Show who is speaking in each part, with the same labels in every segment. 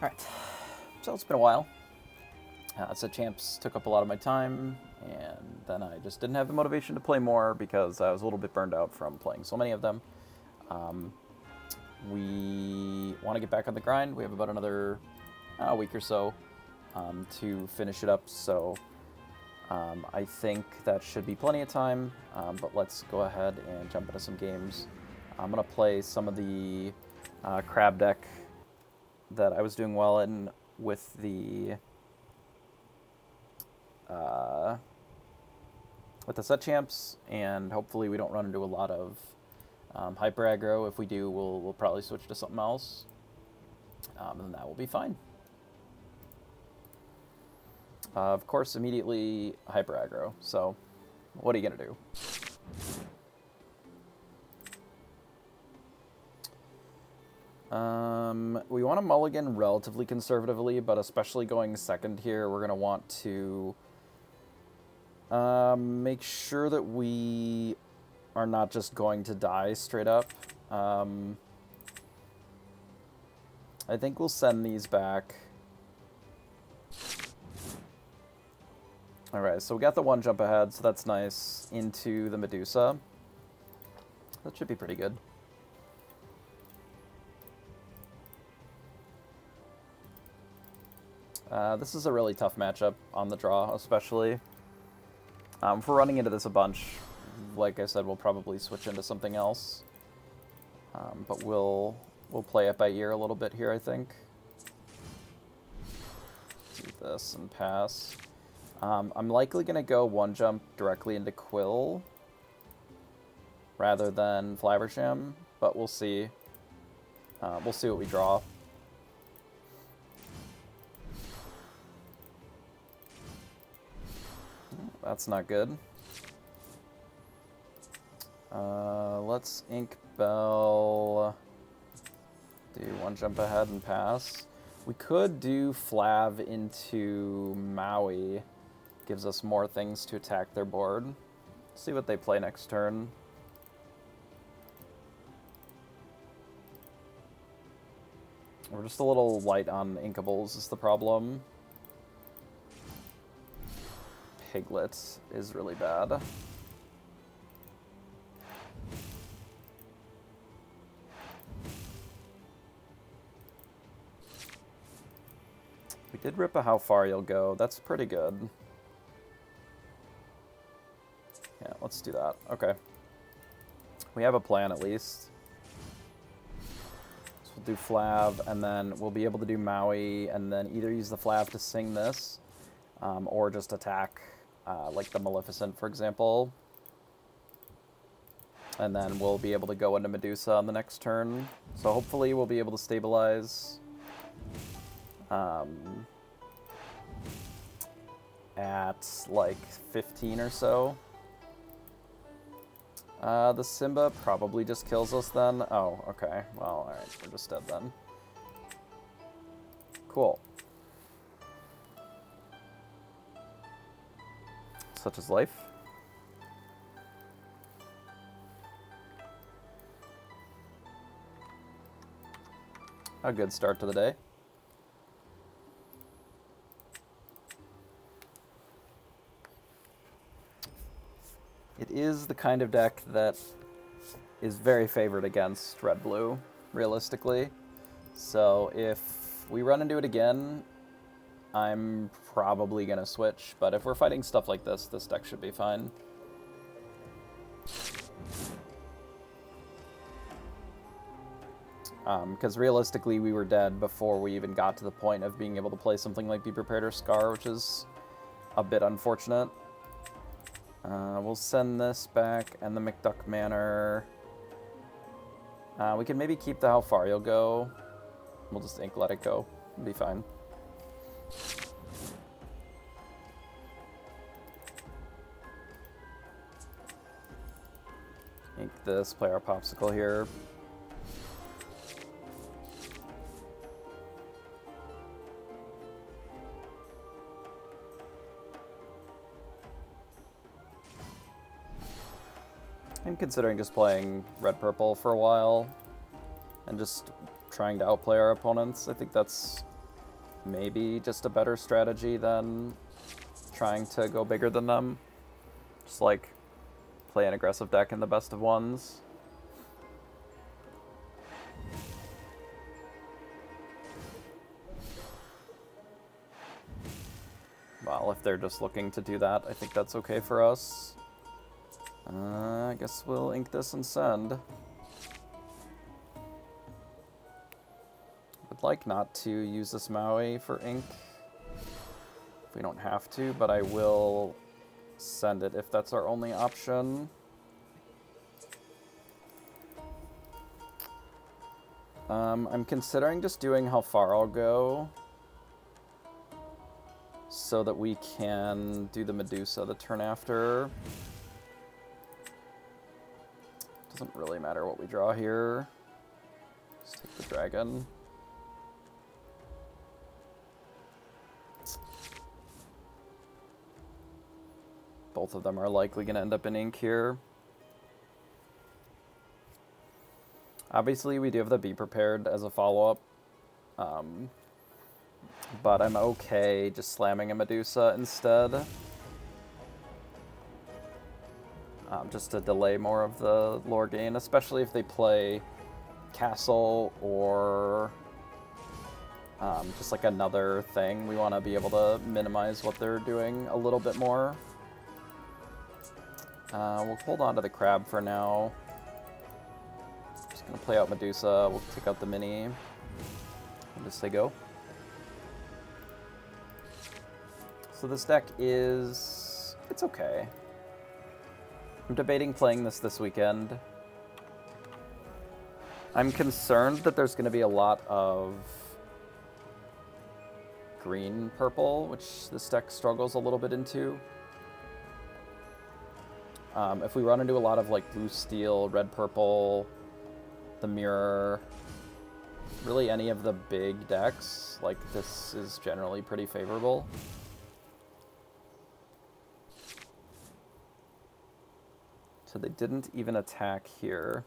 Speaker 1: Alright, so it's been a while. Set champs took up a lot of my time, and then I just didn't have the motivation to play more because I was a little bit burned out from playing so many of them. We want to get back on the grind. We have about another week or so to finish it up, so I think that should be plenty of time, but let's go ahead and jump into some games. I'm going to play some of the crab deck that I was doing well in with the set champs, and hopefully we don't run into a lot of hyper aggro. If we do, we'll probably switch to something else, and that will be fine. Of course, immediately hyper aggro. So, what are you gonna do? We want to mulligan relatively conservatively, but especially going second here, we're going to want to make sure that we are not just going to die straight up. I think we'll send these back. Alright, so we got the one jump ahead, so that's nice, into the Medusa. That should be pretty good. This is a really tough matchup on the draw, especially. If we're running into this a bunch, like I said, we'll probably switch into something else. But we'll play it by ear a little bit here, I think. Do this and pass. I'm likely going to go one jump directly into Quill rather than Flabbersham, but we'll see. We'll see what we draw. That's not good. Let's Ink Bell. Do one jump ahead and pass. We could do Flav into Maui. Gives us more things to attack their board. See what they play next turn. We're just a little light on Inkables is the problem. Piglet is really bad. We did rip a how far you'll go. That's pretty good. Yeah, let's do that. Okay. We have a plan at least. So we'll do Flav, and then we'll be able to do Maui, and then either use the Flav to sing this, or just attack, like the Maleficent, for example. And then we'll be able to go into Medusa on the next turn. So hopefully we'll be able to stabilize at like 15 or so. The Simba probably just kills us then. Oh, okay. Well, alright. We're just dead then. Cool. Such is life. A good start to the day. It is the kind of deck that is very favored against red-blue, realistically. So if we run into it again, I'm probably going to switch. But if we're fighting stuff like this deck should be fine. Because realistically, we were dead before we even got to the point of being able to play something like Be Prepared or Scar, which is a bit unfortunate. We'll send this back, and the McDuck Manor. We can maybe keep the how far you'll go. We'll just Ink let it go. It'll be fine. Ink this, play our Popsicle here. I'm considering just playing red-purple for a while and just trying to outplay our opponents. I think that's maybe just a better strategy than trying to go bigger than them. Just like play an aggressive deck in the best of ones. Well, if they're just looking to do that, I think that's okay for us. I guess we'll ink this and send. Would like not to use this Maui for ink if we don't have to, but I will send it if that's our only option. I'm considering just doing how far I'll go so that we can do the Medusa the turn after. Doesn't really matter what we draw here. Just take the dragon. Both of them are likely going to end up in ink here. Obviously, we do have the Be Prepared as a follow-up. But I'm okay just slamming a Medusa instead. Just to delay more of the lore gain, especially if they play Castle or just like another thing. We want to be able to minimize what they're doing a little bit more. We'll hold on to the crab for now. Just going to play out Medusa. We'll take out the mini. And just say go. So this deck is... it's okay. I'm debating playing this weekend. I'm concerned that there's going to be a lot of green-purple, which this deck struggles a little bit into. If we run into a lot of like blue-steel, red-purple, the mirror, really any of the big decks, like this is generally pretty favorable. So they didn't even attack here.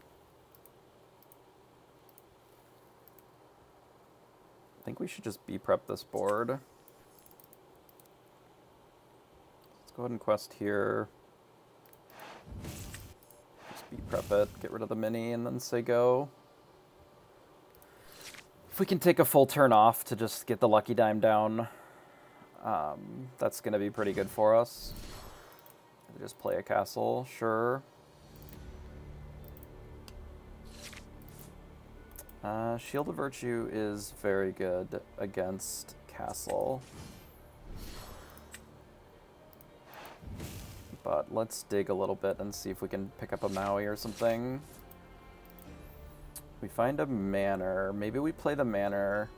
Speaker 1: I think we should just B-prep this board. Let's go ahead and quest here. Just B-prep it, get rid of the mini, and then say go. If we can take a full turn off to just get the lucky dime down, that's going to be pretty good for us. Just play a castle, sure. Shield of Virtue is very good against Castle. But let's dig a little bit and see if we can pick up a Maui or something. We find a Manor. Maybe we play the Manor.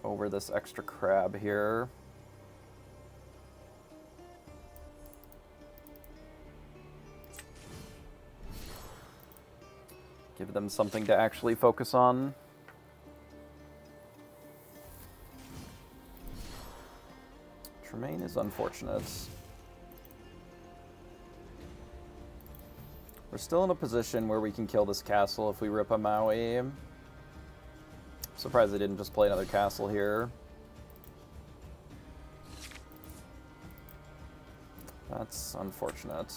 Speaker 1: Over this extra crab here. Give them something to actually focus on. Tremaine is unfortunate. We're still in a position where we can kill this castle if we rip a Maui. I'm surprised they didn't just play another castle here. That's unfortunate.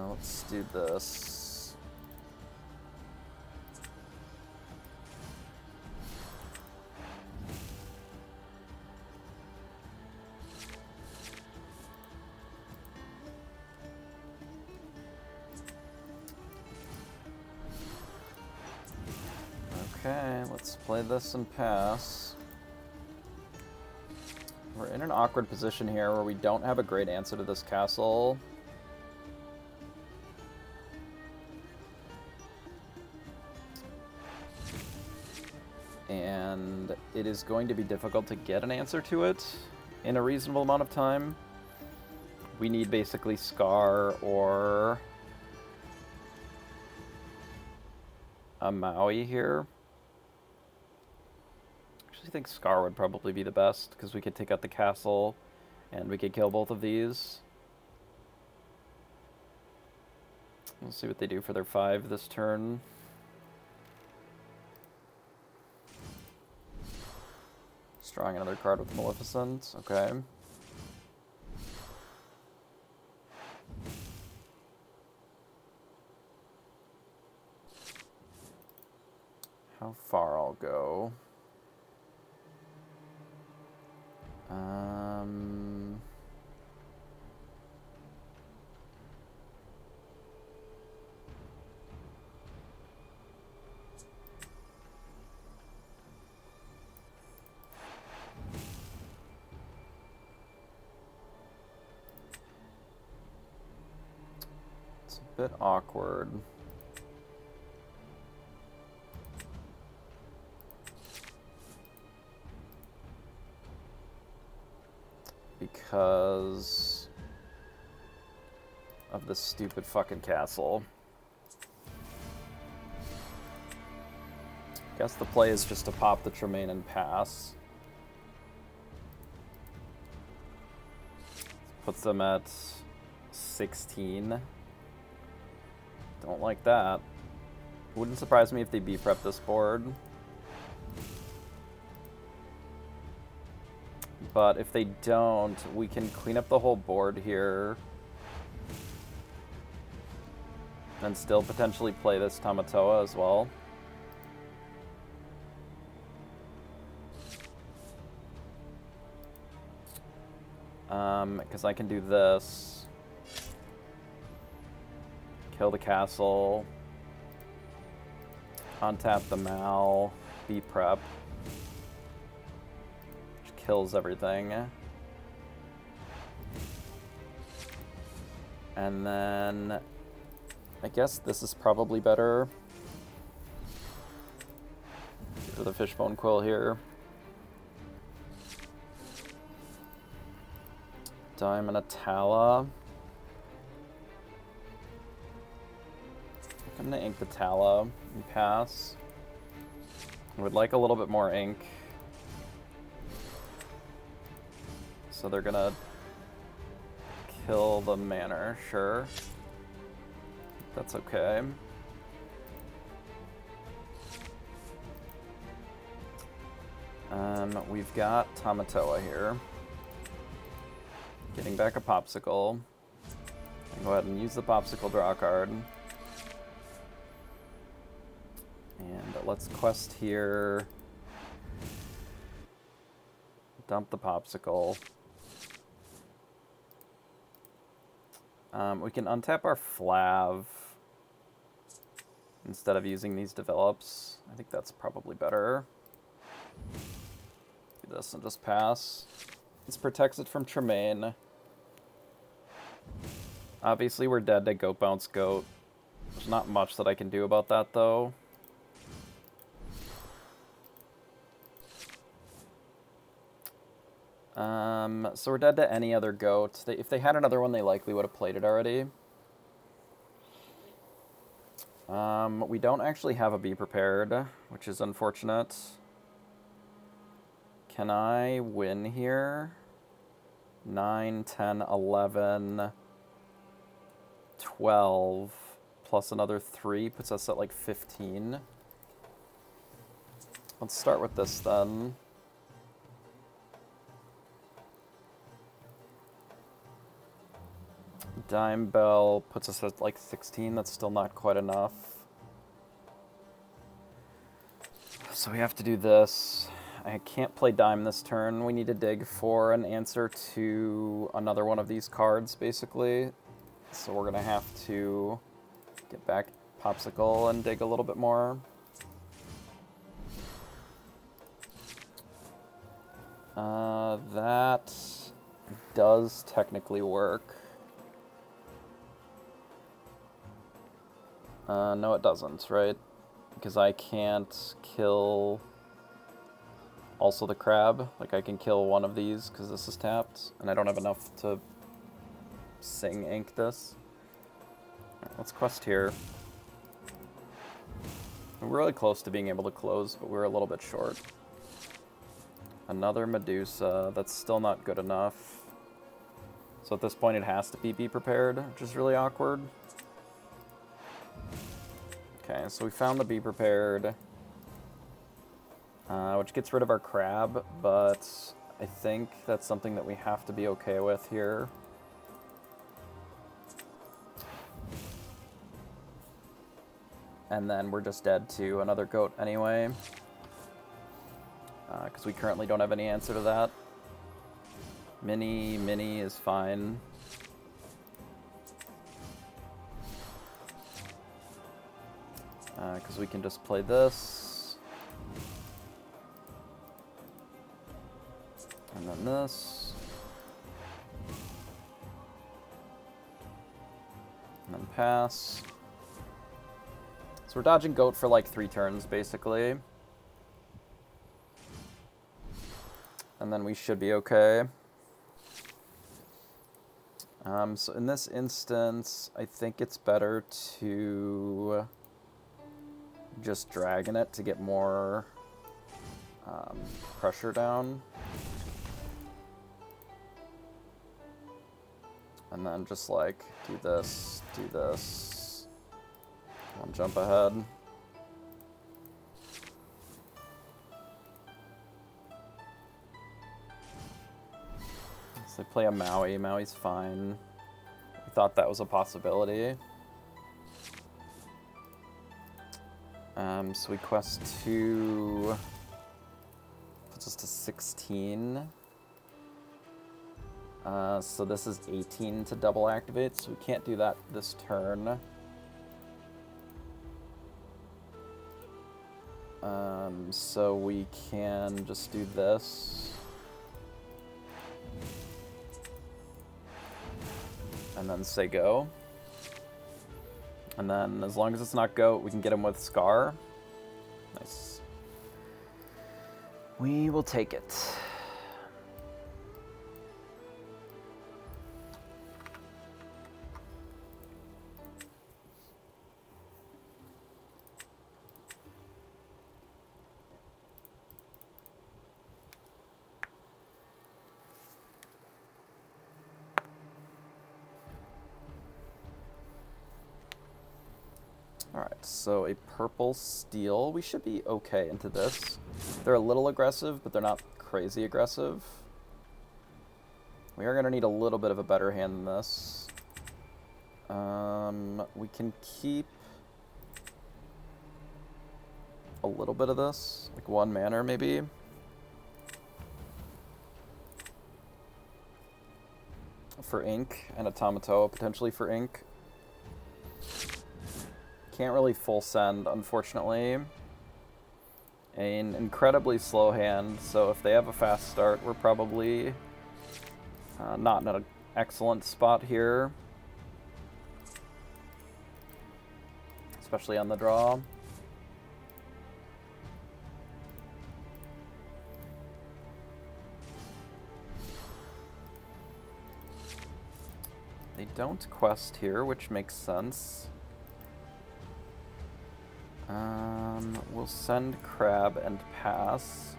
Speaker 1: Let's do this. Okay, let's play this and pass. We're in an awkward position here where we don't have a great answer to this castle. And it is going to be difficult to get an answer to it in a reasonable amount of time. We need basically Scar or a Maui here. I actually think Scar would probably be the best because we could take out the castle and we could kill both of these. We'll see what they do for their 5 this turn. Just drawing another card with Maleficent. Okay. How far I'll go. It's a bit awkward. Because of this stupid fucking castle. Guess the play is just to pop the Tremaine and pass. Puts them at 16. Don't like that. Wouldn't surprise me if they B-prep this board. But if they don't, we can clean up the whole board here. And still potentially play this Tamatoa as well. Because I can do this. Kill the castle. Untap the Mal. B-prep. Kills everything. And then I guess this is probably better. For the Fishbone Quill here. Dime and a Tala. I'm gonna ink the Tala and pass. I would like a little bit more ink. So they're gonna kill the manor, sure. That's okay. We've got Tamatoa here. Getting back a Popsicle. Go ahead and use the Popsicle draw card. And let's quest here. Dump the Popsicle. We can untap our Flav instead of using these develops. I think that's probably better. Do this and just pass. This protects it from Tremaine. Obviously, we're dead to Goat Bounce Goat. There's not much that I can do about that, though. So we're dead to any other goat. If they had another one, they likely would have played it already. We don't actually have a Be Prepared, which is unfortunate. Can I win here? 9, 10, 11, 12, plus another 3 puts us at like 15. Let's start with this then. Dime Bell puts us at like 16. That's still not quite enough. So we have to do this. I can't play Dime this turn. We need to dig for an answer to another one of these cards, basically. So we're going to have to get back Popsicle and dig a little bit more. That does technically work. No, it doesn't, right? Because I can't kill also the crab. Like, I can kill one of these because this is tapped, and I don't have enough to sing ink this. Right, let's quest here. We're really close to being able to close, but we're a little bit short. Another Medusa. That's still not good enough. So at this point, it has to be prepared, which is really awkward. Okay, so we found the Be Prepared, which gets rid of our crab, but I think that's something that we have to be okay with here. And then we're just dead to another goat anyway, because we currently don't have any answer to that. Mini is fine. Because we can just play this. And then this. And then pass. So we're dodging goat for like 3 turns, basically. And then we should be okay. So in this instance, I think it's better to just dragon it to get more pressure down. And then just like do this, 1 jump ahead. So they play a Maui. Maui's fine. I thought that was a possibility. So we quest 2, puts us to 16. So this is 18 to double activate, so we can't do that this turn. So we can just do this. And then say go. And then as long as it's not goat, we can get him with Scar. Nice. We will take it. Alright, so a purple steel. We should be okay into this. They're a little aggressive, but they're not crazy aggressive. We are going to need a little bit of a better hand than this. We can keep a little bit of this, like 1 mana maybe. For ink, and a Tamatoa potentially for ink. Can't really full send, unfortunately. An incredibly slow hand, so if they have a fast start, we're probably not in an excellent spot here. Especially on the draw. They don't quest here, which makes sense. We'll send crab and pass.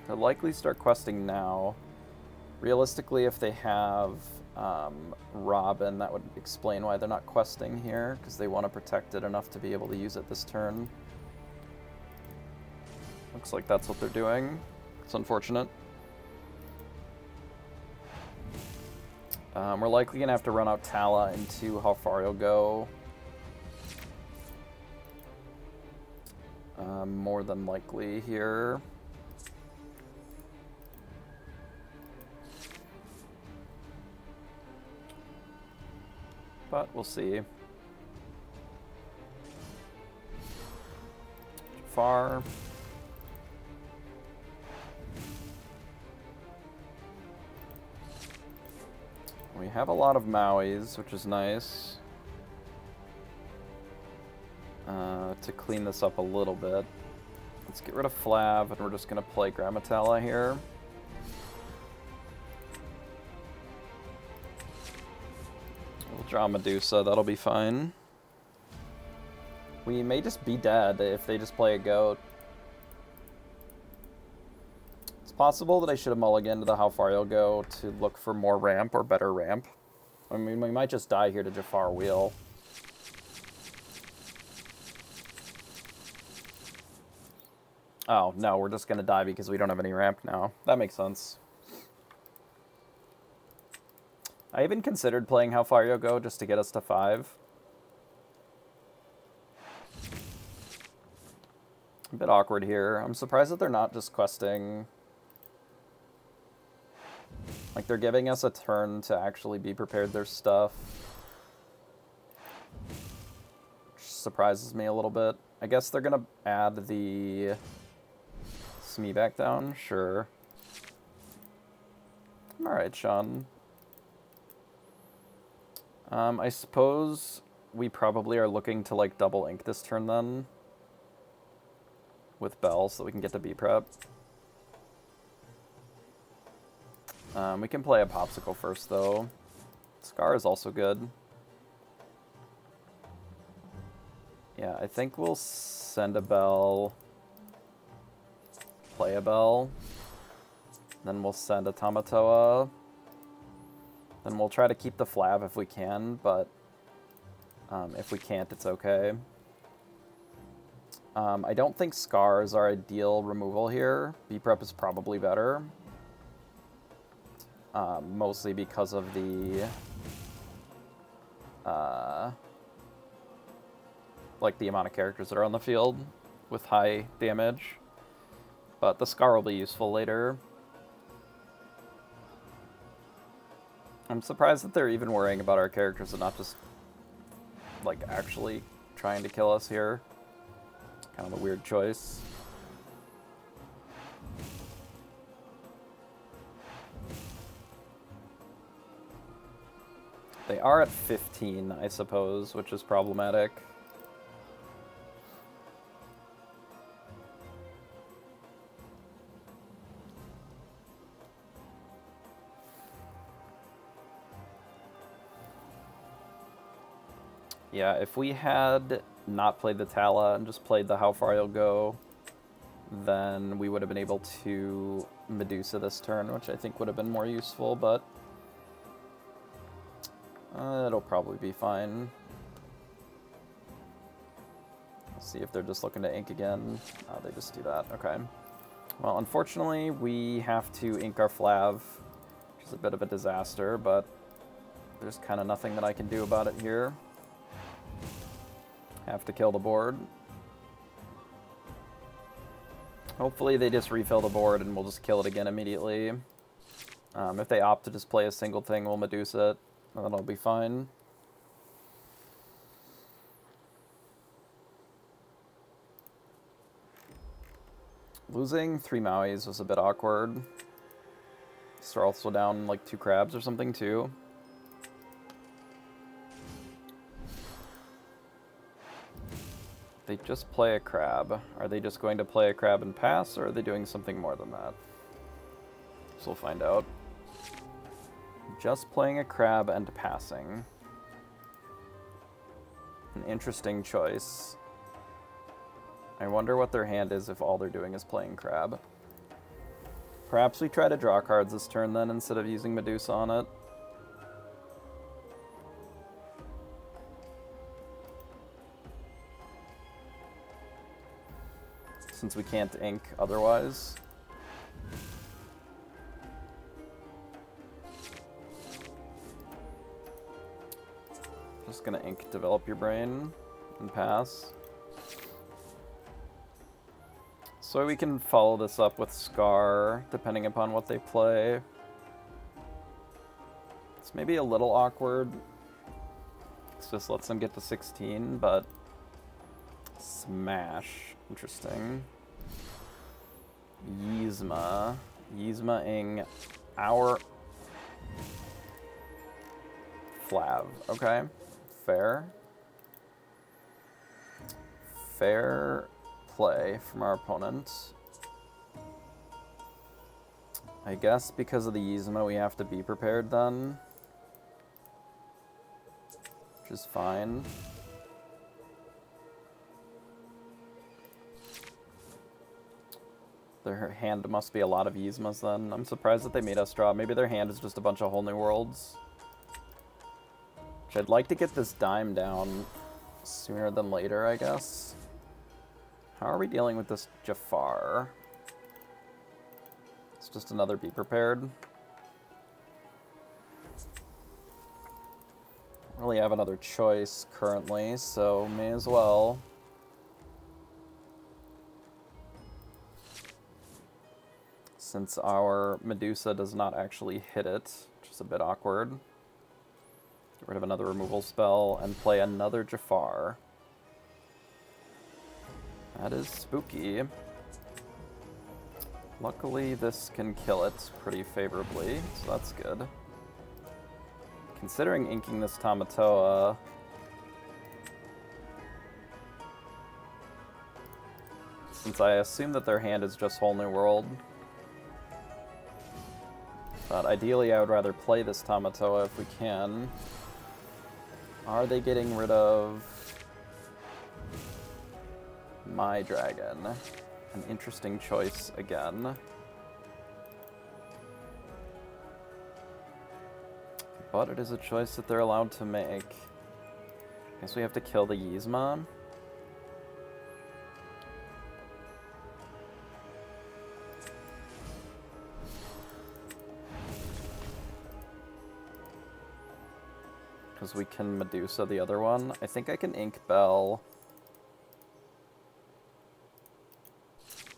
Speaker 1: They'll likely start questing now. Realistically, if they have Robin, that would explain why they're not questing here, because they want to protect it enough to be able to use it this turn. Looks like that's what they're doing. It's unfortunate. We're likely going to have to run out Tala into how far he'll go. More than likely here. But we'll see. Far. We have a lot of Mauis, which is nice. To clean this up a little bit. Let's get rid of Flav, and we're just going to play Grammatella here. We'll draw Medusa, that'll be fine. We may just be dead if they just play a goat. It's possible that I should have mulliganed to the how far you'll go to look for more ramp or better ramp. I mean, we might just die here to Jafar Wheel. Oh, no, we're just going to die because we don't have any ramp now. That makes sense. I even considered playing How Far You'll Go just to get us to 5. A bit awkward here. I'm surprised that they're not just questing. Like, they're giving us a turn to actually be prepared their stuff. Which surprises me a little bit. I guess they're going to add the Smee back down. Sure. Alright, Sean. I suppose we probably are looking to, like, double ink this turn then. With Bell, so we can get to B-Prep. We can play a Popsicle first, though. Scar is also good. Yeah, I think we'll send a Bell, play a Bell, then we'll send a Tamatoa, then we'll try to keep the Flab if we can, but if we can't, it's okay. I don't think Scar is our ideal removal here. B-Prep is probably better. Mostly because of the like the amount of characters that are on the field with high damage. But the Scar will be useful later. I'm surprised that they're even worrying about our characters and not just like actually trying to kill us here. Kind of a weird choice. They are at 15, I suppose, which is problematic. Yeah, if we had not played the Tala and just played the How Far You'll Go, then we would have been able to Medusa this turn, which I think would have been more useful, but it'll probably be fine. Let's see if they're just looking to ink again. Oh, they just do that. Okay. Well, unfortunately, we have to ink our Flav, which is a bit of a disaster, but there's kind of nothing that I can do about it here. Have to kill the board. Hopefully they just refill the board and we'll just kill it again immediately. If they opt to just play a single thing, we'll Medusa it, and that'll be fine. Losing 3 Mauis was a bit awkward. So we're also down like 2 crabs or something too. They just play a crab. Are they just going to play a crab and pass, or are they doing something more than that? So we'll find out. Just playing a crab and passing. An interesting choice. I wonder what their hand is if all they're doing is playing crab. Perhaps we try to draw cards this turn then instead of using Medusa on it. Since we can't ink otherwise. Just gonna ink Develop Your Brain and pass. So we can follow this up with Scar, depending upon what they play. It's maybe a little awkward. It just lets them get to 16, but Smash. Interesting. Yzma. Yzma-ing our Flav. Okay. Fair. Fair play from our opponent. I guess because of the Yzma we have to be prepared then. Which is fine. Their hand must be a lot of Yzmas then. I'm surprised that they made us draw. Maybe their hand is just a bunch of Whole New Worlds. Which I'd like to get this dime down sooner than later, I guess. How are we dealing with this Jafar? It's just another Be Prepared. Don't really have another choice currently, so may as well. Since our Medusa does not actually hit it, which is a bit awkward. Get rid of another removal spell and play another Jafar. That is spooky. Luckily, this can kill it pretty favorably, so that's good. Considering inking this Tamatoa, since I assume that their hand is just Whole New World, but ideally I would rather play this Tamatoa if we can. Are they getting rid of my dragon? An interesting choice again. But it is a choice that they're allowed to make. Guess we have to kill the Yzma. Because we can Medusa the other one. I think I can Ink Bell.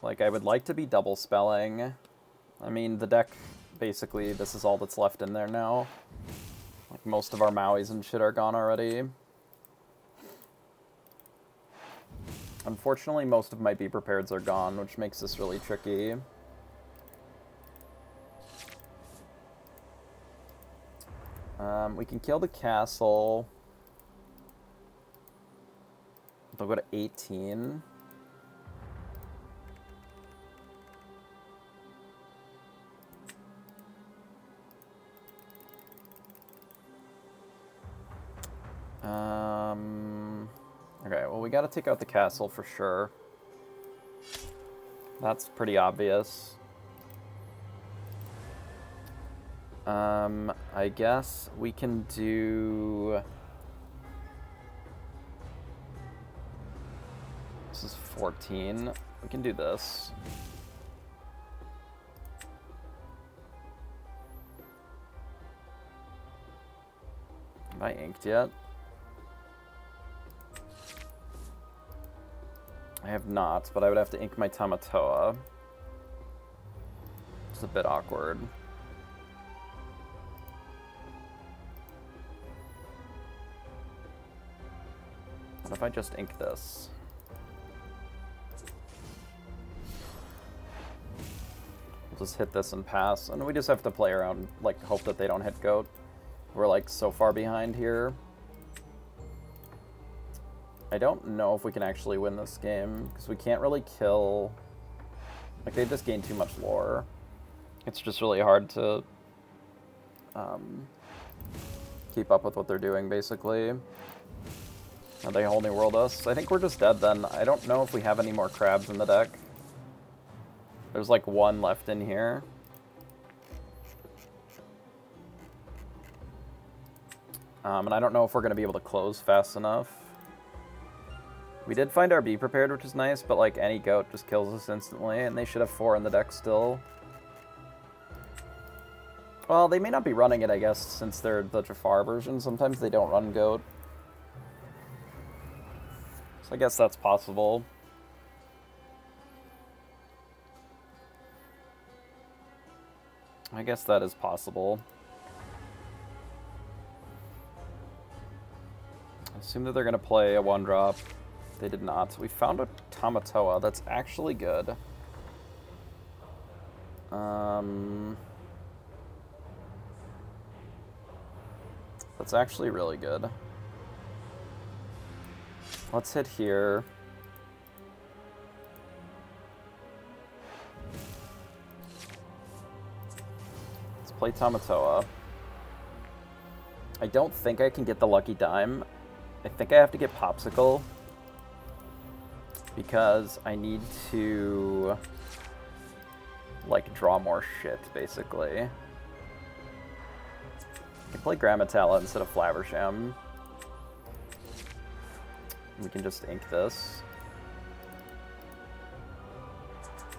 Speaker 1: Like, I would like to be double spelling. I mean, the deck, basically, this is all that's left in there now. Like, most of our Mauis and shit are gone already. Unfortunately, most of my Be Prepareds are gone, which makes this really tricky. We can kill the castle. They'll go to 18. Okay, well, we gotta take out the castle for sure. That's pretty obvious. I guess we can do... This is 14. We can do this. Have I inked yet? I have not, but I would have to ink my Tamatoa. It's a bit awkward. What if I just ink this? We'll just hit this and pass, and we just have to play around, like, hope that they don't hit goat. We're, like, so far behind here. I don't know if we can actually win this game, because we can't really kill... Like, they just gain too much lore. It's just really hard to keep up with what they're doing, basically. And they Whole New World us. I think we're just dead then. I don't know if we have any more crabs in the deck. There's like one left in here. And I don't know if we're going to be able to close fast enough. We did find our Be Prepared, which is nice, but like any goat just kills us instantly, and they should have 4 in the deck still. Well, they may not be running it, I guess, since they're the Jafar version. Sometimes they don't run goat. So I guess that's possible. I guess that is possible. I assume that they're going to play a 1-drop. They did not. We found a Tamatoa. That's actually good. That's actually really good. Let's hit here. Let's play Tamatoa. I don't think I can get the lucky dime. I think I have to get Popsicle. Because I need to, like, draw more shit, basically. I can play Grammatella instead of Flaversham. We can just ink this.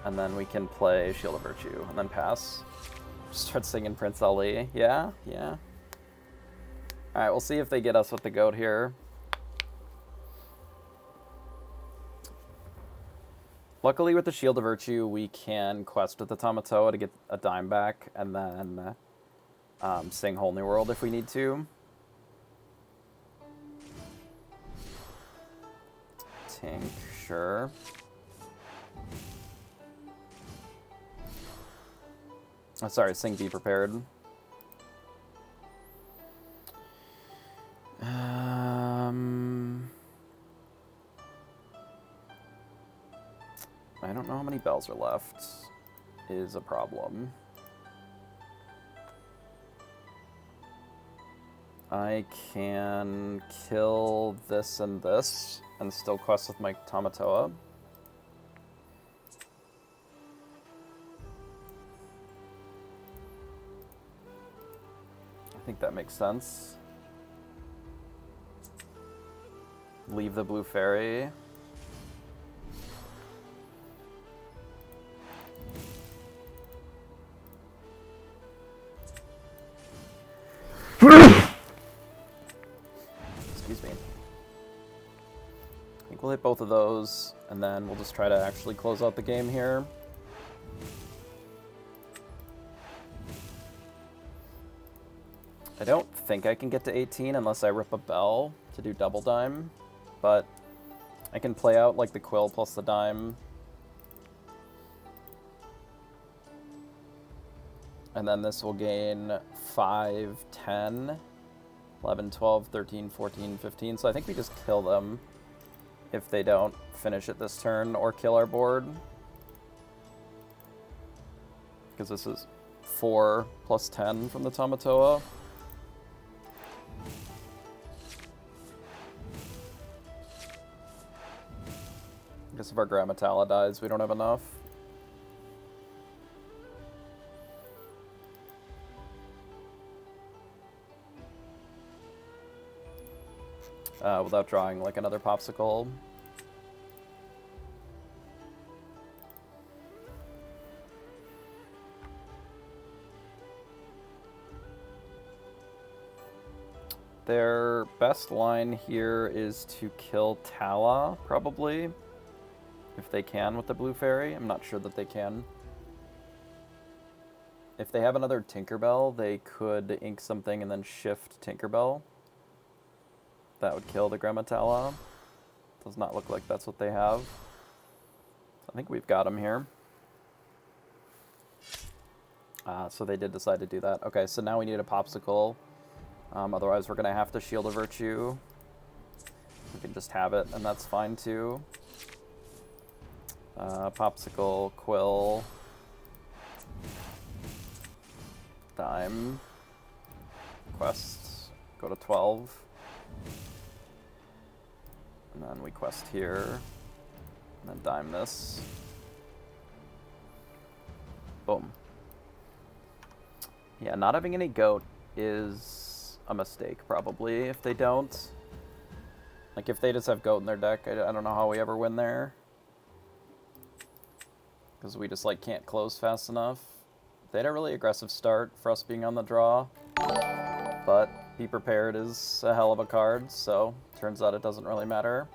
Speaker 1: And then we can play Shield of Virtue, and then pass. Start singing Prince Ali. Yeah, yeah. Alright, we'll see if they get us with the goat here. Luckily with the Shield of Virtue, we can quest with the Tamatoa to get a dime back, and then sing Whole New World if we need to. Tink, sure. Oh, sorry, sing Be Prepared. I don't know how many bells are left, is a problem. I can kill this and still quest with my Tamatoa. I think that makes sense. Leave the blue fairy. Excuse me. I think we'll hit both of those, and then we'll just try to actually close out the game here. I don't think I can get to 18 unless I rip a bell to do double dime, but I can play out like the quill plus the dime. And then this will gain 5, 10, 11, 12, 13, 14, 15. So I think we just kill them if they don't finish it this turn or kill our board. Because this is 4 plus 10 from the Tamatoa. I guess if our Grandmaster dies, we don't have enough. Without drawing like another popsicle. Their best line here is to kill Tala, probably. If they can with the blue fairy. I'm not sure that they can. If they have another Tinkerbell, they could ink something and then shift Tinkerbell. That would kill the Grandmaster. Does not look like that's what they have. I think we've got him here. So they did decide to do that. Okay, so now we need a popsicle. Otherwise we're going to have to Shield of Virtue. We can just have it, and that's fine too. Popsicle, quill, dime, quest, go to 12. And then we quest here, and then dime this. Boom. Yeah, not having any goat is a mistake, probably, if they don't. Like, if they just have goat in their deck, I don't know how we ever win there. Because we just, like, can't close fast enough. They had a really aggressive start for us being on the draw. But Be Prepared is a hell of a card, so turns out it doesn't really matter.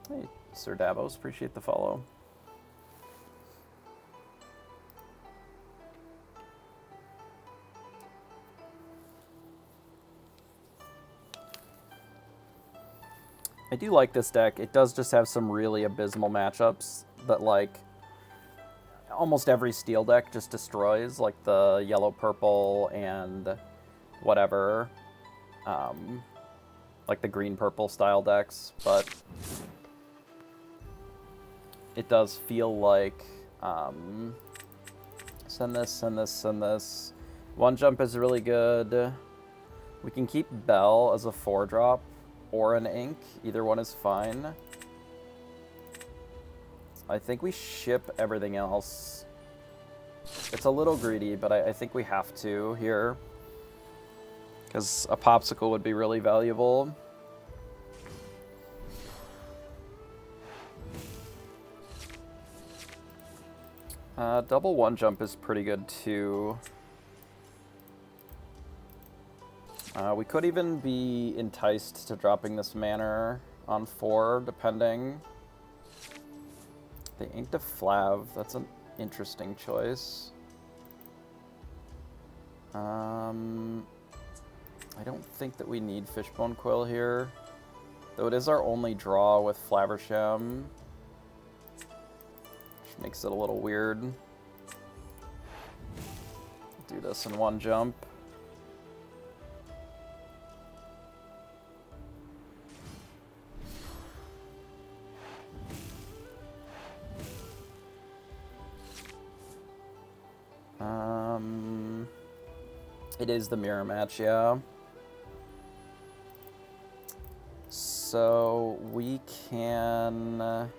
Speaker 1: Hey, Sir Davos, appreciate the follow. I do like this deck. It does just have some really abysmal matchups that, like, almost every steel deck just destroys, like the yellow-purple and whatever, like the green-purple style decks, but it does feel like, send this, send this, send this. One jump is really good. We can keep Bell as a 4-drop or an ink. Either one is fine. I think we ship everything else. It's a little greedy, but I think we have to here. Because a popsicle would be really valuable. Double one jump is pretty good too. We could even be enticed to dropping this manor on 4, depending. They inked a Flav. That's an interesting choice. I don't think that we need Fishbone Quill here, though it is our only draw with Flaversham, which makes it a little weird. Do this in one jump. It is the mirror match, yeah. So we can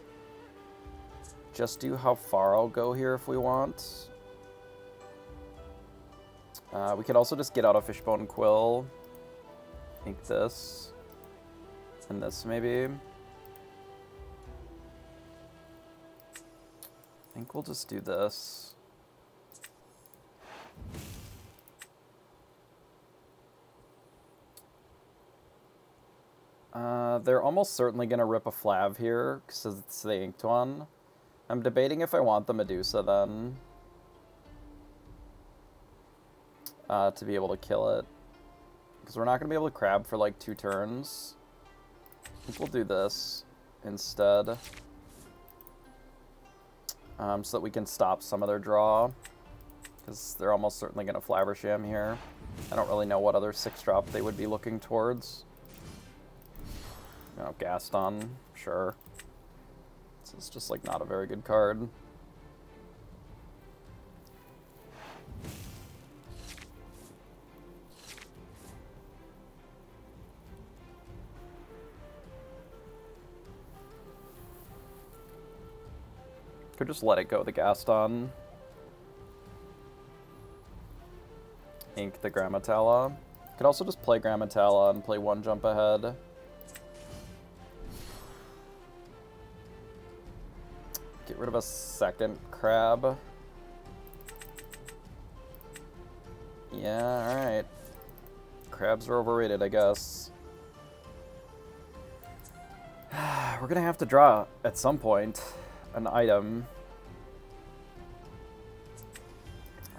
Speaker 1: just do how far I'll go here if we want. We could also just get out a Fishbone Quill. Ink this. And this, maybe. I think we'll just do this. They're almost certainly going to rip a Flav here, because it's the inked one. I'm debating if I want the Medusa then. To be able to kill it. Because we're not going to be able to crab for like 2 turns. I think we'll do this instead. So that we can stop some of their draw. Because they're almost certainly going to Flaversham here. I don't really know what other 6-drop they would be looking towards. You know, Gaston, sure. This is just like not a very good card. Could just let it go, the Gaston. Ink the Grammatella. Could also just play Grammatella and play 1 jump ahead. Get rid of a 2nd crab. Yeah, alright. Crabs are overrated, I guess. We're gonna have to draw, at some point, an item.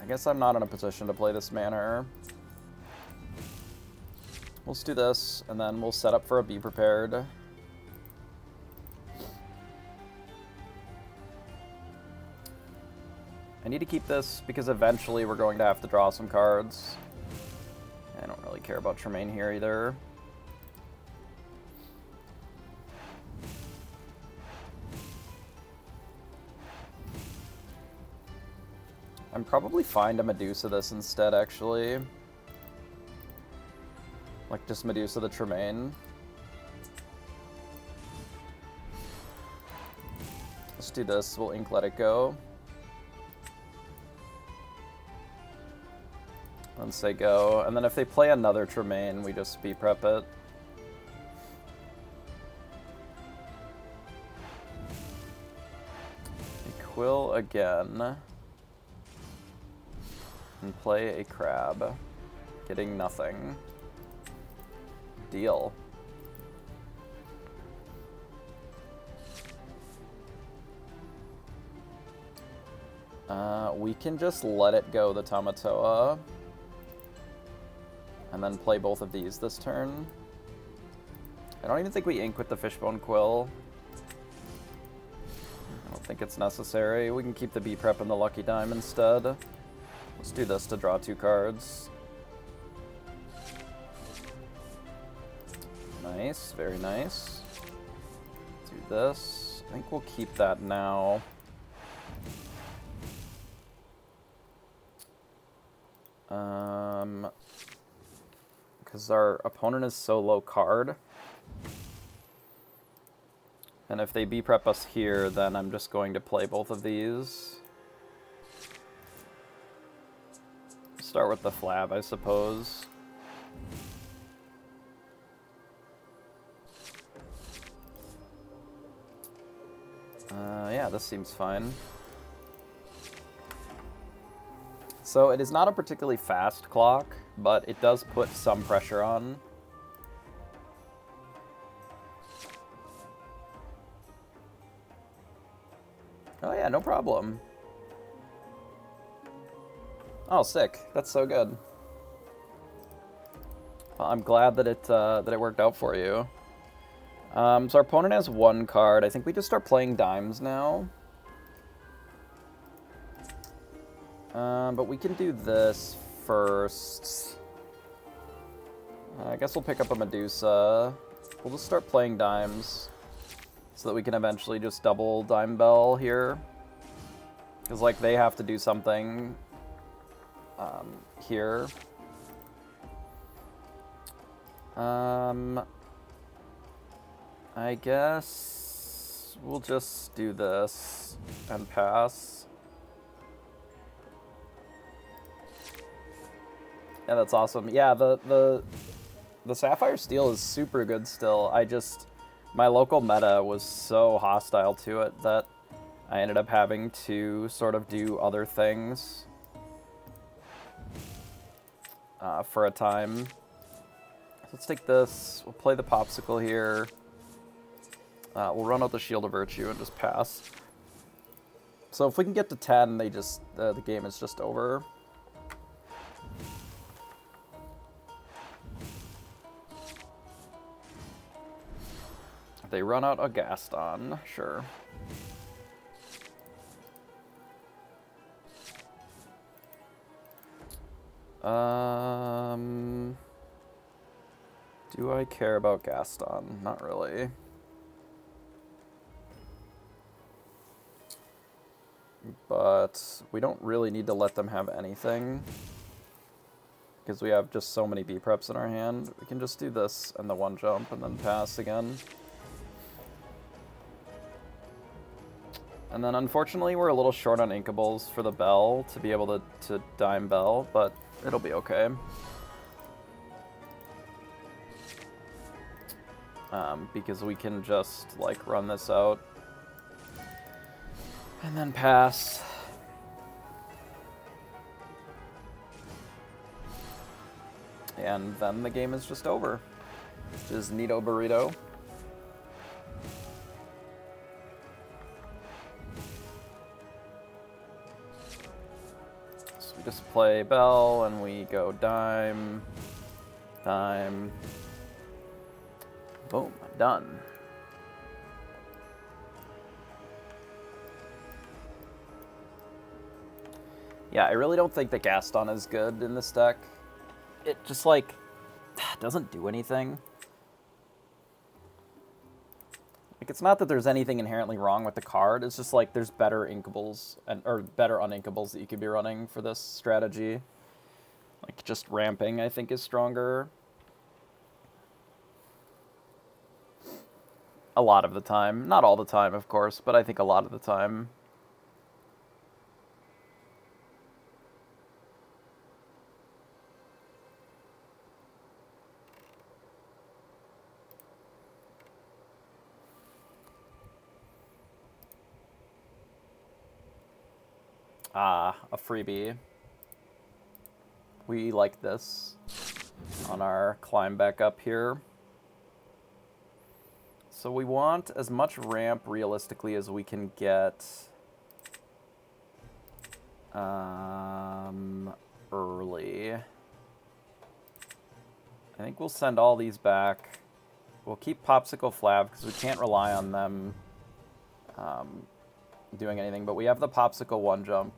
Speaker 1: I guess I'm not in a position to play this manor. We'll just do this, and then we'll set up for a Be Prepared. I need to keep this because eventually we're going to have to draw some cards. I don't really care about Tremaine here either. I'm probably fine to Medusa this instead, actually. Like, just Medusa the Tremaine. Let's do this. We'll ink Let It Go. And say go. And then if they play another Tremaine, we just Be Prep it. A Quill again. And play a crab. Getting nothing. Deal. We can just let it go, the Tamatoa. And then play both of these this turn. I don't even think we ink with the Fishbone Quill. I don't think it's necessary. We can keep the Be Prep and the Lucky Dime instead. Let's do this to draw 2 cards. Nice, very nice. Do this. I think we'll keep that now. Because our opponent is so low card. And if they Be Prep us here, then I'm just going to play both of these. Start with the Flab, I suppose. Yeah, this seems fine. So it is not a particularly fast clock, but it does put some pressure on. Oh yeah, no problem. Oh, sick. That's so good. Well, I'm glad that it worked out for you. So our opponent has one card. I think we just start playing dimes now. But we can do this first. I guess we'll pick up a Medusa. We'll just start playing dimes so that we can eventually just double Dime Bell here. Because, like, they have to do something here. I guess we'll just do this and pass. Yeah, that's awesome. Yeah, the Sapphire Steel is super good still. My local meta was so hostile to it that I ended up having to sort of do other things for a time. Let's take this. We'll play the Popsicle here. We'll run out the Shield of Virtue and just pass. So if we can get to 10, the game is just over. They run out a Gaston, sure. Do I care about Gaston? Not really. But we don't really need to let them have anything, because we have just so many B-preps in our hand. We can just do this and the one jump and then pass again. And then unfortunately we're a little short on inkables for the Bell to be able to Dime Bell, but it'll be okay. Because we can just, like, run this out and then pass. And then the game is just over, which is neato burrito. So we just play Bell and we go dime, dime, boom, done. Yeah, I really don't think that Gaston is good in this deck. It just, like, doesn't do anything. Like, it's not that there's anything inherently wrong with the card, it's just, like, there's better inkables, or better uninkables that you could be running for this strategy. Like, just ramping, I think, is stronger. A lot of the time. Not all the time, of course, but I think a lot of the time. Ah, a freebie. We like this on our climb back up here. So we want as much ramp realistically as we can get early. I think we'll send all these back. We'll keep Popsicle Flav because we can't rely on them doing anything, but we have the Popsicle one jump.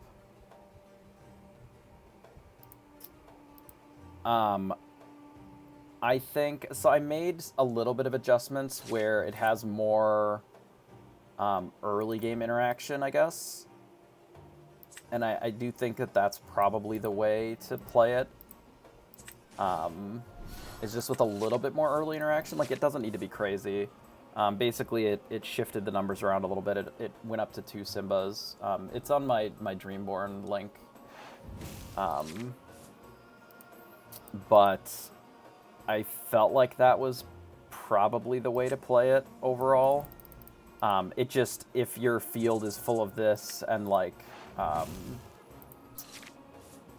Speaker 1: I think, so I made a little bit of adjustments where it has more early game interaction, I guess. And I do think that that's probably the way to play it. It's just with a little bit more early interaction. Like, it doesn't need to be crazy. Basically, it shifted the numbers around a little bit. It went up to 2 Simbas. It's on my Dreamborn link. But I felt like that was probably the way to play it overall. It just, if your field is full of this and, like,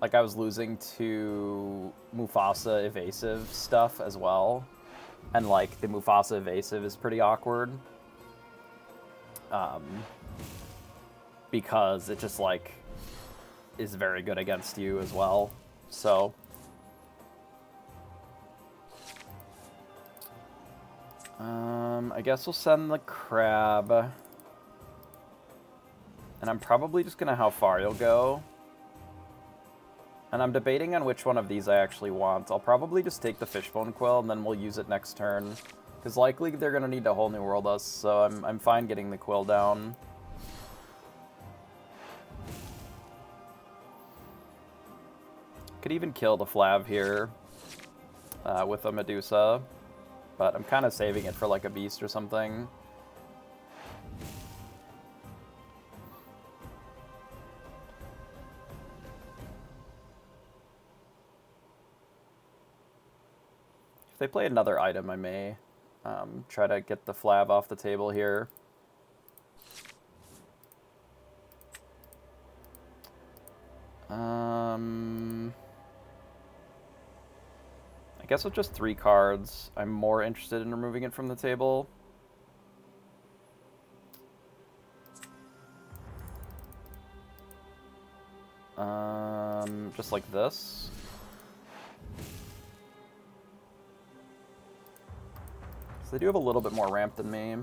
Speaker 1: like I was losing to Mufasa evasive stuff as well. And like the Mufasa evasive is pretty awkward. Because it just like is very good against you as well. So I guess we'll send the crab. And I'm probably just gonna how far you'll go. And I'm debating on which one of these I actually want. I'll probably just take the fishbone quill and then we'll use it next turn. Because likely they're gonna need to whole new world us, so I'm fine getting the quill down. Could even kill the Flav here with a Medusa, but I'm kind of saving it for like a beast or something. If they play another item, I may try to get the Flav off the table here. I guess with just 3 cards, I'm more interested in removing it from the table. Just like this. So they do have a little bit more ramp than me.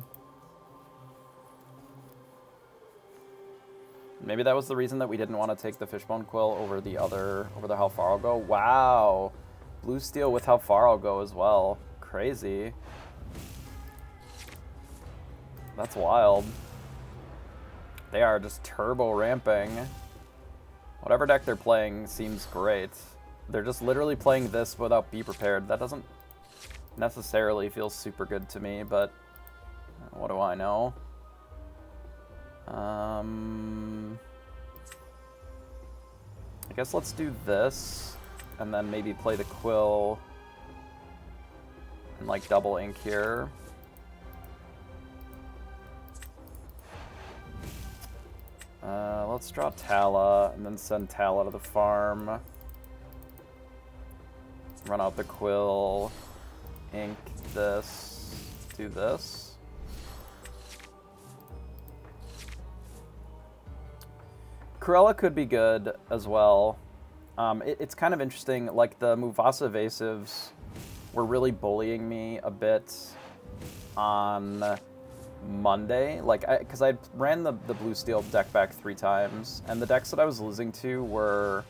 Speaker 1: Maybe that was the reason that we didn't want to take the Fishbone Quill over the How Far I'll Go. Wow! Blue Steel with How Far I'll Go as well. Crazy. That's wild. They are just turbo ramping. Whatever deck they're playing seems great. They're just literally playing this without Be Prepared. That doesn't necessarily feel super good to me, but what do I know? I guess let's do this, and then maybe play the Quill and like double ink here. Let's draw Tala, and then send Tala to the farm. Run out the Quill, ink this, do this. Cruella could be good as well. It's kind of interesting, like the Mufasa evasives were really bullying me a bit on Monday, like because I ran the blue steel deck back 3 times, and the decks that I was losing to were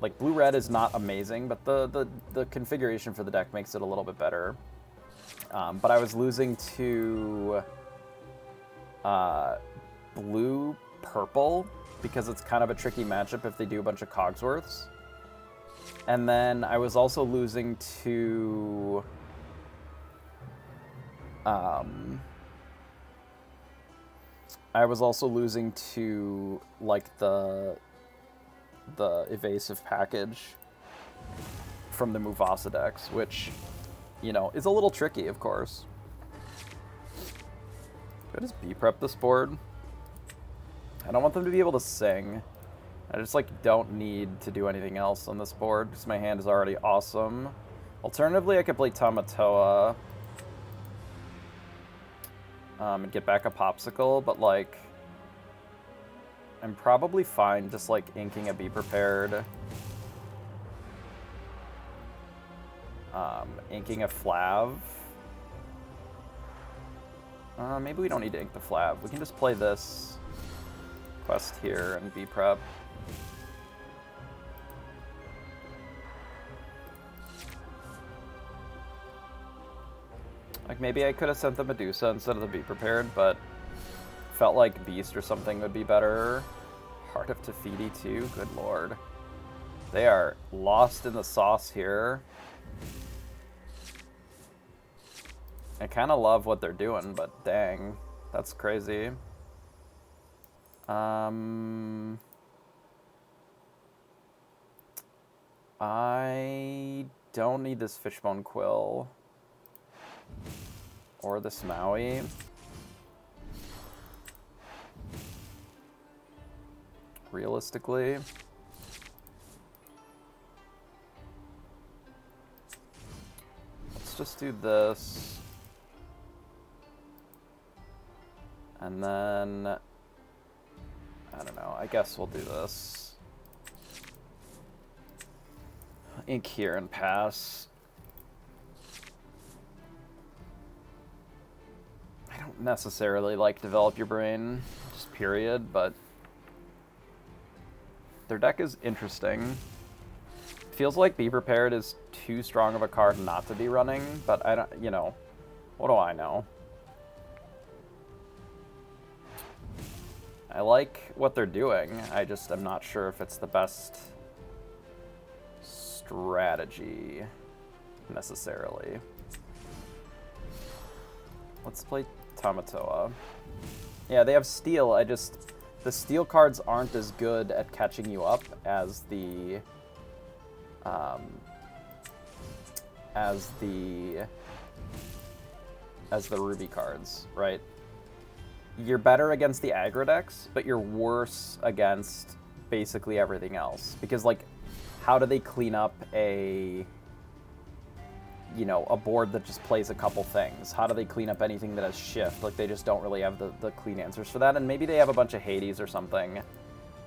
Speaker 1: like blue red is not amazing, but the configuration for the deck makes it a little bit better. But I was losing to blue purple because it's kind of a tricky matchup if they do a bunch of Cogsworths. And then I was also losing to like the evasive package from the Mufasa decks, which, you know, is a little tricky, of course. Do I just B-prep this board? I don't want them to be able to sing. I just, like, don't need to do anything else on this board because my hand is already awesome. Alternatively, I could play Tamatoa and get back a Popsicle, but, like, I'm probably fine just, like, inking a Be Prepared. Inking a Flav. Maybe we don't need to ink the Flav. We can just play this quest here and be prep. Like, maybe I could have sent the Medusa instead of the Be Prepared, but felt like Beast or something would be better. Heart of Tefiti too, good lord. They are lost in the sauce here. I kind of love what they're doing, but dang, that's crazy. I don't need this Fishbone Quill or this Maui. Realistically, let's just do this. And then, I don't know, I guess we'll do this. Ink here and pass. I don't necessarily like Develop Your Brain, just period, but their deck is interesting. Feels like Be Prepared is too strong of a card not to be running, but I don't, you know, what do I know? I like what they're doing. I just am not sure if it's the best strategy necessarily. Let's play Tamatoa. Yeah, they have Steel. The Steel cards aren't as good at catching you up as the Ruby cards, right? You're better against the aggro decks, but you're worse against basically everything else. Because, like, how do they clean up a board that just plays a couple things? How do they clean up anything that has shift? Like, they just don't really have the clean answers for that. And maybe they have a bunch of Hades or something.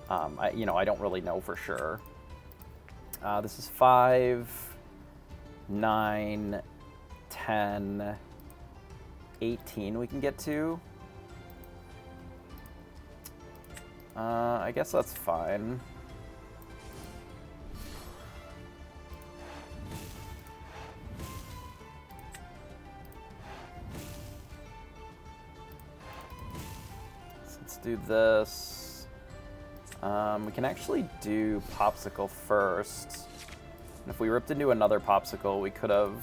Speaker 1: I don't really know for sure. This is 5, 9, 10, 18 we can get to. I guess that's fine. Let's do this. We can actually do Popsicle first. And if we ripped into another Popsicle, we could have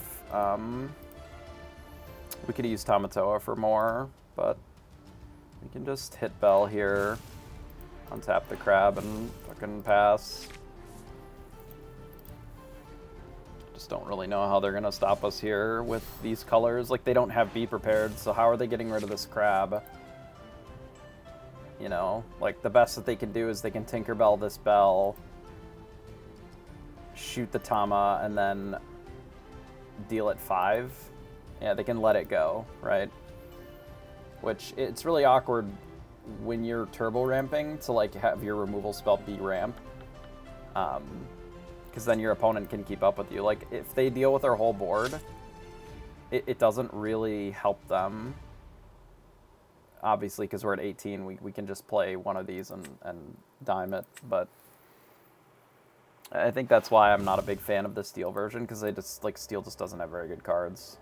Speaker 1: used Tamatoa for more, but we can just hit Bell here, untap the crab, and fucking pass. Just don't really know how they're gonna stop us here with these colors. Like, they don't have Be Prepared, so how are they getting rid of this crab? You know, like, the best that they can do is they can Tinkerbell this Bell, shoot the Tama, and then deal it 5. Yeah, they can let it go, right? Which, it's really awkward when you're turbo ramping to, like, have your removal spell be ramp. Because then your opponent can keep up with you. Like, if they deal with our whole board, it doesn't really help them. Obviously, because we're at 18, we can just play one of these and dime it, but I think that's why I'm not a big fan of the Steel version, because they just, like, Steel just doesn't have very good cards.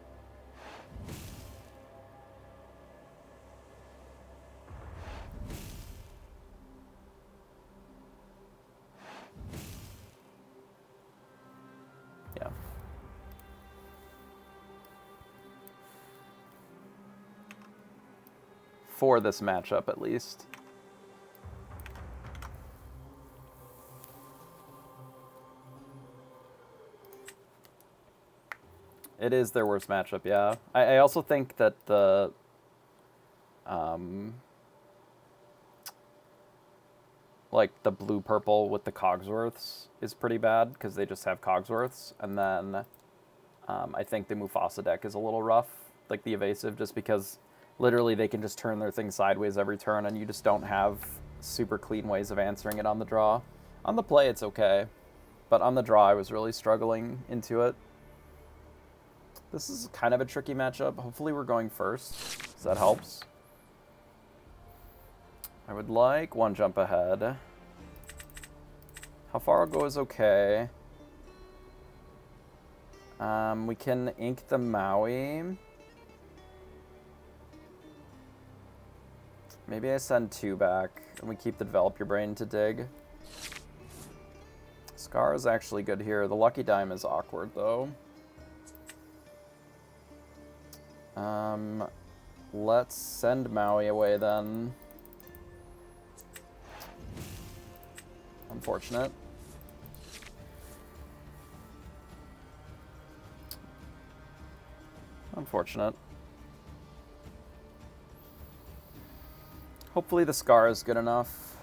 Speaker 1: Yeah. For this matchup, at least. It is their worst matchup, yeah. I also think that the like the blue-purple with the Cogsworths is pretty bad, because they just have Cogsworths. And then I think the Mufasa deck is a little rough, like the evasive, just because literally they can just turn their thing sideways every turn, and you just don't have super clean ways of answering it on the draw. On the play, it's okay, but on the draw, I was really struggling into it. This is kind of a tricky matchup. Hopefully we're going first, so that helps. I would like one jump ahead. How far I'll go is okay. We can ink the Maui. Maybe I send 2 back, and we keep the Develop Your Brain to dig. Scar is actually good here. The Lucky Dime is awkward, though. Let's send Maui away, then. Unfortunate. Unfortunate. Hopefully the Scar is good enough.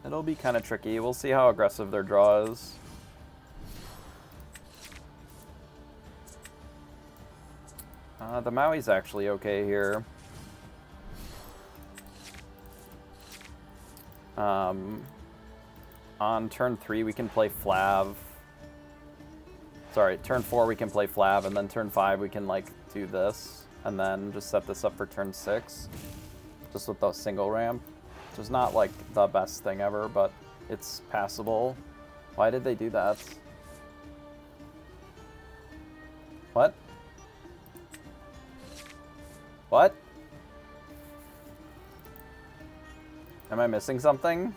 Speaker 1: It'll be kind of tricky. We'll see how aggressive their draw is. The Maui's actually okay here. On turn 3, we can play Flav. Sorry, turn 4 we can play Flav, and then turn 5 we can, like, do this. And then just set this up for turn 6. Just with the single ramp. Which is not, like, the best thing ever, but it's passable. Why did they do that? What? What? Am I missing something?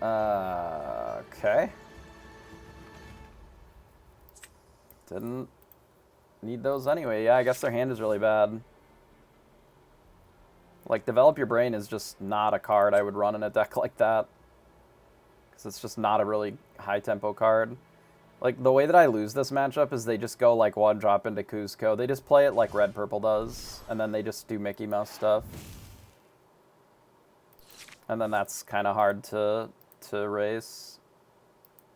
Speaker 1: Okay. Didn't need those anyway. Yeah, I guess their hand is really bad. Like, Develop Your Brain is just not a card I would run in a deck like that. Because it's just not a really high-tempo card. Like, the way that I lose this matchup is they just go, like, 1-drop into Cuzco. They just play it like Red-Purple does, and then they just do Mickey Mouse stuff. And then that's kind of hard to race.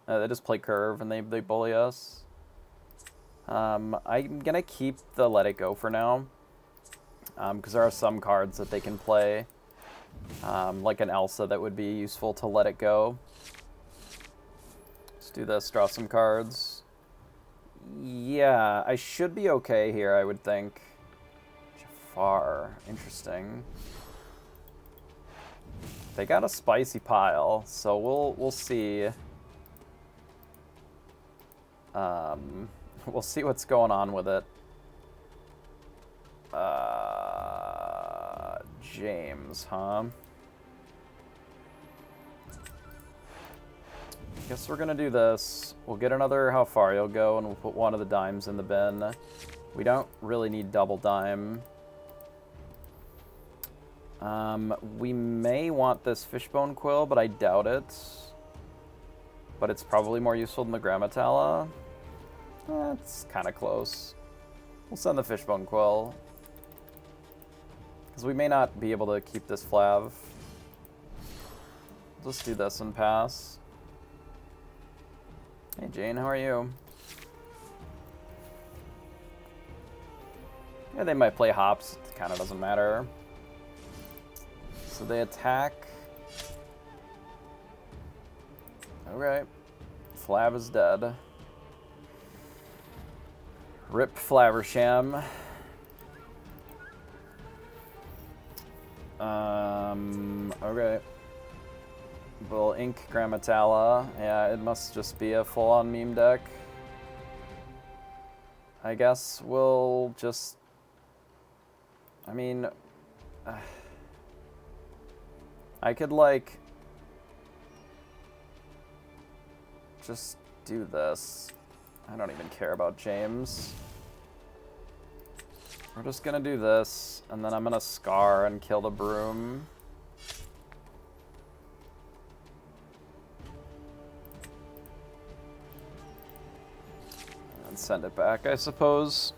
Speaker 1: They just play Curve, and they bully us. I'm going to keep the Let It Go for now. Because there are some cards that they can play, like an Elsa, that would be useful to let it go. Let's do this, draw some cards. Yeah, I should be okay here, I would think. Jafar, interesting. They got a spicy pile, so we'll see. We'll see what's going on with it. James, huh? Guess we're gonna do this. We'll get another How Far You'll Go, and we'll put one of the dimes in the bin. We don't really need double dime. We may want this Fishbone Quill, but I doubt it. But it's probably more useful than the Grammatella. It's kind of close. We'll send the Fishbone Quill. Because we may not be able to keep this Flav. Let's do this and pass. Hey Jane, how are you? Yeah, they might play Hops. It kind of doesn't matter. So they attack. Okay. Flav is dead. Rip Flaversham. Okay. We'll ink Grammatella. Yeah, it must just be a full-on meme deck. I guess we'll just... I mean... I could, like... just do this. I don't even care about James. We're just gonna do this, and then I'm gonna Scar and kill the Broom. And send it back, I suppose.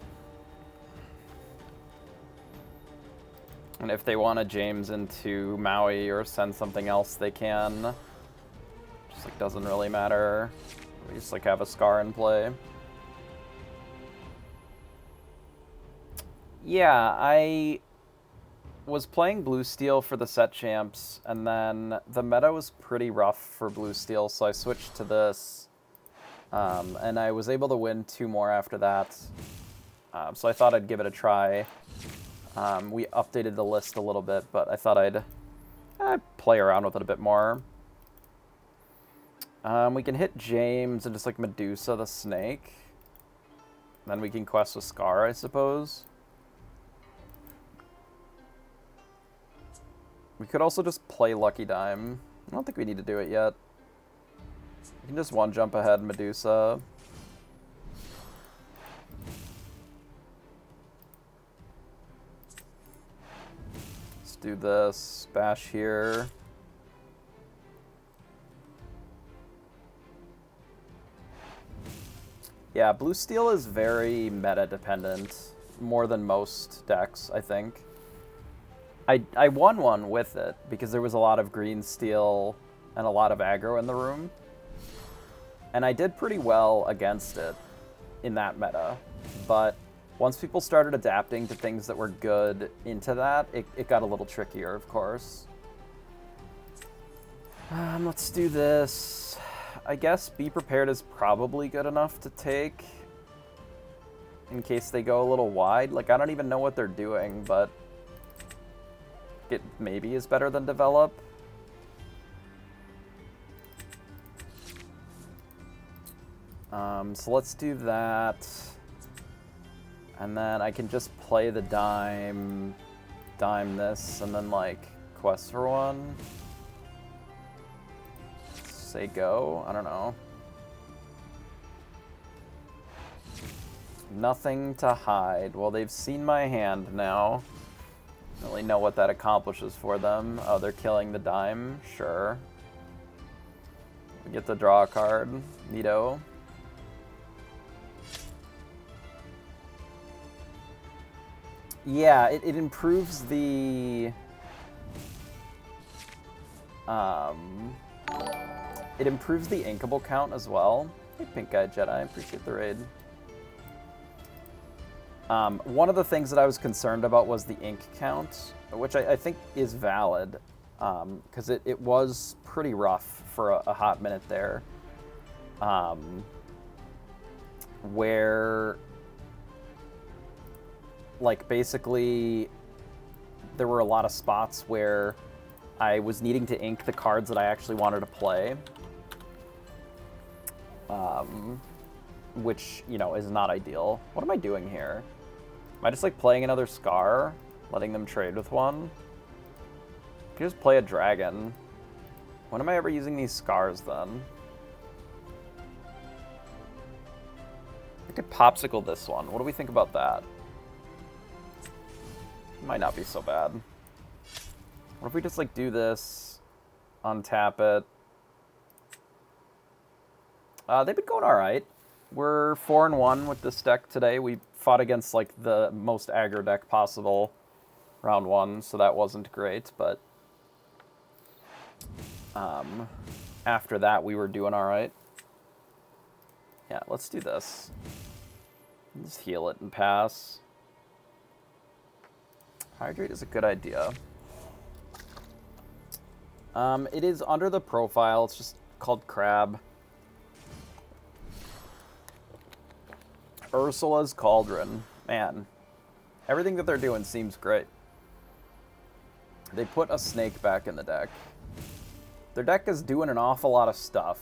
Speaker 1: And if they want to James into Maui or send something else, they can. Just, like, doesn't really matter. We just, like, have a Scar in play. Yeah, I was playing Blue Steel for the set champs, and then the meta was pretty rough for Blue Steel, so I switched to this. And I was able to win 2 more after that. So I thought I'd give it a try. We updated the list a little bit, but I thought I'd play around with it a bit more. We can hit James and just, like, Medusa the Snake. Then we can quest with Scar, I suppose. We could also just play Lucky Dime. I don't think we need to do it yet. We can just 1-jump ahead Medusa. Let's do this. Bash here. Yeah, Blue Steel is very meta-dependent. More than most decks, I think. I won one with it, because there was a lot of green steel and a lot of aggro in the room. And I did pretty well against it in that meta. But once people started adapting to things that were good into that, it got a little trickier, of course. Let's do this. I guess Be Prepared is probably good enough to take in case they go a little wide. Like, I don't even know what they're doing, but it maybe is better than Develop. So let's do that. And then I can just play the dime this, and then, like, quest for one. Say go? I don't know. Nothing to hide. Well, they've seen my hand now. Don't really know what that accomplishes for them. Oh, they're killing the dime? Sure. We get to draw a card. Neato. Yeah, it improves the... It improves the inkable count as well. Hey, Pink Eyed Jedi, I appreciate the raid. One of the things that I was concerned about was the ink count, which I think is valid, because it was pretty rough for a hot minute there, where, like, basically there were a lot of spots where I was needing to ink the cards that I actually wanted to play, which, you know, is not ideal. What am I doing here? Am I just, like, playing another Scar? Letting them trade with one? I could just play a dragon. When am I ever using these Scars, then? I could Popsicle this one. What do we think about that? Might not be so bad. What if we just, like, do this, untap it? They've been going alright. We're 4-1 with this deck today. We fought against, like, the most aggro deck possible round one, so that wasn't great, but after that we were doing alright. Yeah, let's do this. Just heal it and pass. Hydrate is a good idea. It is under the profile. It's just called Crab. Ursula's Cauldron. Man, everything that they're doing seems great. They put a snake back in the deck. Their deck is doing an awful lot of stuff.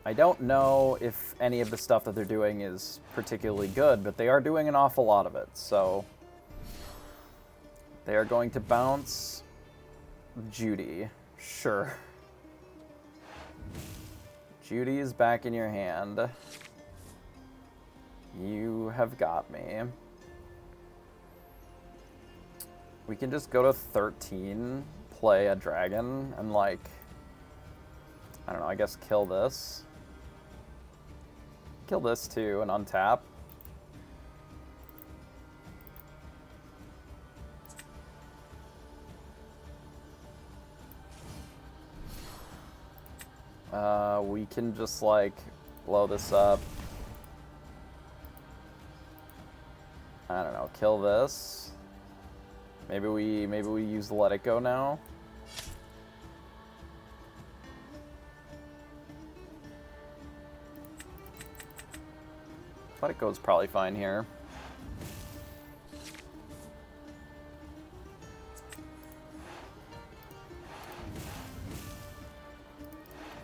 Speaker 1: I don't know if any of the stuff that they're doing is particularly good, but they are doing an awful lot of it, so they are going to bounce Judy. Sure. Judy is back in your hand. You have got me. We can just go to 13, play a dragon, and, like, I don't know, I guess kill this. Kill this too and untap. We can just, like, blow this up. I don't know, kill this. Maybe we use the Let It Go now. Let It Go is probably fine here.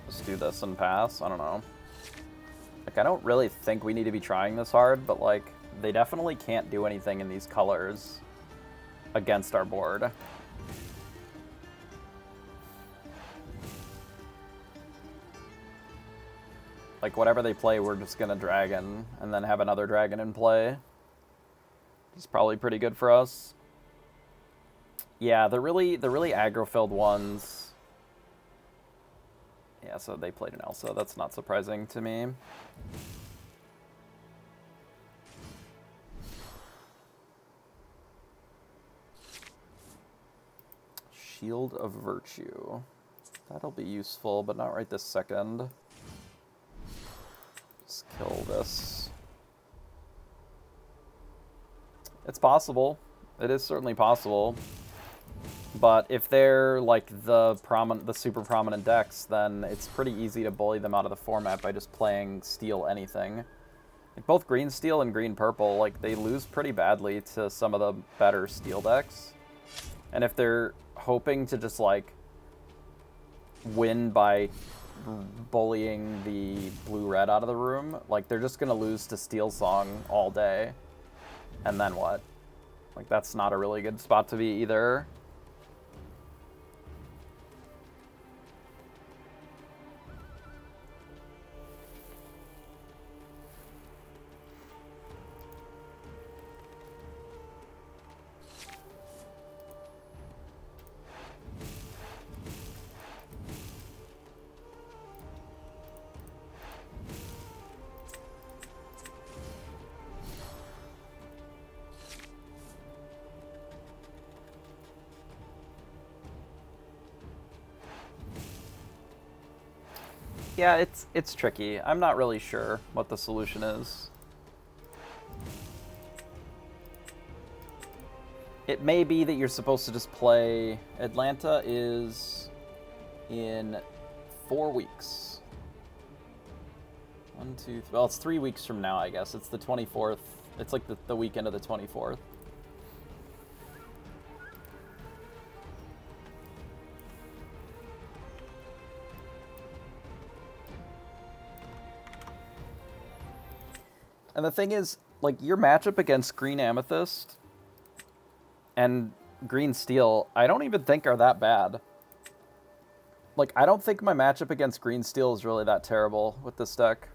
Speaker 1: Just do this and pass. I don't know. Like, I don't really think we need to be trying this hard, but, like, they definitely can't do anything in these colors against our board. Like, whatever they play, we're just gonna dragon, and then have another dragon in play. It's probably pretty good for us. Yeah, the really aggro-filled ones. Yeah, so they played an Elsa. That's not surprising to me. Shield of Virtue. That'll be useful, but not right this second. Just kill this. It's possible. It is certainly possible. But if they're like the super prominent decks, then it's pretty easy to bully them out of the format by just playing steal anything. Like both green steel and green purple, like they lose pretty badly to some of the better steel decks. And if they're hoping to just like win by bullying the blue-red out of the room, like they're just gonna lose to Steel Song all day. And then what? Like that's not a really good spot to be either. Yeah, it's tricky. I'm not really sure what the solution is. It may be that you're supposed to just play... Atlanta is in 4 weeks. 1, 2, 3... Well, it's 3 weeks from now, I guess. It's the 24th. It's like the weekend of the 24th. And the thing is, like, your matchup against Green Amethyst and Green Steel, I don't even think are that bad. Like, I don't think my matchup against Green Steel is really that terrible with this deck.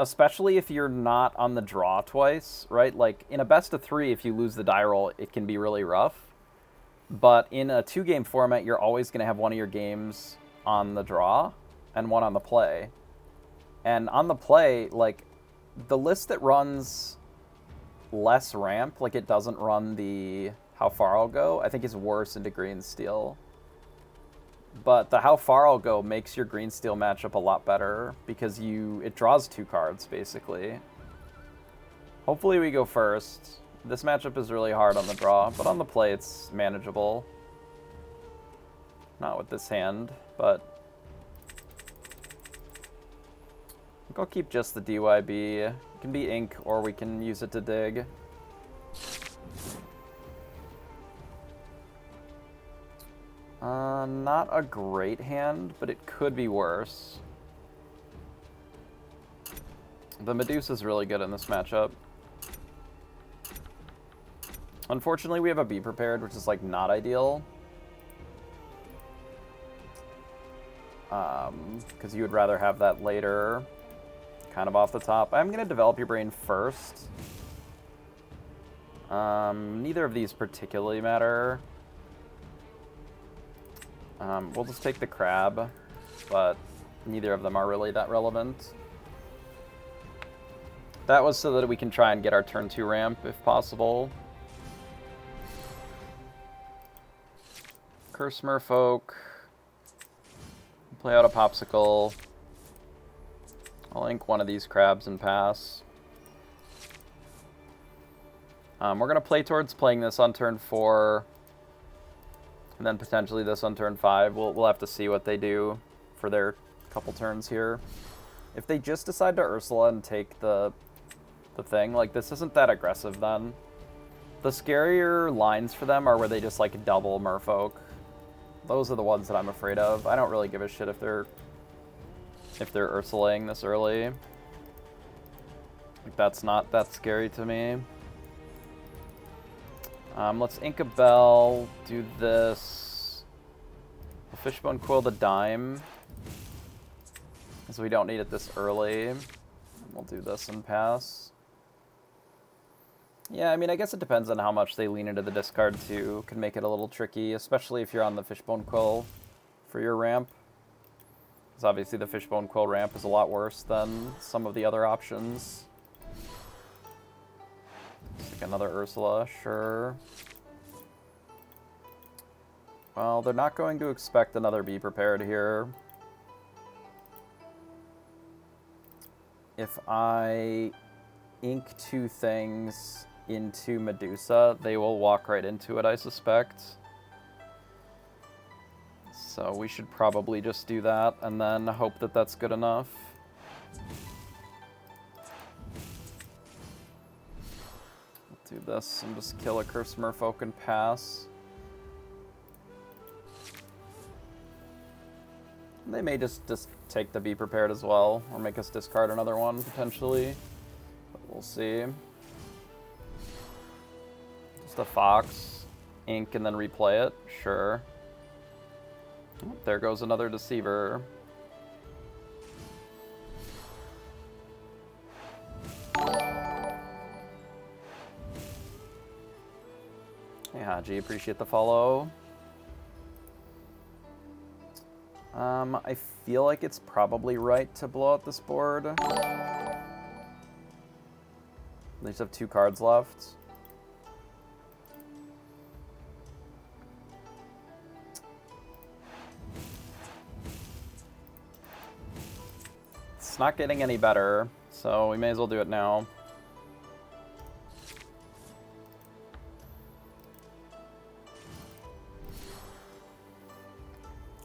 Speaker 1: Especially if you're not on the draw twice, right? Like, in a best of 3, if you lose the die roll, it can be really rough. But in a 2-game format, you're always going to have one of your games on the draw and one on the play. And on the play, like, the list that runs less ramp, like it doesn't run the how far I'll go, I think is worse into green steel. But the how far I'll go makes your green steel matchup a lot better because it draws 2 cards, basically. Hopefully we go first. This matchup is really hard on the draw, but on the play it's manageable. Not with this hand, but I think I'll keep just the DYB. It can be ink, or we can use it to dig. Not a great hand, but it could be worse. The Medusa's really good in this matchup. Unfortunately, we have a Be Prepared, which is, like, not ideal. Because you would rather have that later, kind of off the top. I'm going to develop your brain first. Neither of these particularly matter. We'll just take the crab, but neither of them are really that relevant. That was so that we can try and get our turn 2 ramp, if possible. Curse Merfolk. Play out a Popsicle. I'll ink one of these crabs and pass. We're going to play towards playing this on turn 4. And then potentially this on turn 5. We'll have to see what they do for their couple turns here. If they just decide to Ursula and take the thing, like, this isn't that aggressive then. The scarier lines for them are where they just, like, double Merfolk. Those are the ones that I'm afraid of. I don't really give a shit if they're Ursulaing this early. Like, that's not that scary to me. Let's ink a bell, do this. We'll Fishbone Quill the dime, because we don't need it this early. And we'll do this and pass. Yeah, I mean, I guess it depends on how much they lean into the discard, too. Can make it a little tricky, especially if you're on the Fishbone Quill for your ramp. Because obviously the Fishbone Quill ramp is a lot worse than some of the other options. Like another Ursula, sure. Well, they're not going to expect another Be Prepared here. If I ink two things into Medusa, they will walk right into it, I suspect. So we should probably just do that and then hope that that's good enough. Do this and just kill a Curse Merfolk and pass. They may just take the Be Prepared as well, or make us discard another one, potentially. But we'll see. Just a Fox, ink, and then replay it? Sure. Oh, there goes another Deceiver. Hey Haji, appreciate the follow. I feel like it's probably right to blow out this board. They just have 2 cards left. It's not getting any better, so we may as well do it now.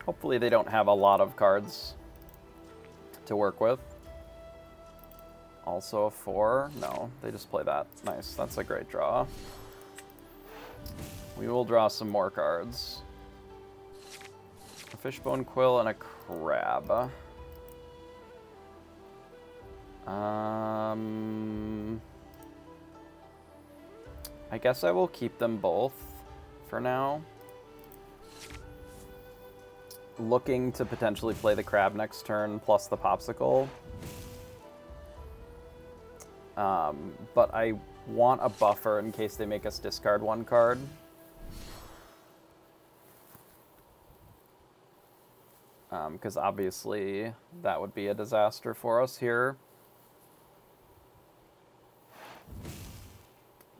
Speaker 1: Hopefully they don't have a lot of cards to work with. Also a 4. No, they just play that. Nice, that's a great draw. We will draw some more cards. A Fishbone Quill and a Crab. I guess I will keep them both for now. Looking to potentially play the Crab next turn plus the Popsicle. But I want a buffer in case they make us discard 1 card. Because obviously that would be a disaster for us here.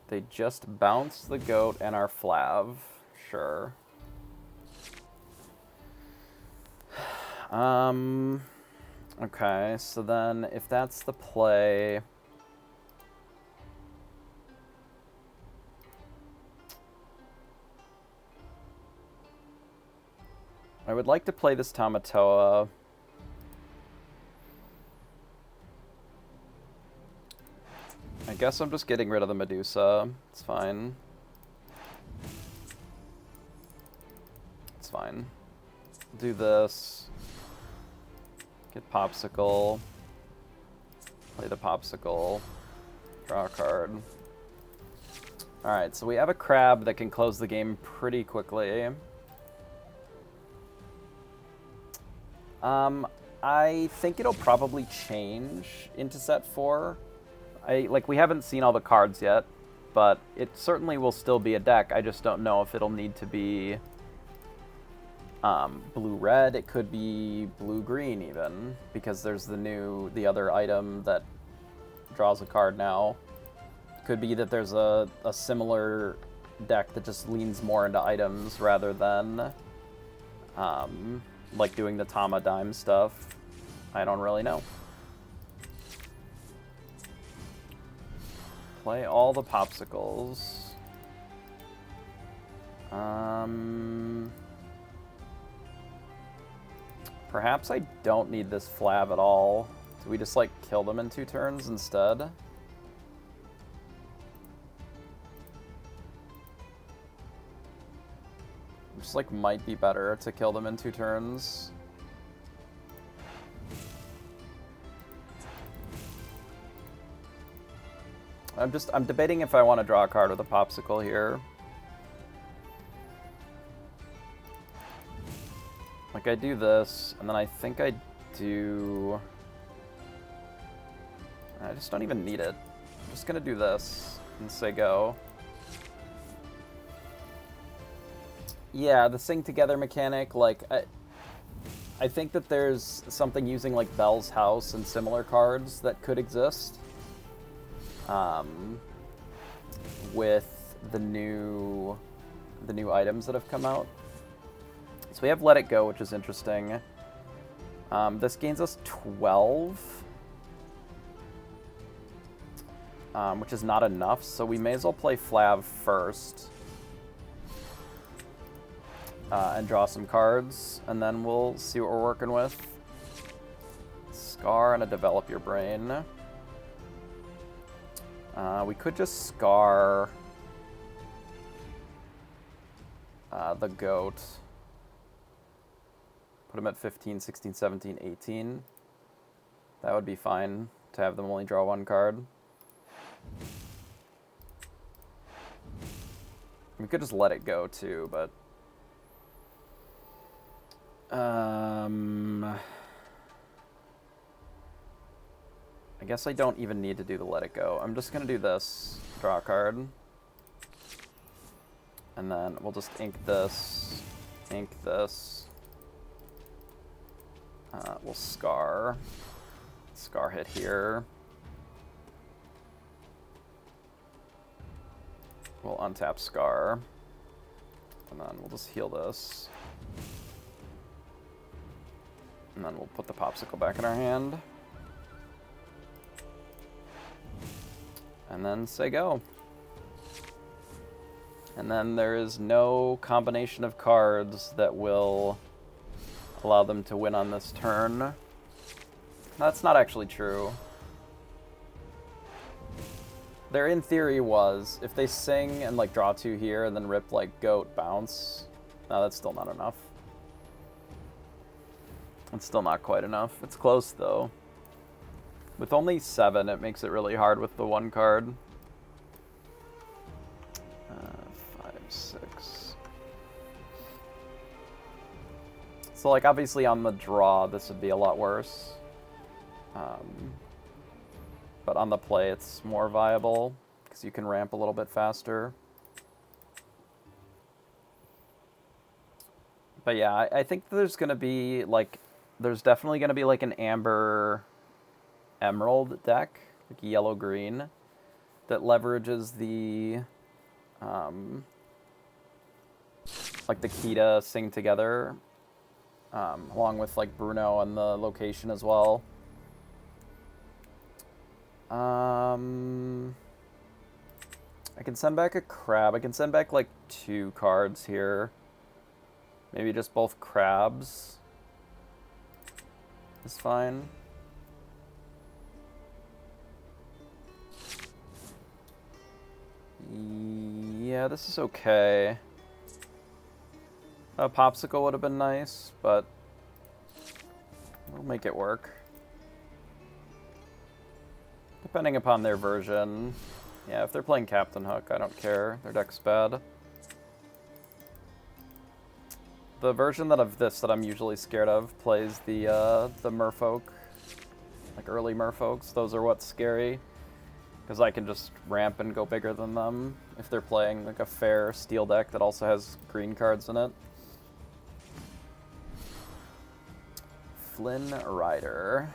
Speaker 1: They just bounce the goat and our Flav. Sure. Okay, so then if that's the play... I would like to play this Tamatoa. I guess I'm just getting rid of the Medusa. It's fine. It's fine. Do this. Get Popsicle. Play the Popsicle. Draw a card. Alright, so we have a Crab that can close the game pretty quickly. I think it'll probably change into set 4. We haven't seen all the cards yet, but it certainly will still be a deck. I just don't know if it'll need to be blue-red. It could be blue-green even, because there's the other item that draws a card now. Could be that there's a similar deck that just leans more into items rather than like doing the Tama Dime stuff. I don't really know. Play all the Popsicles. Perhaps I don't need this Flav at all. Do we just, kill them in 2 turns instead? Just, might be better to kill them in 2 turns. I'm debating if I want to draw a card with a Popsicle here. I do this, and then I think I do... I just don't even need it. I'm just gonna do this and say go. Yeah, the Sing Together mechanic, I think that there's something using, Bell's House and similar cards that could exist. with the new items that have come out. So we have Let It Go, which is interesting. This gains us 12, which is not enough, so we may as well play Flav first and draw some cards, and then we'll see what we're working with. Scar and a Develop Your Brain. We could just Scar the Goat. Put them at 15, 16, 17, 18. That would be fine to have them only draw one card. We could just let it go too, but I guess I don't even need to do the let it go. I'm just gonna do this, draw a card, and then we'll just ink this. We'll Scar hit here. We'll untap Scar, and then we'll just heal this. And then we'll put the Popsicle back in our hand. And then say go. And then there is no combination of cards that will allow them to win on this turn. That's not actually true. There, in theory, was. If they sing and, like, draw two here and then rip, like, Goat, Bounce. No, that's still not enough. It's still not quite enough. It's close, though. With only 7, it makes it really hard with the one card. 5, 6. So, like, obviously on the draw, this would be a lot worse. But on the play, it's more viable, because you can ramp a little bit faster. But yeah, I think there's going to be, like, there's definitely going to be, like, an Amber Emerald deck, like yellow-green, that leverages the, like, the key to sing together, along with, like, Bruno and the location as well. I can send back a crab. I can send back, like, 2 cards here. Maybe just both crabs is fine. Yeah, this is okay. A Popsicle would have been nice, but we'll make it work. Depending upon their version. Yeah, if they're playing Captain Hook, I don't care. Their deck's bad. The version that I'm usually scared of plays the Merfolk, like early Merfolks. Those are what's scary, because I can just ramp and go bigger than them if they're playing like a fair steel deck that also has green cards in it. Flynn Rider.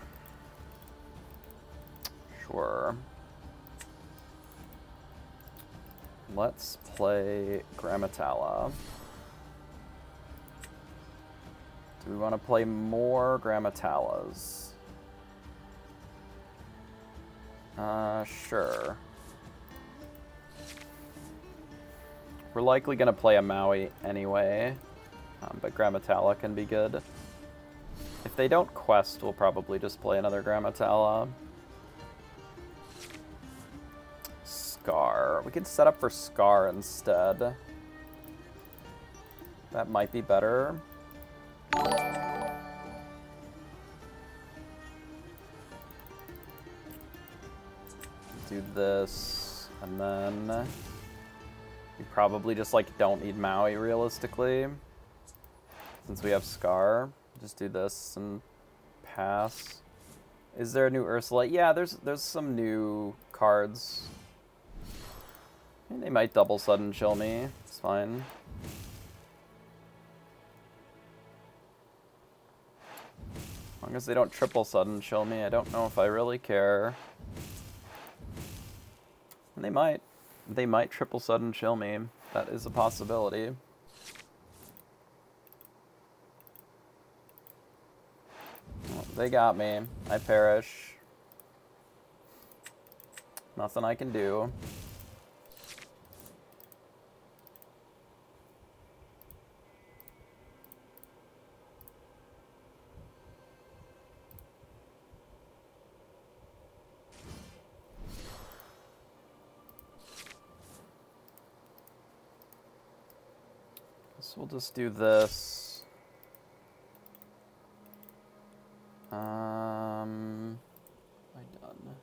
Speaker 1: Sure. Let's play Grammatala. Do we want to play more Grammatalas? Sure. We're likely going to play a Maui anyway, but Grammatala can be good. If they don't quest, we'll probably just play another Grammatala. Scar. We could set up for Scar instead. That might be better. Do this, and then you probably just like don't need Maui realistically, since we have Scar. Just do this and pass. Is there a new Ursula? Yeah, there's some new cards. I mean, they might double sudden chill me. It's fine. As long as they don't triple sudden chill me, I don't know if I really care. And they might. They might triple sudden chill me. That is a possibility. Oh, they got me. I perish. Nothing I can do. So we'll just do this. Am I done?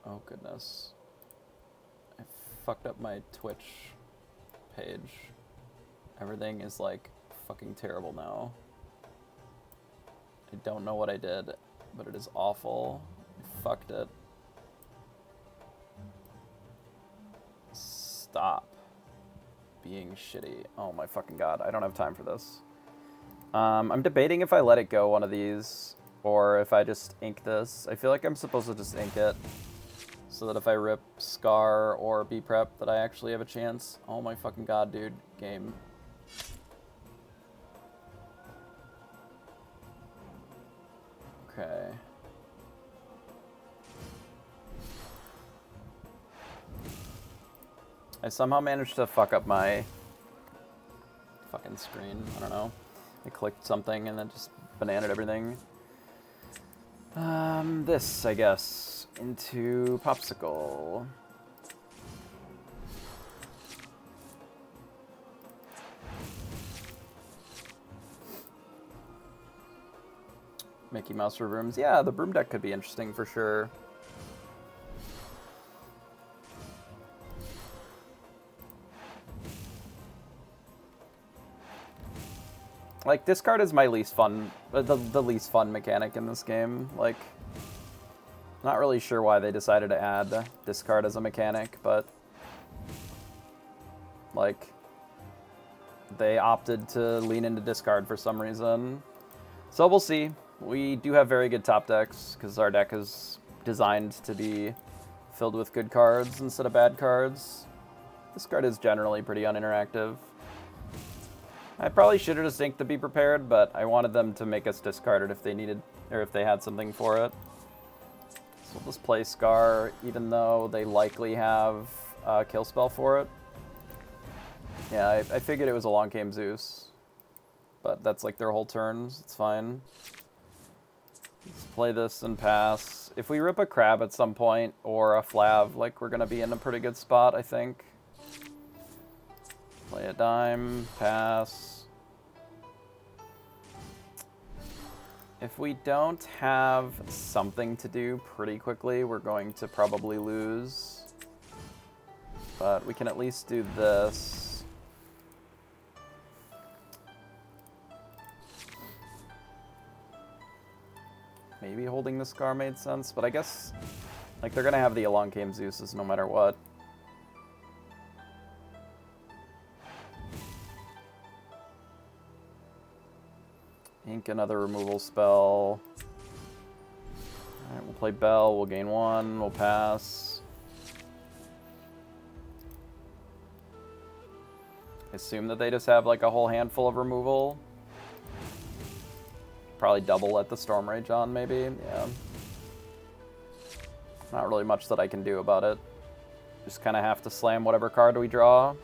Speaker 1: Oh goodness. I fucked up my Twitch page. Everything is like fucking terrible now. I don't know what I did, but it is awful. I fucked it. Stop being shitty. Oh my fucking god, I don't have time for this. I'm debating if I let it go one of these, or if I just ink this. I feel like I'm supposed to just ink it, so that if I rip Scar or B Prep, that I actually have a chance. Oh my fucking god, dude. Game. Okay. I somehow managed to fuck up my fucking screen. I don't know. I clicked something and then just bananaed everything. This, I guess, into Popsicle. Mickey Mouse for brooms. Yeah, the broom deck could be interesting for sure. Like, discard is my least fun, the least fun mechanic in this game. Like, not really sure why they decided to add discard as a mechanic, but like, they opted to lean into discard for some reason. So we'll see. We do have very good top decks, because our deck is designed to be filled with good cards instead of bad cards. Discard is generally pretty uninteractive. I probably should have just inked to be prepared, but I wanted them to make us discard it if they needed, or if they had something for it. So we'll just play Scar, even though they likely have a kill spell for it. Yeah, I figured it was a long game Zeus, but that's like their whole turns. It's fine. Let's play this and pass. If we rip a crab at some point, or a flav, like, we're gonna be in a pretty good spot, I think. Play a dime, pass. If we don't have something to do pretty quickly, we're going to probably lose. But we can at least do this. Maybe holding the Scar made sense, but I guess, like, they're gonna have the Elong Game Zeus's no matter what. Ink another removal spell. Alright, we'll play Bell, we'll gain 1, we'll pass. I assume that they just have like a whole handful of removal. Probably double let the Storm Rage on, maybe, yeah. Not really much that I can do about it. Just kind of have to slam whatever card we draw.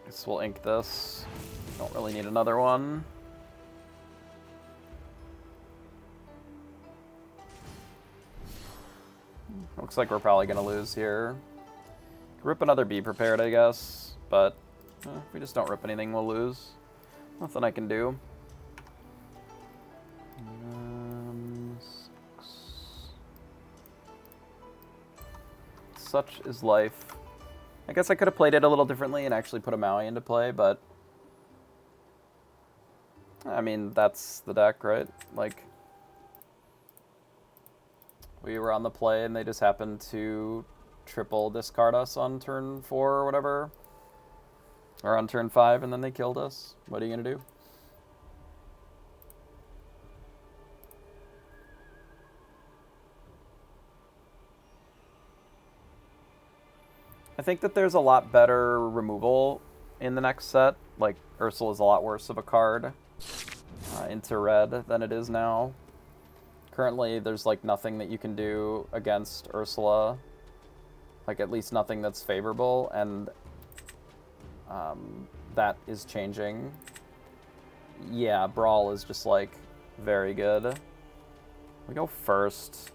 Speaker 1: Guess we'll ink this. Don't really need another one. Looks like we're probably gonna lose here. Rip another Be Prepared, I guess, but if we just don't rip anything, we'll lose. Nothing I can do. Such is life. I guess I could have played it a little differently and actually put a Maui into play, but I mean, that's the deck, right? Like, we were on the play and they just happened to triple discard us on turn 4 or whatever. Or on turn 5, and then they killed us. What are you gonna do? I think that there's a lot better removal in the next set. Like, Ursula's a lot worse of a card into red than it is now. Currently, there's, like, nothing that you can do against Ursula. Like, at least nothing that's favorable, and that is changing. Yeah, Brawl is just, like, very good. We go first.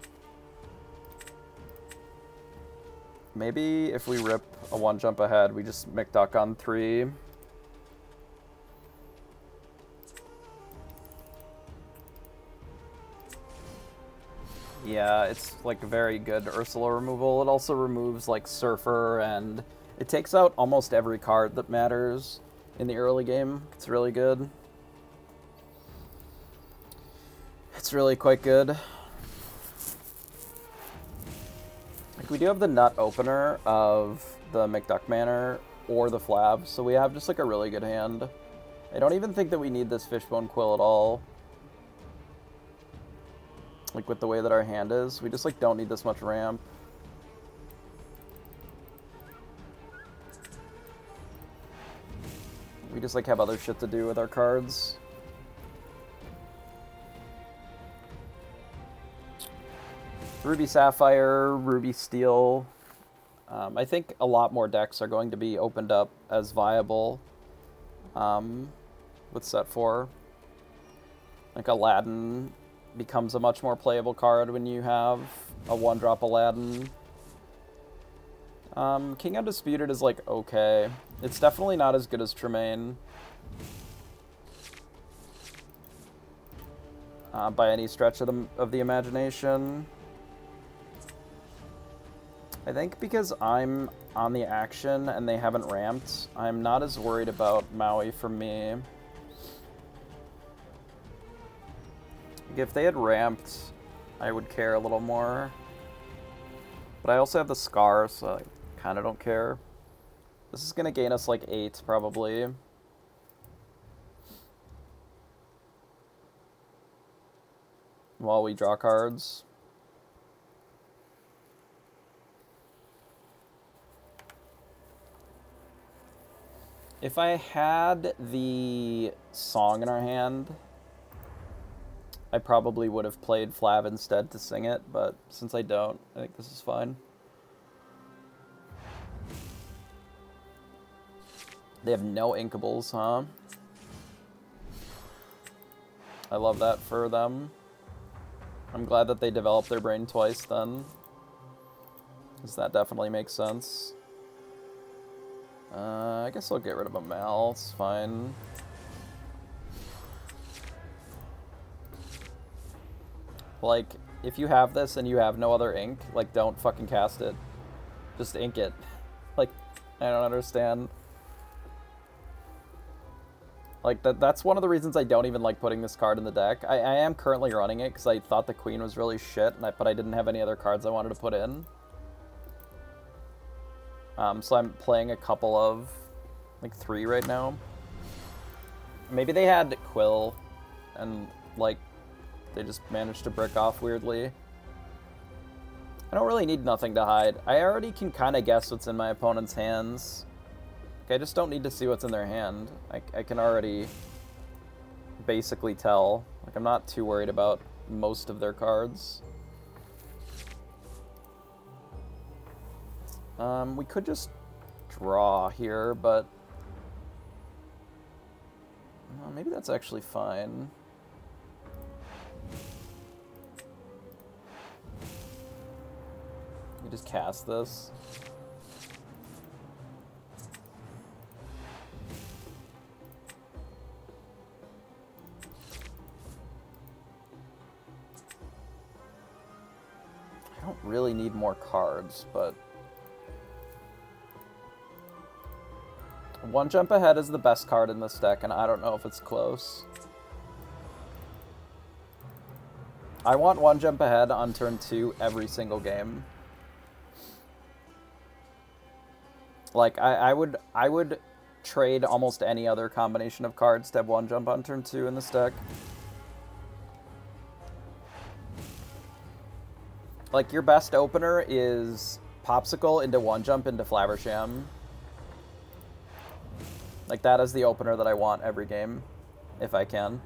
Speaker 1: Maybe if we rip a 1-jump ahead, we just McDuck on 3. Yeah, it's like very good Ursula removal. It also removes like Surfer, and it takes out almost every card that matters in the early game. It's really good. It's really quite good. Like, we do have the nut opener of the McDuck Manor or the Flab, so we have just like a really good hand. I don't even think that we need this Fishbone Quill at all. Like, with the way that our hand is, we just like don't need this much ramp. We just like have other shit to do with our cards. Ruby Sapphire, Ruby Steel. I think a lot more decks are going to be opened up as viable with set 4. Like, Aladdin becomes a much more playable card when you have a 1-drop Aladdin. King Undisputed is, like, okay. It's definitely not as good as Tremaine. By any stretch of the imagination. I think because I'm on the action and they haven't ramped, I'm not as worried about Maui for me. If they had ramped, I would care a little more. But I also have the Scar, so I kind of don't care. This is going to gain us like 8, probably. While we draw cards. If I had the song in our hand, I probably would have played Flav instead to sing it, but since I don't, I think this is fine. They have no inkables, huh? I love that for them. I'm glad that they developed their brain twice then, because that definitely makes sense. I guess I'll get rid of a Mal, it's fine. Like, if you have this and you have no other ink, like, don't fucking cast it. Just ink it. Like, I don't understand. Like, that's one of the reasons I don't even like putting this card in the deck. I am currently running it because I thought the Queen was really shit, but I didn't have any other cards I wanted to put in. So I'm playing a couple of, like, 3 right now. Maybe they had Quill, and, like, they just managed to brick off weirdly. I don't really need nothing to hide. I already can kind of guess what's in my opponent's hands. Like, I just don't need to see what's in their hand. I can already basically tell. Like, I'm not too worried about most of their cards. We could just draw here, but maybe that's actually fine. We just cast this. I don't really need more cards, but 1-jump ahead is the best card in this deck, and I don't know if it's close. I want 1-jump ahead on turn 2 every single game. Like, I would trade almost any other combination of cards to have 1-jump on turn 2 in this deck. Like, your best opener is Popsicle into one jump into Flaversham. Like, that is the opener that I want every game, if I can.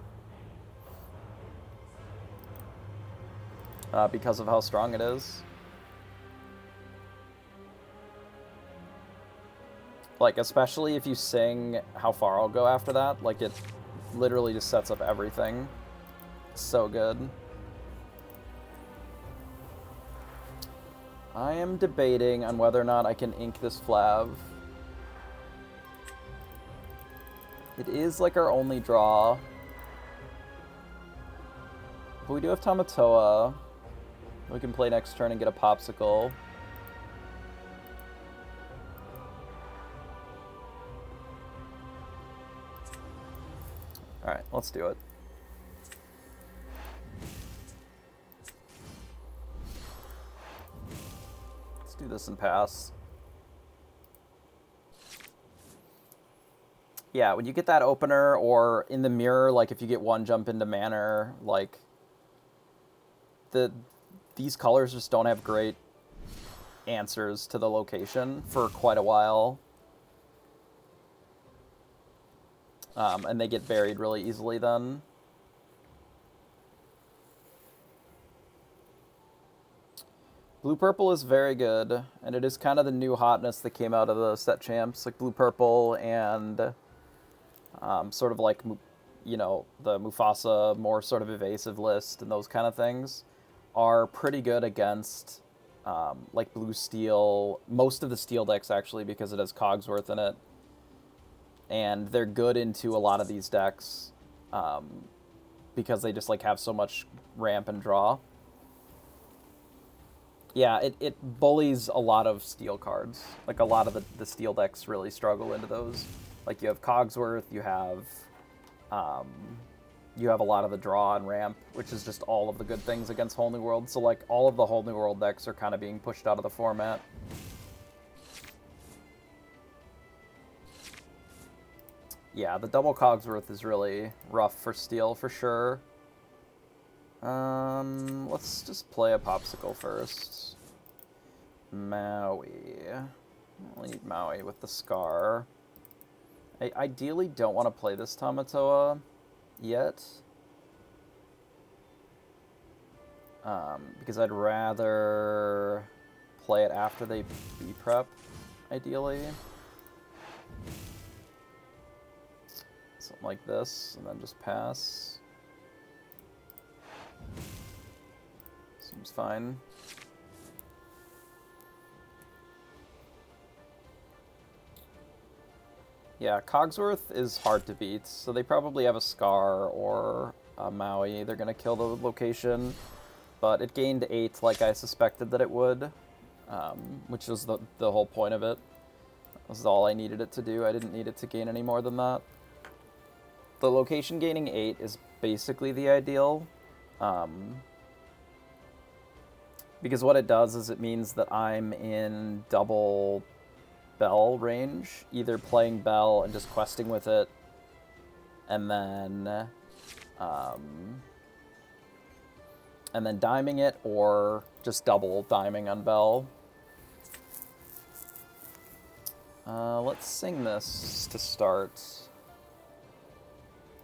Speaker 1: Because of how strong it is. Like, especially if you sing How Far I'll Go after that, like, it literally just sets up everything. So good. I am debating on whether or not I can ink this Flav. It is like our only draw. But we do have Tamatoa. We can play next turn and get a Popsicle. Alright, let's do it. Let's do this and pass. Yeah, when you get that opener, or in the mirror, like if you get one jump into Manor, like these colors just don't have great answers to the location for quite a while. And they get buried really easily then. Blue-purple is very good, and it is kind of the new hotness that came out of the set champs, like blue-purple and sort of like, you know, the Mufasa more sort of evasive list and those kind of things are pretty good against like blue-steel, most of the steel decks actually, because it has Cogsworth in it. And they're good into a lot of these decks because they just like have so much ramp and draw. Yeah, it bullies a lot of steel cards. Like a lot of the steel decks really struggle into those. Like you have Cogsworth, you have a lot of the draw and ramp, which is just all of the good things against Whole New World. So like all of the Whole New World decks are kind of being pushed out of the format. Yeah, the double Cogsworth is really rough for steel for sure. Let's just play a Popsicle first. Maui. I only need Maui with the Scar. I ideally don't want to play this Tamatoa yet. Because I'd rather play it after they B-prep, ideally. Something like this, and then just pass. Seems fine. Yeah, Cogsworth is hard to beat, so they probably have a Scar or a Maui. They're going to kill the location, but it gained 8 like I suspected that it would, which was the whole point of it. That was all I needed it to do. I didn't need it to gain any more than that. The location gaining 8 is basically the ideal, because what it does is it means that I'm in double Bell range, either playing Bell and just questing with it, and then diming it, or just double diming on Bell. Let's sing this to start.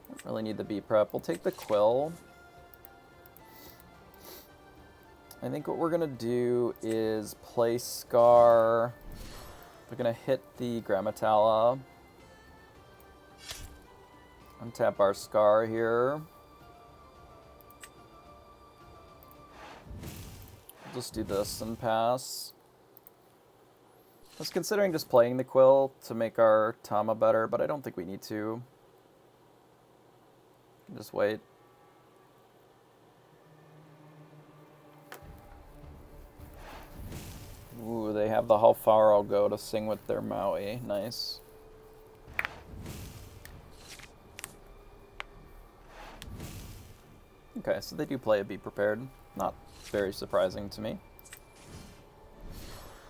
Speaker 1: Don't really need the B-prep. We'll take the Quill. I think what we're going to do is play Scar. We're going to hit the Grammatala. Untap our Scar here. We'll just do this and pass. I was considering just playing the Quill to make our Tama better, but I don't think we need to. Just wait. Ooh, they have the How Far I'll Go to sing with their Maui. Nice. Okay, so they do play a Be Prepared. Not very surprising to me.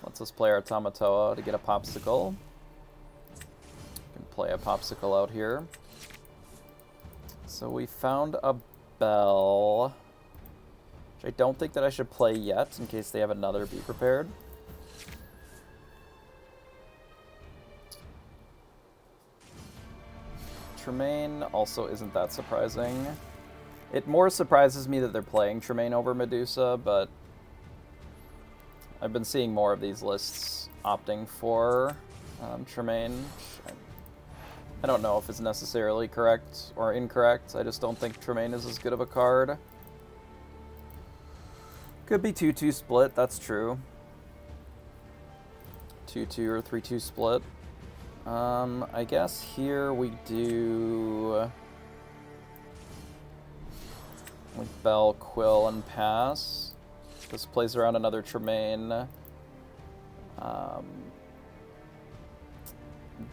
Speaker 1: Let's just play our Tamatoa to get a Popsicle. We can play a Popsicle out here. So we found a Bell, which I don't think that I should play yet, in case they have another Be Prepared. Tremaine also isn't that surprising. It more surprises me that they're playing Tremaine over Medusa, but I've been seeing more of these lists opting for Tremaine. I don't know if it's necessarily correct or incorrect. I just don't think Tremaine is as good of a card. Could be 2-2 split, that's true. 2-2 or 3-2 split. I guess here we do with Bell, Quill, and pass. This plays around another Tremaine.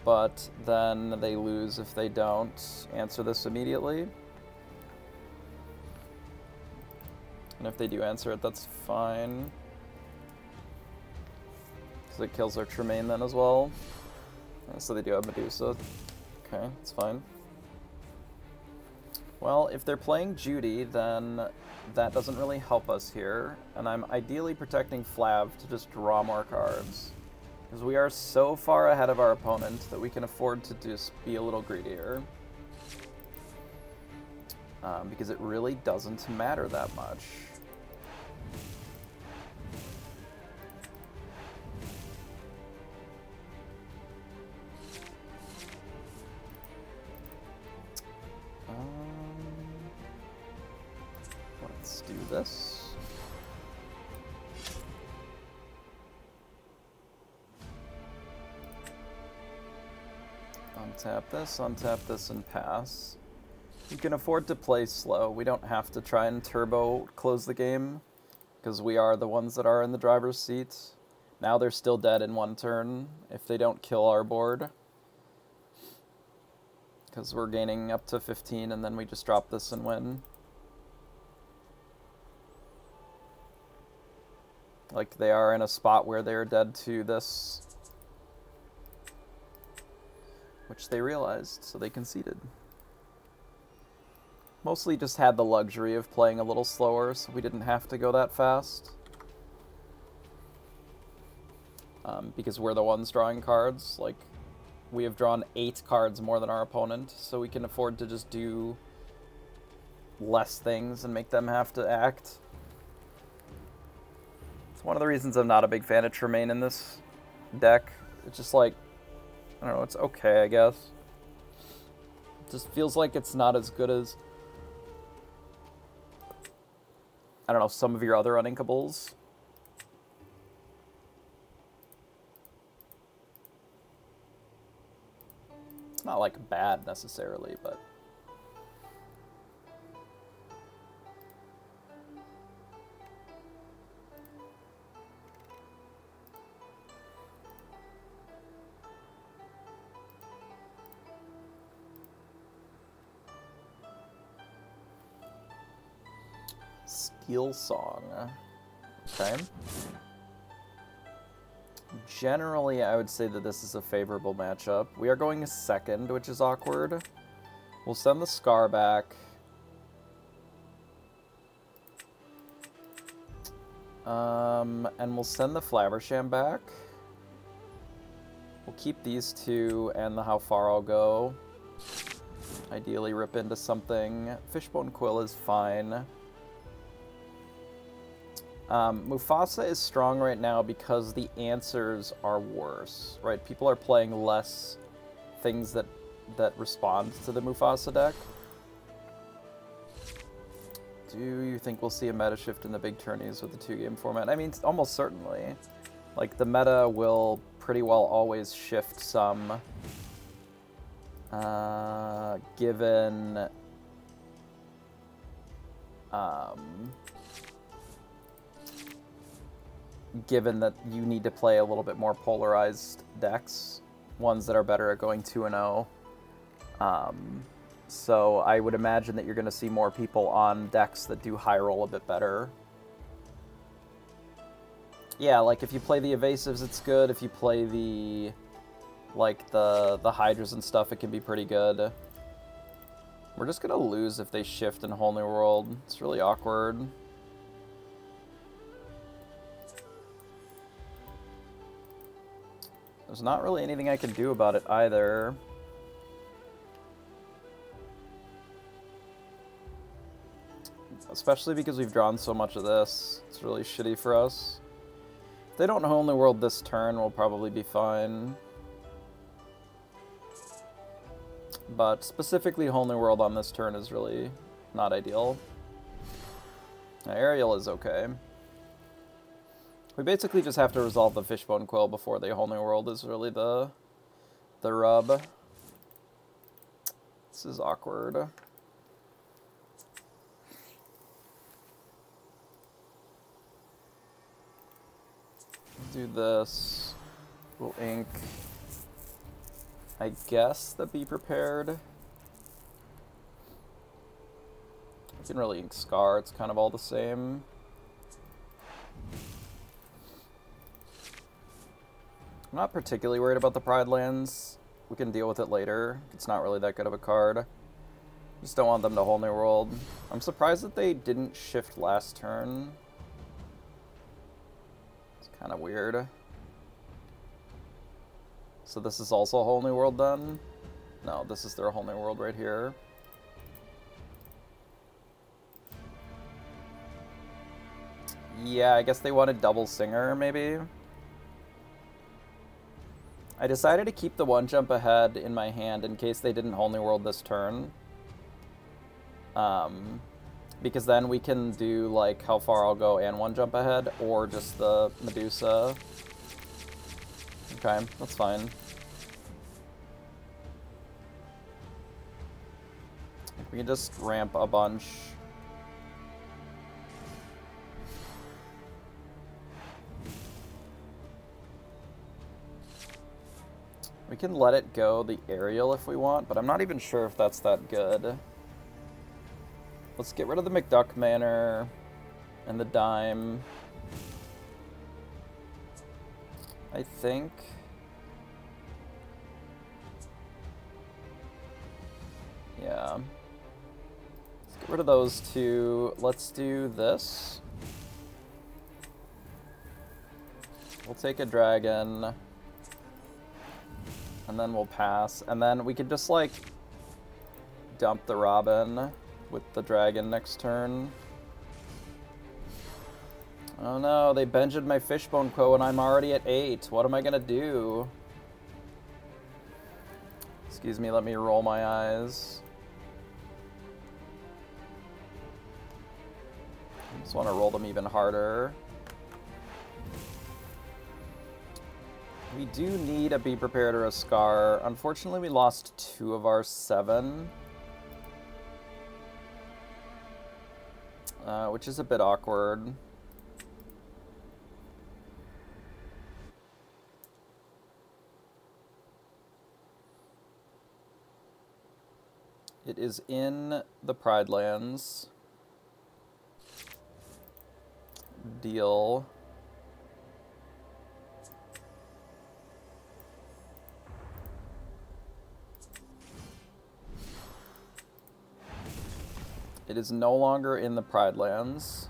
Speaker 1: But then they lose if they don't answer this immediately. And if they do answer it, that's fine. Because it kills their Tremaine then as well. So they do have Medusa. Okay, it's fine. Well, if they're playing Judy, then that doesn't really help us here. And I'm ideally protecting Flav to just draw more cards. Because we are so far ahead of our opponent that we can afford to just be a little greedier. Because it really doesn't matter that much. Let's do this. Untap this, and pass. We can afford to play slow. We don't have to try and turbo close the game, because we are the ones that are in the driver's seat. Now they're still dead in one turn if they don't kill our board. Because we're gaining up to 15, and then we just drop this and win. Like, they are in a spot where they're dead to this, which they realized, so they conceded. Mostly just had the luxury of playing a little slower, so we didn't have to go that fast. Because we're the ones drawing cards. Like, we have drawn 8 cards more than our opponent, so we can afford to just do less things and make them have to act. It's one of the reasons I'm not a big fan of Tremaine in this deck. It's just like, I don't know, it's okay, I guess. It just feels like it's not as good as, I don't know, some of your other uninkables. It's not, like, bad necessarily, but... Steel Song. Okay. Generally, I would say that this is a favorable matchup. We are going second, which is awkward. We'll send the Scar back. And we'll send the Flaversham back. We'll keep these two and the How Far I'll Go. Ideally rip into something. Fishbone Quill is fine. Mufasa is strong right now because the answers are worse, right? People are playing less things that respond to the Mufasa deck. Do you think we'll see a meta shift in the big tourneys with the 2-game format? I mean, almost certainly. Like, the meta will pretty well always shift some, given... given that you need to play a little bit more polarized decks, ones that are better at going 2-0. So I would imagine that you're going to see more people on decks that do high roll a bit better. Yeah, like if you play the evasives, it's good. If you play the hydras and stuff, it can be pretty good. We're just going to lose if they shift in Whole New World. It's really awkward. There's not really anything I can do about it either. especially because we've drawn so much of this. It's really shitty for us. If they don't Holy World this turn, we'll probably be fine. But specifically Holy World on this turn is really not ideal. Aerial is okay. We basically just have to resolve the Fishbone Quill before they Holy World is really the rub. This is awkward. Do this. We'll ink. I guess the Be Prepared. I can really ink Scar, it's kind of all the same. I'm not particularly worried about the Pride lands. We can deal with it later. It's not really that good of a card. Just don't want them to Whole New World. I'm surprised that they didn't shift last turn. It's kind of weird. So this is also a Whole New World then? No, this is their Whole New World right here. Yeah, I guess they wanted double Singer, maybe? I decided to keep the one jump ahead in my hand in case they didn't Whole New World this turn. Because then we can do, like, how far I'll go and one jump ahead, or just the Medusa. Okay, that's fine. We can just ramp a bunch. We can let it go the aerial if we want, but I'm not even sure if that's that good. Let's get rid of the McDuck Manor and the Dime. I think. Yeah. Let's get rid of those two. Let's do this. We'll take a dragon. And then we'll pass. And then we could just, like, dump the Robin with the dragon next turn. Oh no, they Benjed my Fishbone Quill and I'm already at 8. What am I gonna do? Excuse me, let me roll my eyes. I just want to roll them even harder. We do need a Be Prepared or a Scar. Unfortunately, we lost 2 of our 7. Which is a bit awkward. It is in the Pride lands. Deal. It is no longer in the Pride lands.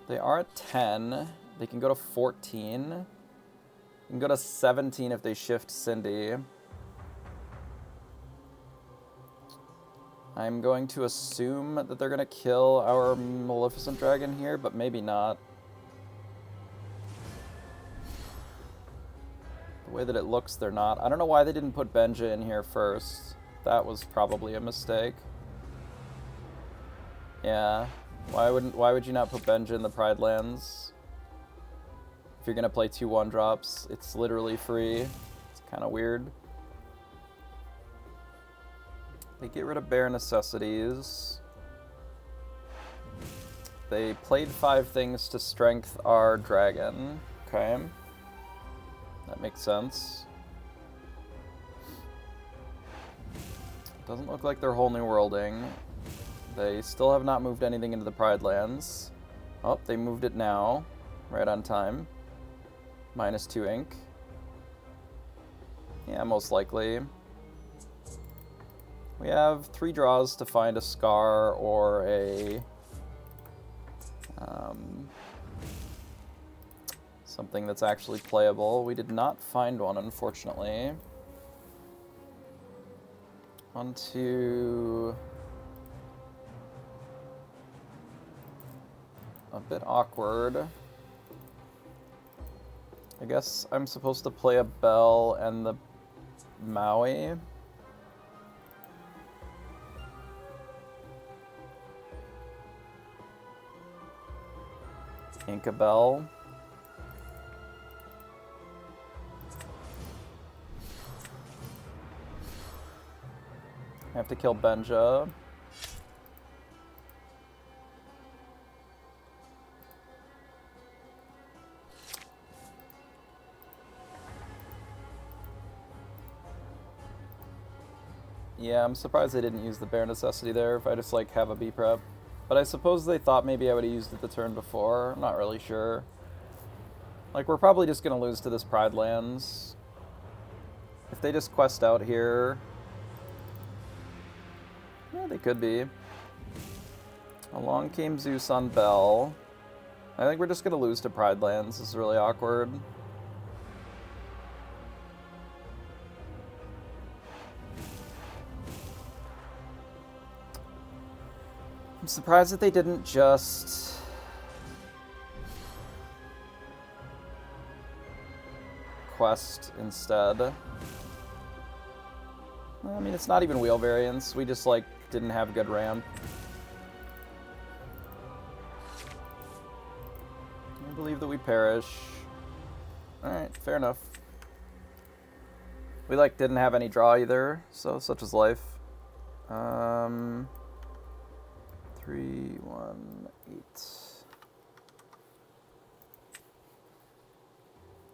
Speaker 1: They are at 10. They can go to 14. They can go to 17 if they shift Cindy. I'm going to assume that they're going to kill our Maleficent Dragon here, but maybe not. The way that it looks, they're not. I don't know why they didn't put Benja in here first. That was probably a mistake. Yeah. Why would you not put Benja in the Pride lands? If you're going to play 2 1-drops, it's literally free. It's kind of weird. They get rid of Bare Necessities. They played 5 things to strength our dragon. Okay. That makes sense. Doesn't look like they're Whole New Worlding. They still have not moved anything into the Pride lands. Oh, they moved it now. Right on time. -2 ink. Yeah, most likely. We have 3 draws to find a Scar or a... something that's actually playable. We did not find one, unfortunately. On to... a bit awkward. I guess I'm supposed to play a Bell and the Maui. Ink a Bell. I have to kill Benja. Yeah, I'm surprised they didn't use the Bare Necessity there if I just, like, have a B-Prep. But I suppose they thought maybe I would have used it the turn before. I'm not really sure. Like, we're probably just going to lose to this Pride Lands. If they just quest out here... Yeah, they could be. Along came Zeus on Bell. I think we're just going to lose to Pride Lands. This is really awkward. I'm surprised that they didn't just... quest instead. I mean, it's not even wheel variance. We just, like, didn't have good ramp. I believe that we perish. Alright, fair enough. We, like, didn't have any draw either, so such is life. 3, 1, 8.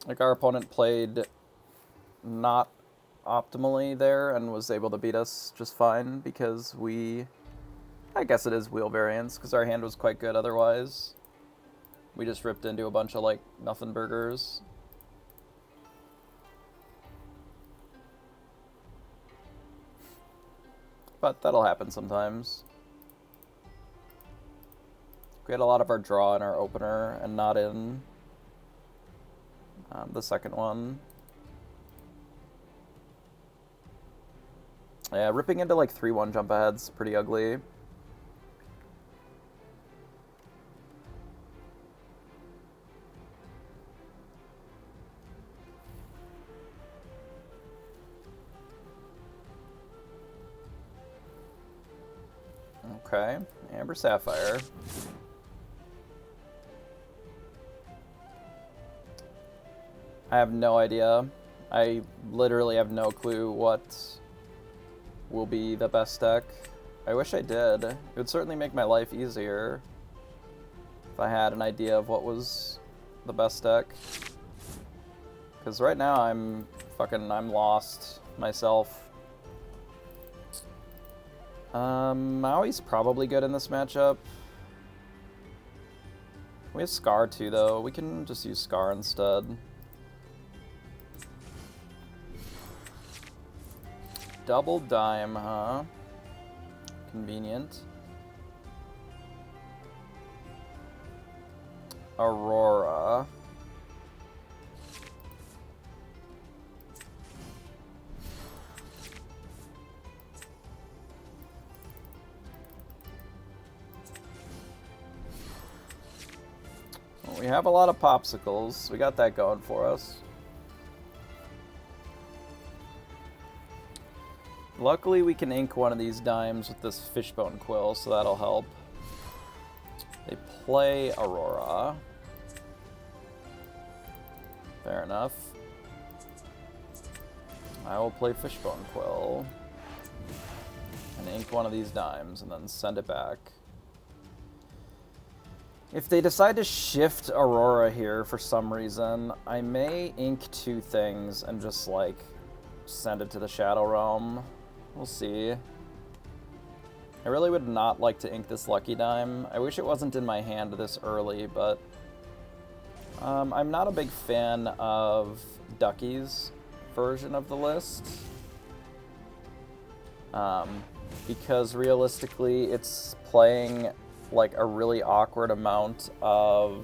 Speaker 1: Like, our opponent played not optimally there and was able to beat us just fine because we... I guess it is wheel variance, because our hand was quite good otherwise. We just ripped into a bunch of, like, nothing burgers. But that'll happen sometimes. We had a lot of our draw in our opener and not in the second one. Yeah, ripping into like 3-1 jump ahead's pretty ugly. Okay, Amber Sapphire. I have no idea. I literally have no clue what will be the best deck. I wish I did. It would certainly make my life easier if I had an idea of what was the best deck. Because right now I'm lost myself. Maui's probably good in this matchup. We have Scar too, though. We can just use Scar instead. Double dime, huh? Convenient. Aurora. Well, we have a lot of popsicles. We got that going for us. Luckily, we can ink one of these dimes with this Fishbone Quill, so that'll help. They play Aurora. Fair enough. I will play Fishbone Quill. And ink one of these dimes, and then send it back. If they decide to shift Aurora here for some reason, I may ink 2 things and just, like, send it to the Shadow Realm. We'll see. I really would not like to ink this Lucky Dime. I wish it wasn't in my hand this early, but I'm not a big fan of Ducky's version of the list. Because realistically, it's playing like a really awkward amount of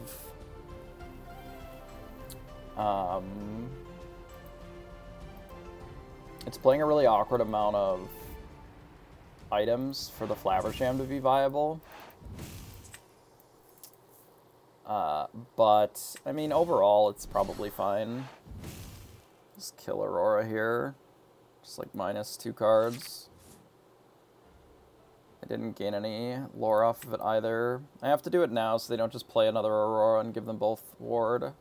Speaker 1: items for the Flaversham to be viable. But, I mean, overall, it's probably fine. Just kill Aurora here. Just, like, minus 2 cards. I didn't gain any lore off of it either. I have to do it now so they don't just play another Aurora and give them both ward.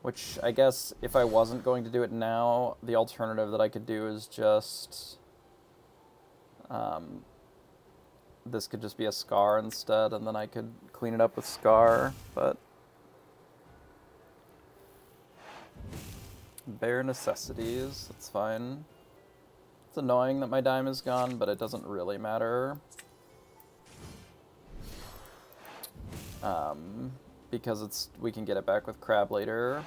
Speaker 1: Which, I guess, if I wasn't going to do it now, the alternative that I could do is just... this could just be a Scar instead, and then I could clean it up with Scar, but... bare necessities, that's fine. It's annoying that my dime is gone, but it doesn't really matter. Because we can get it back with Crab later.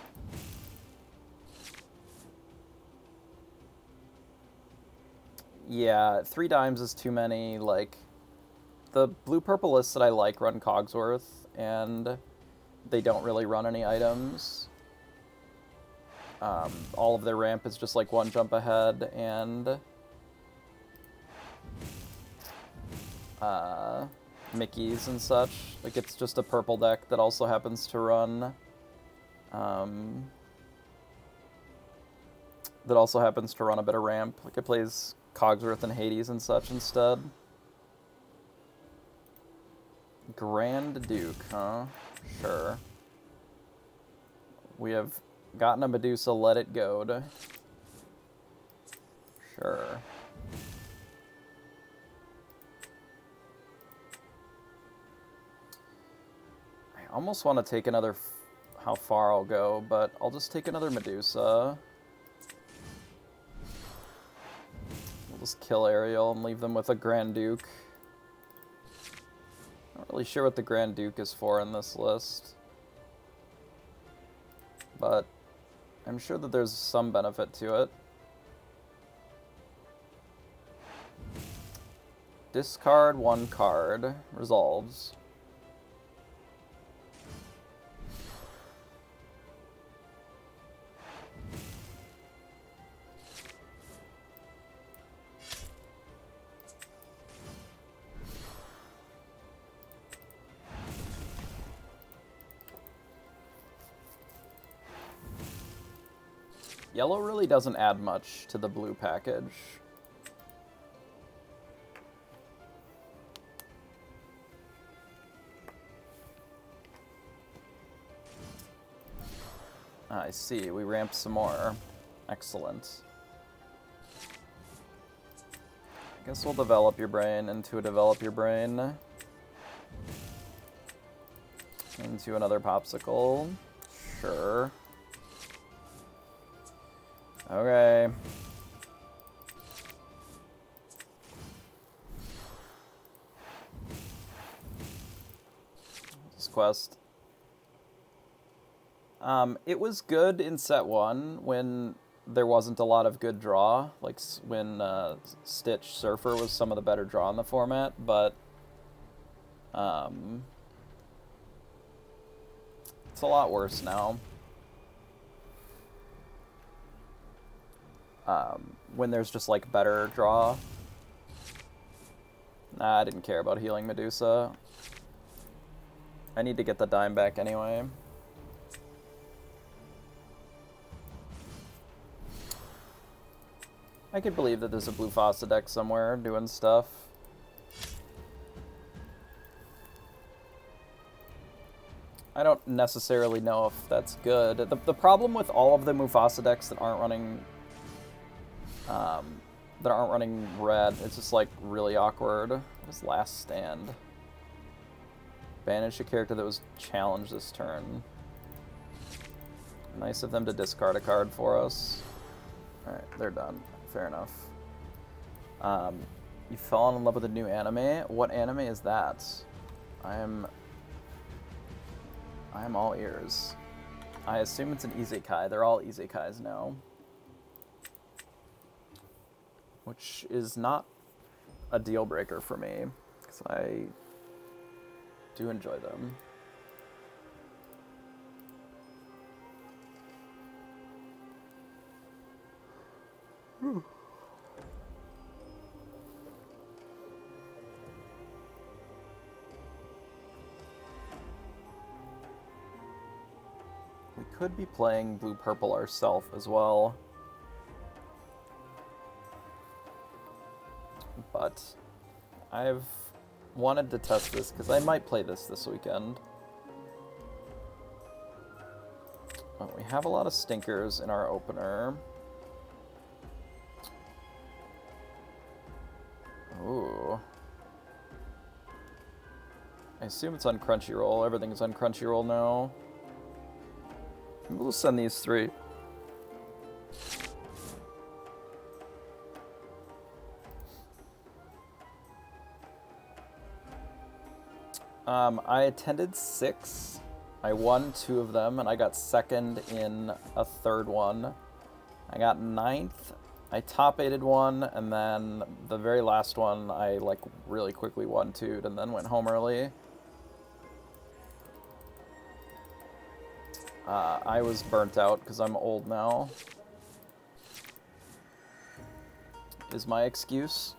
Speaker 1: Yeah, 3 dimes is too many. Like, the blue-purple lists that I like run Cogsworth, and they don't really run any items. All of their ramp is just like 1 jump ahead, and Mickey's and such. Like, it's just a purple deck that also happens to run a bit of ramp. Like, it plays Cogsworth and Hades and such instead. Grand Duke, huh? Sure. We have gotten a Medusa, let it go. Sure. I almost want to take another... how far I'll go, but I'll just take another Medusa. We'll just kill Ariel and leave them with a Grand Duke. Not really sure what the Grand Duke is for in this list, but I'm sure that there's some benefit to it. Discard 1 card. Resolves. Yellow really doesn't add much to the blue package. I see, we ramped some more. Excellent. I guess we'll develop your brain into a develop your brain. Into another popsicle. Sure. Okay. This quest. It was good in set 1 when there wasn't a lot of good draw, like when Stitch Surfer was some of the better draw in the format, but it's a lot worse now. When there's just, like, better draw. Nah, I didn't care about healing Medusa. I need to get the dime back anyway. I could believe that there's a blue Fossa deck somewhere doing stuff. I don't necessarily know if that's good. The problem with all of the Mufasa decks that aren't running red, it's just like really awkward. What is Last Stand? Banish a character that was challenged this turn. Nice of them to discard a card for us. Alright, they're done. Fair enough. You've fallen in love with a new anime? What anime is that? I am all ears. I assume it's an isekai. They're all isekais now. Which is not a deal breaker for me, because I do enjoy them. could be playing blue-purple ourselves as well. But I've wanted to test this because I might play this weekend. But we have a lot of stinkers in our opener. Ooh. I assume it's on Crunchyroll. Everything's on Crunchyroll now. We'll send these 3. I attended 6. I won 2 of them, and I got 2nd in a 3rd one. I got 9th. I top 8'd one, and then the very last one I like really quickly 1-2'd and then went home early. I was burnt out because I'm old now, is my excuse.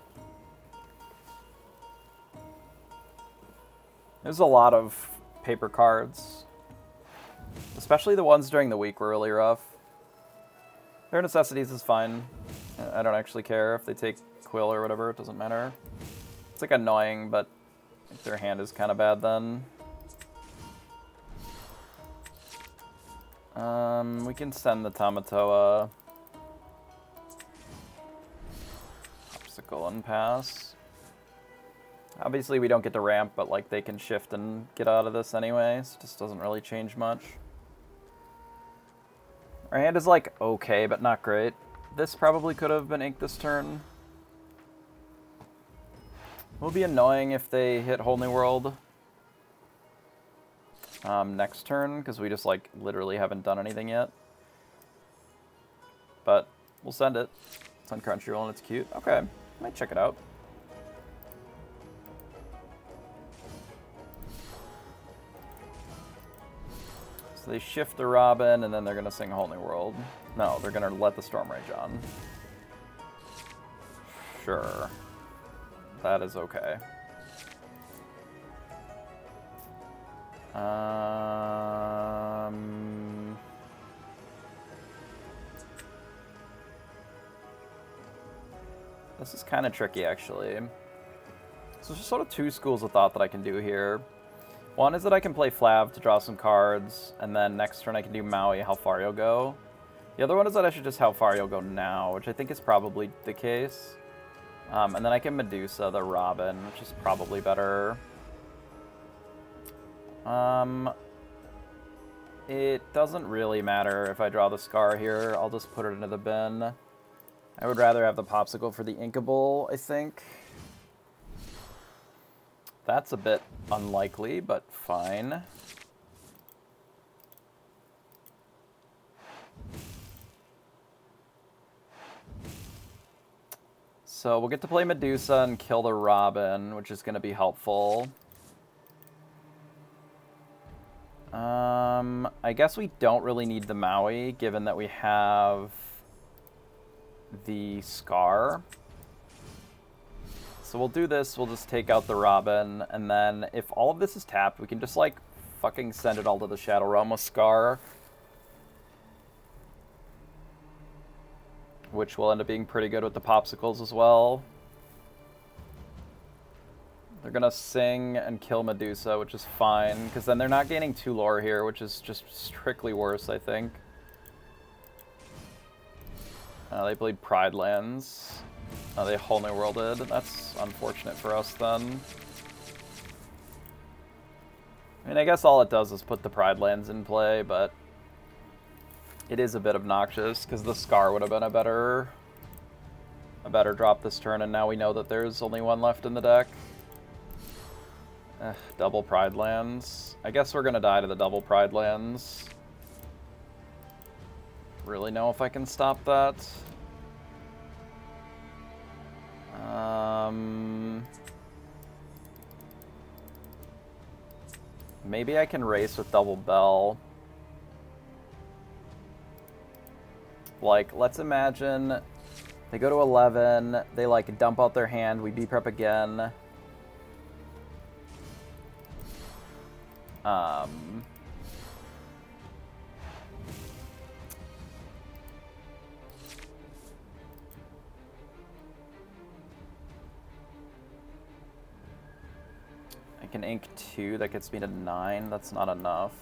Speaker 1: There's a lot of paper cards, especially the ones during the week were really rough. Their necessities is fine. I don't actually care if they take Quill or whatever, it doesn't matter. It's like annoying, but their hand is kind of bad then. We can send the Tamatoa. Popsicle and pass. Obviously we don't get to ramp, but like they can shift and get out of this anyway, so it just doesn't really change much. Our hand is like okay, but not great. This probably could have been inked this turn. It will be annoying if they hit Whole New World next turn, because we just like literally haven't done anything yet. But we'll send it. It's on Crunchyroll and it's cute. Okay, might check it out. So they shift the Robin, and then they're gonna sing Whole New World. No, they're gonna let the Storm Rage on. Sure. That is okay. This is kind of tricky, actually. So there's just sort of 2 schools of thought that I can do here. One is that I can play Flav to draw some cards, and then next turn I can do Maui, How Far You'll Go. The other one is that I should just How Far You'll Go now, which I think is probably the case. And then I can Medusa the Robin, which is probably better. It doesn't really matter if I draw the Scar here. I'll just put it into the bin. I would rather have the Popsicle for the Inkable, I think. That's a bit unlikely, but fine. So we'll get to play Medusa and kill the Robin, which is going to be helpful. I guess we don't really need the Maui, given that we have the Scar. So we'll do this, we'll just take out the Robin, and then if all of this is tapped, we can just, like, fucking send it all to the Shadow Realm with Scar. Which will end up being pretty good with the Popsicles as well. They're gonna sing and kill Medusa, which is fine, because then they're not gaining 2 lore here, which is just strictly worse, I think. They played Pride Lands. They Whole New Worlded. That's unfortunate for us then. I mean, I guess all it does is put the Pride Lands in play, but it is a bit obnoxious because the Scar would have been a better drop this turn, and now we know that there's only 1 left in the deck. Double Pride Lands. I guess we're gonna die to the double Pride Lands. Really know if I can stop that. Maybe I can race with double Bell. Like, let's imagine they go to 11, they like dump out their hand, we B-prep again. I can ink 2, that gets me to 9. That's not enough.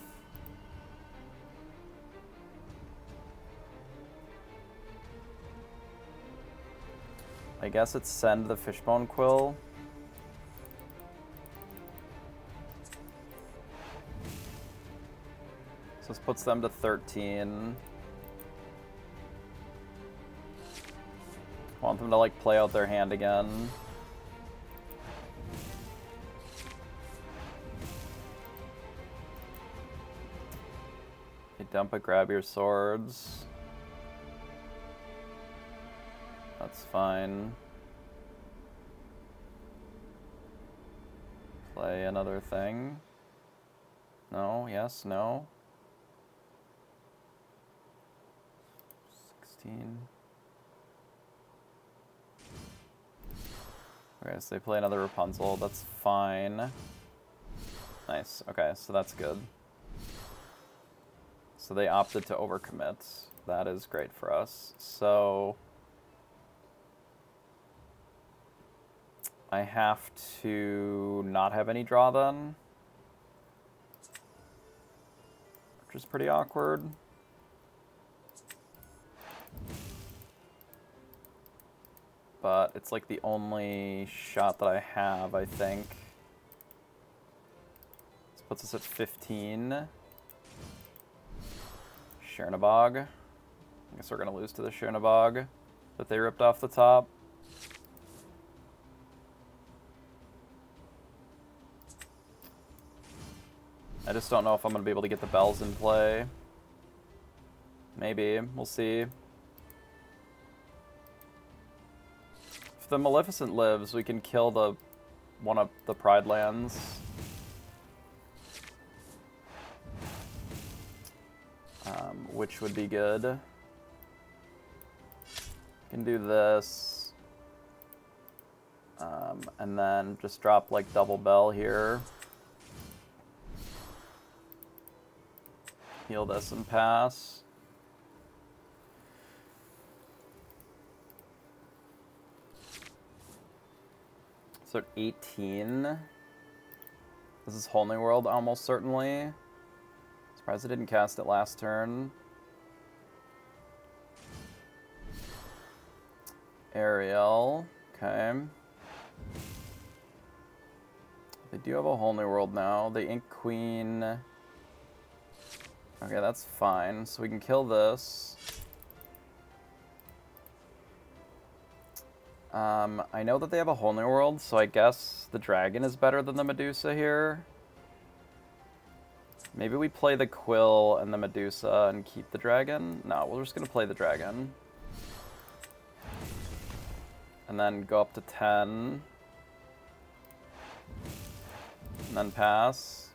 Speaker 1: I guess it's send the Fishbone Quill. So this puts them to 13. I want them to like play out their hand again. You dump a grab your swords. That's fine. Play another thing. No, yes, no. 16. Okay, so they play another Rapunzel. That's fine. Nice. Okay, so that's good. So they opted to overcommit. That is great for us. So I have to not have any draw then, which is pretty awkward. But it's like the only shot that I have, I think. This puts us at 15. Chernabog. I guess we're going to lose to the Chernabog that they ripped off the top. I just don't know if I'm going to be able to get the bells in play. Maybe. We'll see. If the Maleficent lives, we can kill the one of the Pride lands. Which would be good. Can do this. And then just drop like double bell here. Heal this and pass. So 18. This is Whole New World almost certainly. Surprised I didn't cast it last turn. Ariel. Okay. They do have a Whole New World now. The Ink Queen. Okay, that's fine. So we can kill this. I know that they have a Whole New World, so I guess the dragon is better than the Medusa here. Maybe we play the Quill and the Medusa and keep the dragon? No, we're just going to play the dragon. And then go up to 10. And then pass.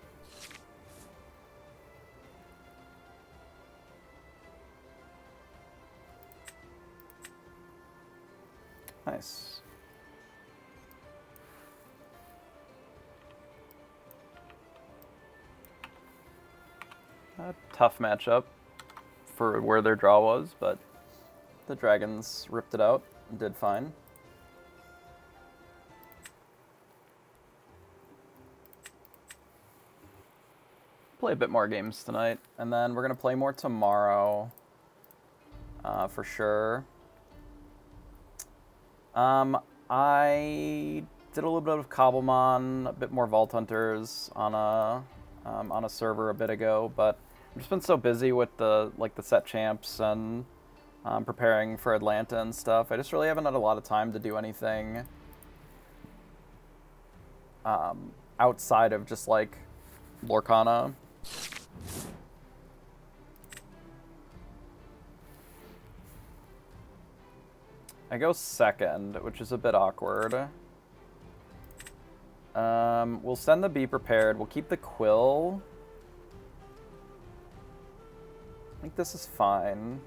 Speaker 1: Nice. A tough matchup for where their draw was, but the dragons ripped it out and did fine. Play a bit more games tonight, and then we're going to play more tomorrow, for sure. I did a little bit of Cobblemon, a bit more Vault Hunters on a server a bit ago, but I've just been so busy with the set champs and preparing for Atlanta and stuff. I just really haven't had a lot of time to do anything outside of just like Lorcana. I go second, which is a bit awkward. We'll send the Be Prepared. We'll keep the Quill. I think this is fine.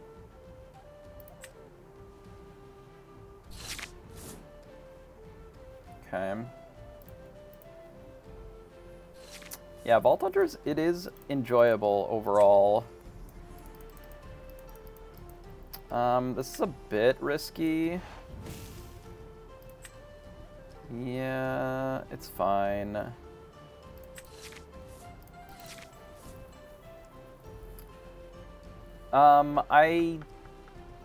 Speaker 1: Okay. Yeah, Vault Hunters, it is enjoyable overall. This is a bit risky. Yeah, it's fine. I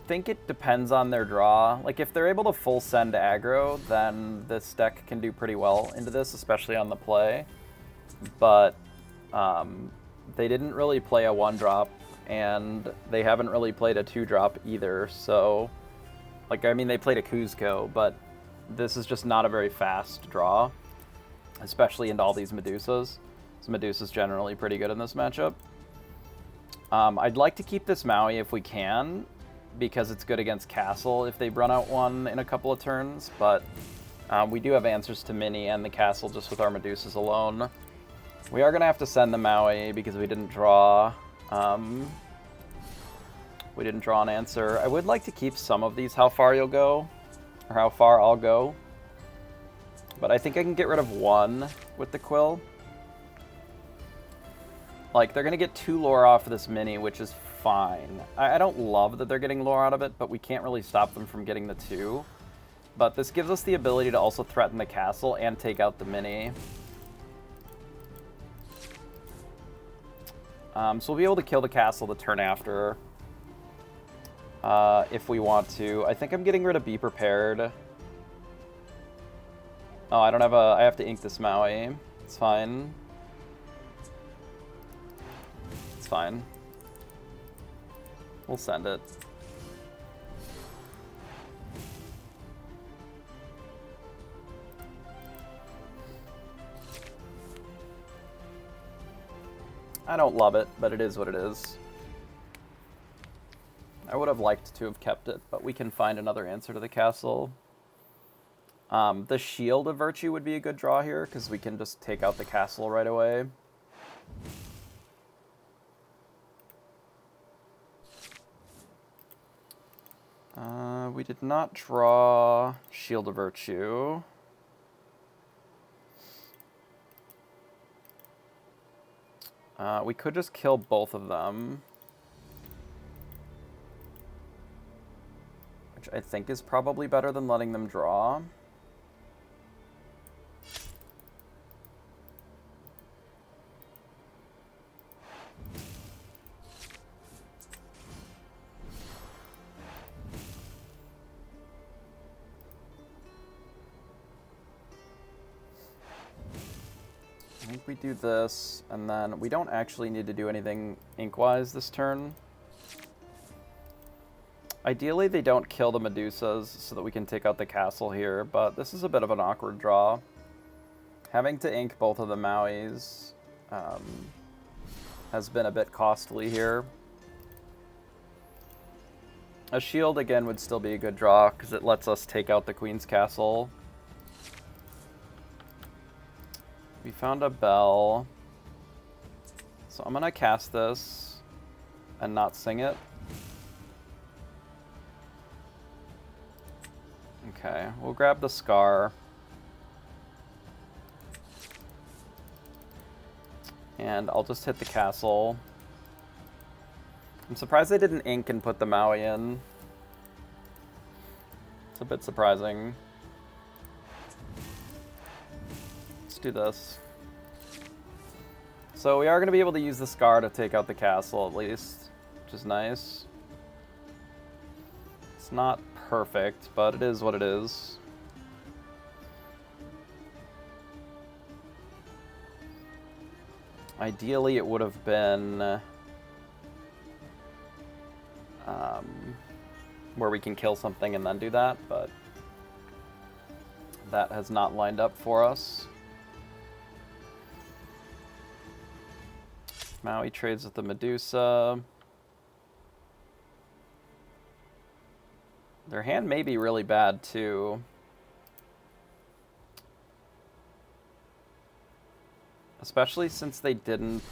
Speaker 1: think it depends on their draw. Like, if they're able to full send aggro, then this deck can do pretty well into this, especially on the play. But they didn't really play a 1-drop, and they haven't really played a 2-drop either, so... Like, I mean, they played a Kuzco, but this is just not a very fast draw, especially into all these Medusas. So Medusa's generally pretty good in this matchup. I'd like to keep this Maui if we can, because it's good against Castle if they run out one in a couple of turns, but we do have answers to Mini and the Castle just with our Medusas alone. We are going to have to send the Maui because we didn't draw... we didn't draw an answer. I would like to keep some of these how far you'll go, or how far I'll go. But I think I can get rid of one with the Quill. Like, they're going to get 2 lore off of this Mini, which is fine. I don't love that they're getting lore out of it, but we can't really stop them from getting the 2. But this gives us the ability to also threaten the Castle and take out the Mini. So we'll be able to kill the Castle the turn after. If we want to. I think I'm getting rid of Be Prepared. Oh, I don't have a... I have to ink this Maui. It's fine. It's fine. We'll send it. I don't love it, but it is what it is. I would have liked to have kept it, but we can find another answer to the Castle. The Shield of Virtue would be a good draw here, because we can just take out the Castle right away. We did not draw Shield of Virtue. We could just kill both of them. Which I think is probably better than letting them draw. I think we do this, and then we don't actually need to do anything ink-wise this turn. Ideally, they don't kill the Medusas so that we can take out the Castle here, but this is a bit of an awkward draw. Having to ink both of the Mauis has been a bit costly here. A shield, again, would still be a good draw, because it lets us take out the Queen's Castle. We found a bell. So I'm going to cast this and not sing it. Okay, we'll grab the Scar. And I'll just hit the Castle. I'm surprised they didn't ink and put the Maui in. It's a bit surprising. Let's do this. So we are going to be able to use the Scar to take out the Castle at least, which is nice. It's not perfect, but it is what it is. Ideally, it would have been where we can kill something and then do that, but that has not lined up for us. Maui trades with the Medusa. Their hand may be really bad, too. Especially since they didn't,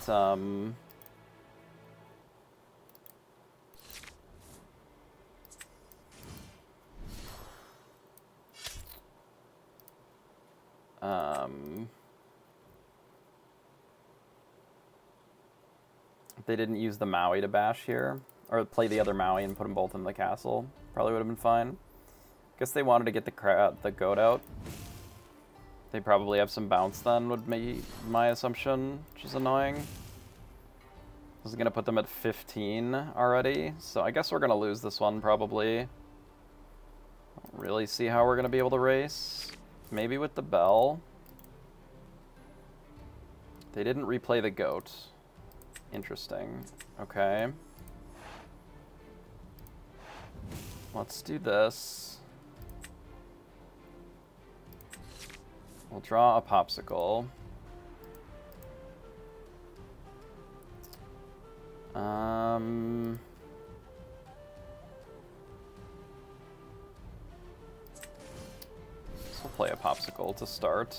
Speaker 1: they didn't use the Maui to bash here, or play the other Maui and put them both in the Castle. Probably would have been fine. Guess they wanted to get the goat out. They probably have some bounce then, would be my assumption, which is annoying. This is going to put them at 15 already, so I guess we're going to lose this one probably. Don't really see how we're going to be able to race. Maybe with the bell. They didn't replay the goat. Interesting. Okay. Let's do this. We'll draw a popsicle. So we'll play a popsicle to start.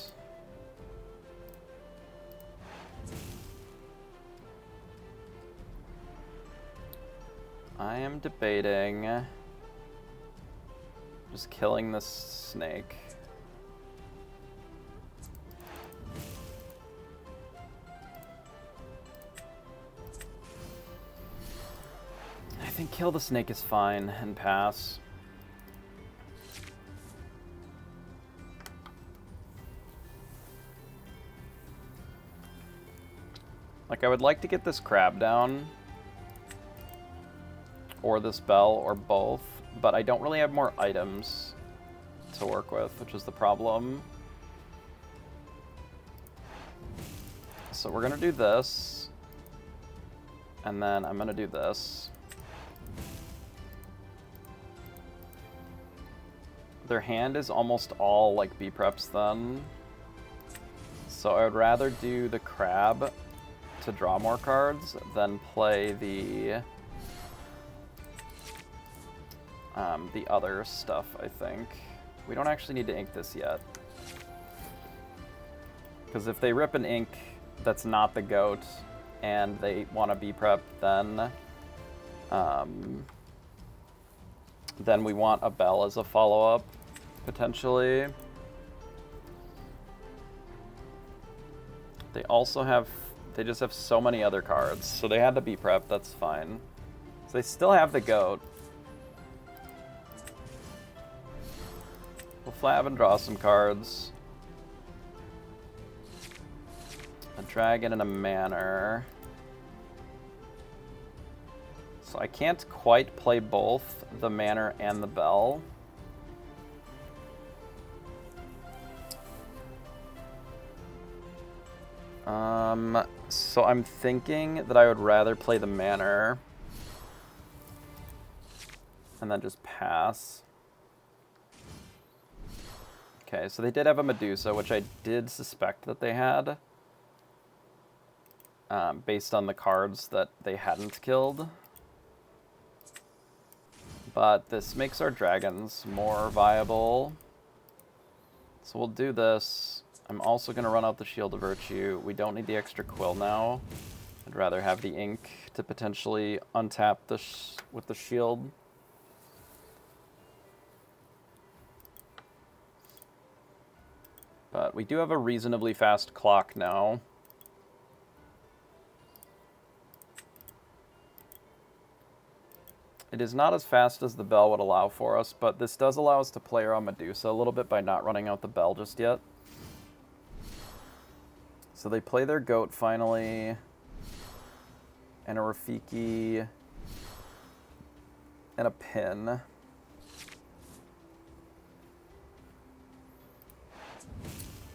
Speaker 1: I am debating just killing this snake. I think kill the snake is fine and pass. Like, I would like to get this crab down, or this bell, or both, but I don't really have more items to work with, which is the problem. So we're gonna do this, and then I'm gonna do this. Their hand is almost all like B preps then, so I would rather do the crab to draw more cards than play the other stuff, I think. We don't actually need to ink this yet, because if they rip an ink that's not the goat and they want to B prep, then we want a bell as a follow-up, potentially. They also have, they just have so many other cards, so they had to B prep, that's fine. So they still have the goat. We'll flab and draw some cards. A dragon and a manor. So I can't quite play both the manor and the bell. So I'm thinking that I would rather play the manor and then just pass. Okay, so they did have a Medusa, which I did suspect that they had, based on the cards that they hadn't killed. But this makes our dragons more viable. So we'll do this. I'm also going to run out the Shield of Virtue. We don't need the extra quill now. I'd rather have the ink to potentially untap this with the shield. But we do have a reasonably fast clock now. It is not as fast as the bell would allow for us, but this does allow us to play around Medusa a little bit by not running out the bell just yet. So they play their goat finally, and a Rafiki, and a pin.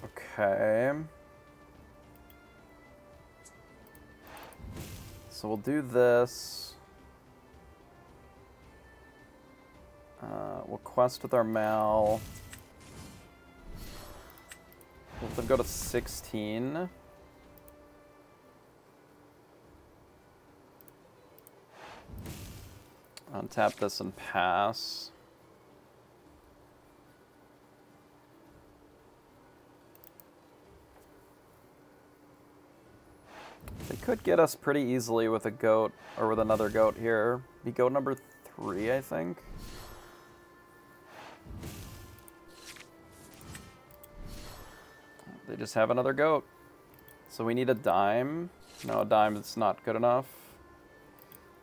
Speaker 1: Okay. So we'll do this. We'll quest with our Mal. Let them go to 16. Untap this and pass. They could get us pretty easily with a goat, or with another goat here. Be goat number 3, I think. They just have another goat. So we need a dime. No, a dime is not good enough.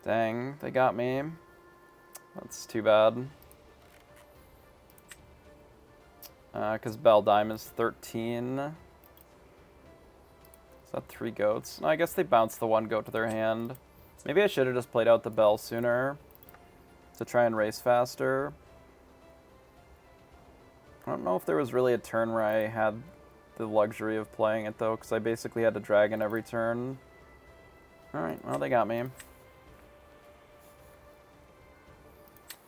Speaker 1: Dang, they got me. That's too bad. Because Bell Dime is 13. Is that 3 goats? No, I guess they bounce the 1 goat to their hand. Maybe I should have just played out the bell sooner to try and race faster. I don't know if there was really a turn where I had the luxury of playing it, though, because I basically had to dragon every turn. Alright, well, they got me.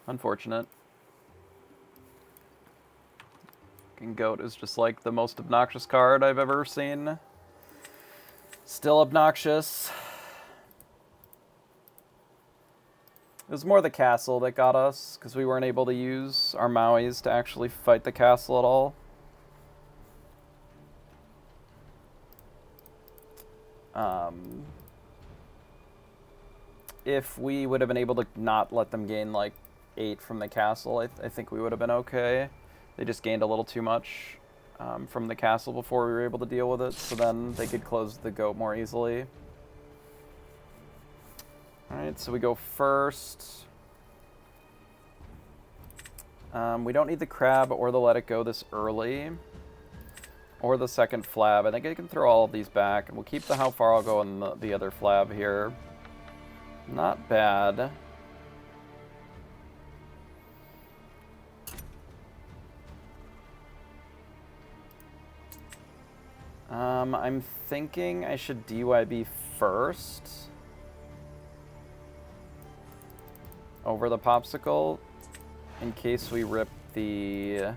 Speaker 1: Unfortunate. Fucking Goat is just like the most obnoxious card I've ever seen. Still obnoxious. It was more the castle that got us, because we weren't able to use our Mauis to actually fight the castle at all. If we would have been able to not let them gain like 8 from the castle, I think we would have been okay. They just gained a little too much from the castle before we were able to deal with it, so then they could close the Goat more easily. Alright, so we go first. We don't need the crab or the let it go this early. Or the second flab. I think I can throw all of these back. And we'll keep the how far I'll go on the other flab here. Not bad. I'm thinking I should DYB first. Over the popsicle. In case we rip the...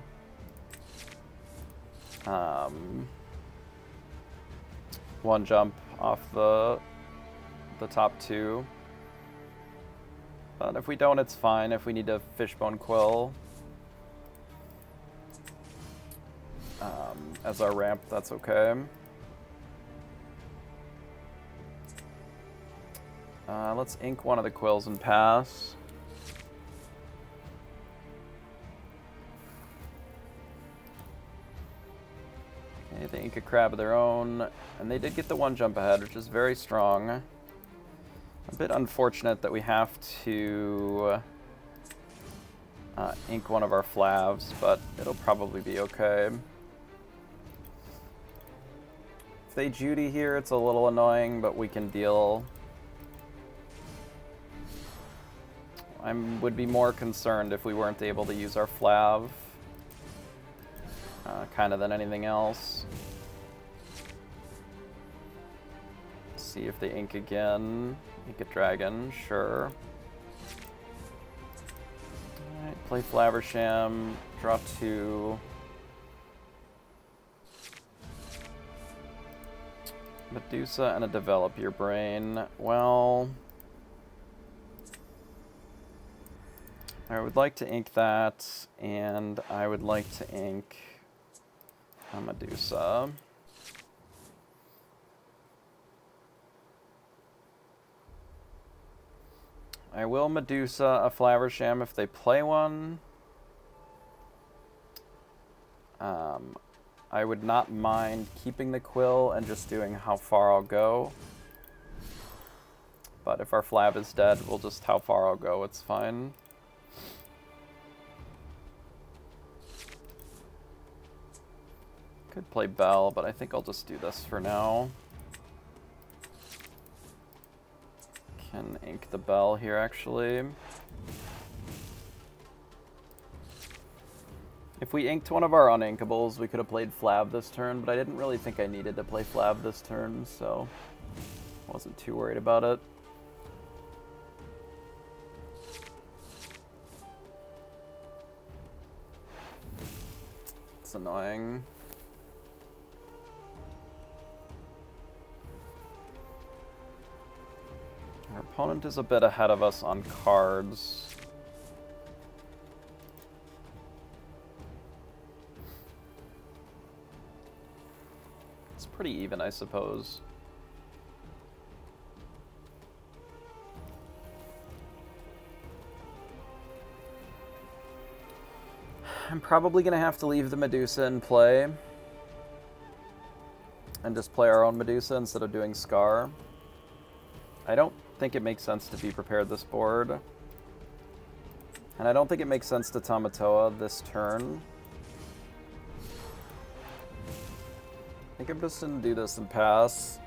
Speaker 1: one jump off the top 2. But if we don't, it's fine. If we need to Fishbone Quill as our ramp, that's okay. Let's ink one of the quills and pass. Okay, they ink a crab of their own, and they did get the one jump ahead, which is very strong. A bit unfortunate that we have to ink one of our flavs, but it'll probably be okay. If they Judy here, it's a little annoying, but we can deal. I would be more concerned if we weren't able to use our flav, kind of than anything else. See if they ink again. Ink a dragon, sure. Alright, play Flaversham, draw 2. Medusa and a Develop Your Brain. Well, I would like to ink that, and I would like to ink a Medusa. I will Medusa a Flaversham if they play one. I would not mind keeping the quill and just doing how far I'll go. But if our flav is dead, we'll just how far I'll go, it's fine. Could play Bell, but I think I'll just do this for now. Can ink the Bell here, actually. If we inked one of our uninkables, we could have played Flab this turn, but I didn't really think I needed to play Flab this turn, so I wasn't too worried about it. It's annoying. Our opponent is a bit ahead of us on cards. It's pretty even, I suppose. I'm probably going to have to leave the Medusa in play and just play our own Medusa instead of doing Scar. I don't think it makes sense to be prepared this board. And I don't think it makes sense to Tamatoa this turn. I think I'm just going to do this and pass.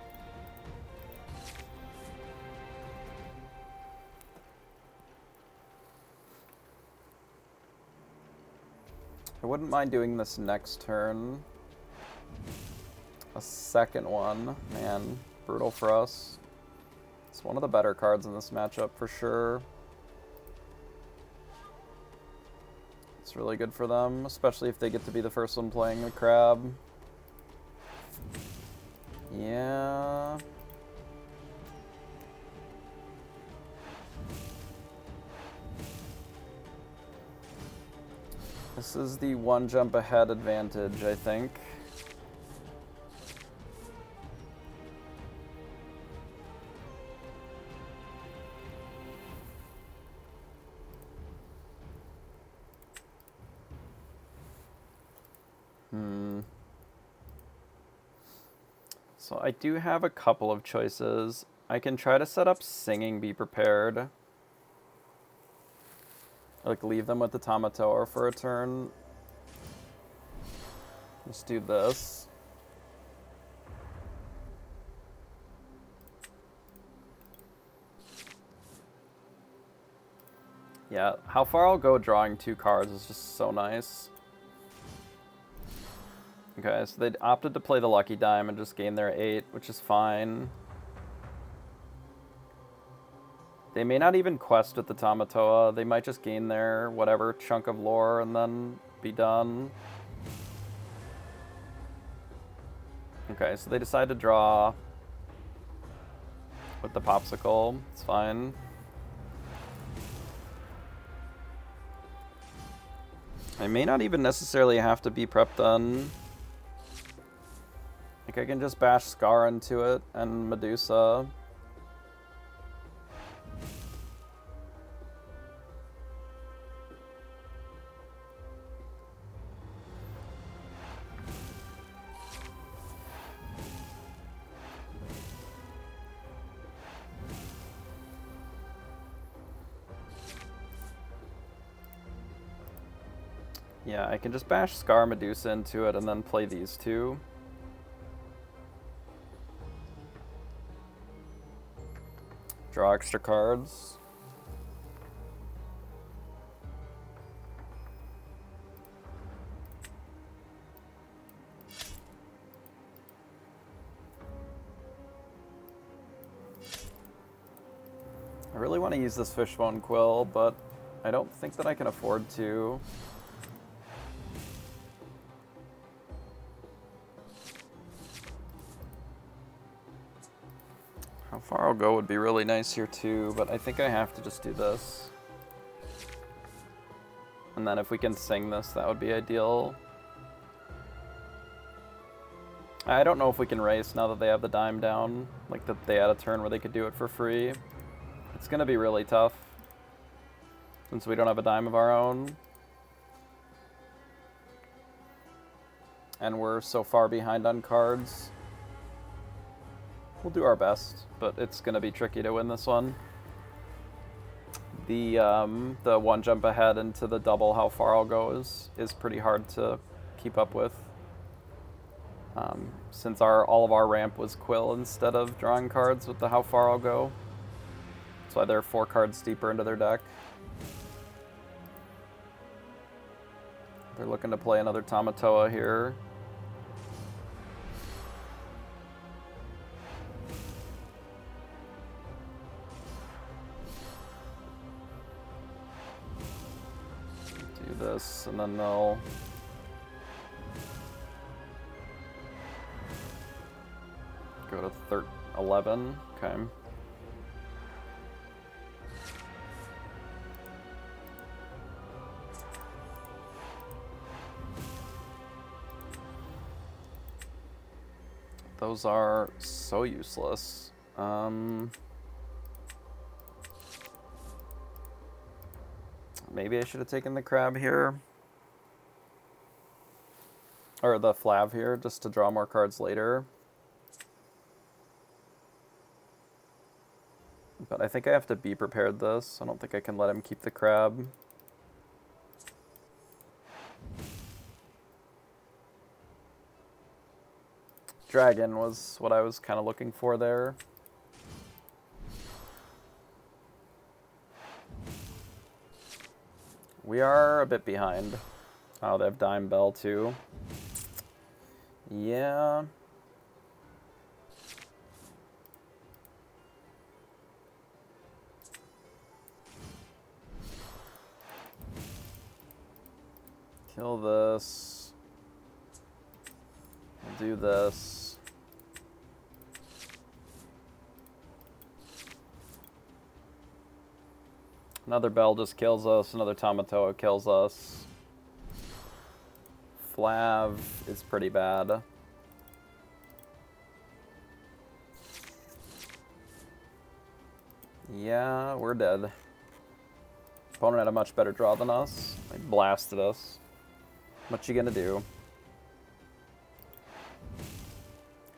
Speaker 1: I wouldn't mind doing this next turn. A second one. Man, brutal for us. It's one of the better cards in this matchup for sure. It's really good for them, especially if they get to be the first one playing the crab. Yeah. This is the one jump ahead advantage, I think. So I do have a couple of choices. I can try to set up singing Be Prepared. Like leave them with the Tamatoa for a turn. Let's do this. Yeah, how far I'll go drawing 2 cards is just so nice. Okay, so they opted to play the Lucky Dime and just gain their 8, which is fine. They may not even quest with the Tamatoa. They might just gain their whatever chunk of lore and then be done. Okay, so they decide to draw with the Popsicle. It's fine. I may not even necessarily have to be prepped then. Like, I can just bash Scar into it and Medusa. Yeah, I can just bash Scar Medusa into it and then play these 2. Draw extra cards. I really want to use this Fishbone Quill, but I don't think that I can afford to. How far I'll go would be really nice here too, but I think I have to just do this. And then if we can sing this, that would be ideal. I don't know if we can race now that they have the dime down. Like that they had a turn where they could do it for free. It's gonna be really tough since we don't have a dime of our own. And we're so far behind on cards. We'll do our best, but it's gonna be tricky to win this one. The one jump ahead into the double how far I'll go is pretty hard to keep up with. Since all of our ramp was Quill instead of drawing cards with the how far I'll go. That's why they're 4 cards deeper into their deck. They're looking to play another Tamatoa here. Do this, and then they'll go to 11. Okay. Those are so useless. Maybe I should have taken the crab here. Or the flav here, just to draw more cards later. But I think I have to be prepared this. I don't think I can let him keep the crab. Dragon was what I was kind of looking for there. We are a bit behind. Oh, they have Dime Bell too. Yeah. Kill this. We'll do this. Another Bell just kills us. Another Tamatoa kills us. Flav is pretty bad. Yeah, we're dead. Opponent had a much better draw than us. They blasted us. What you gonna do?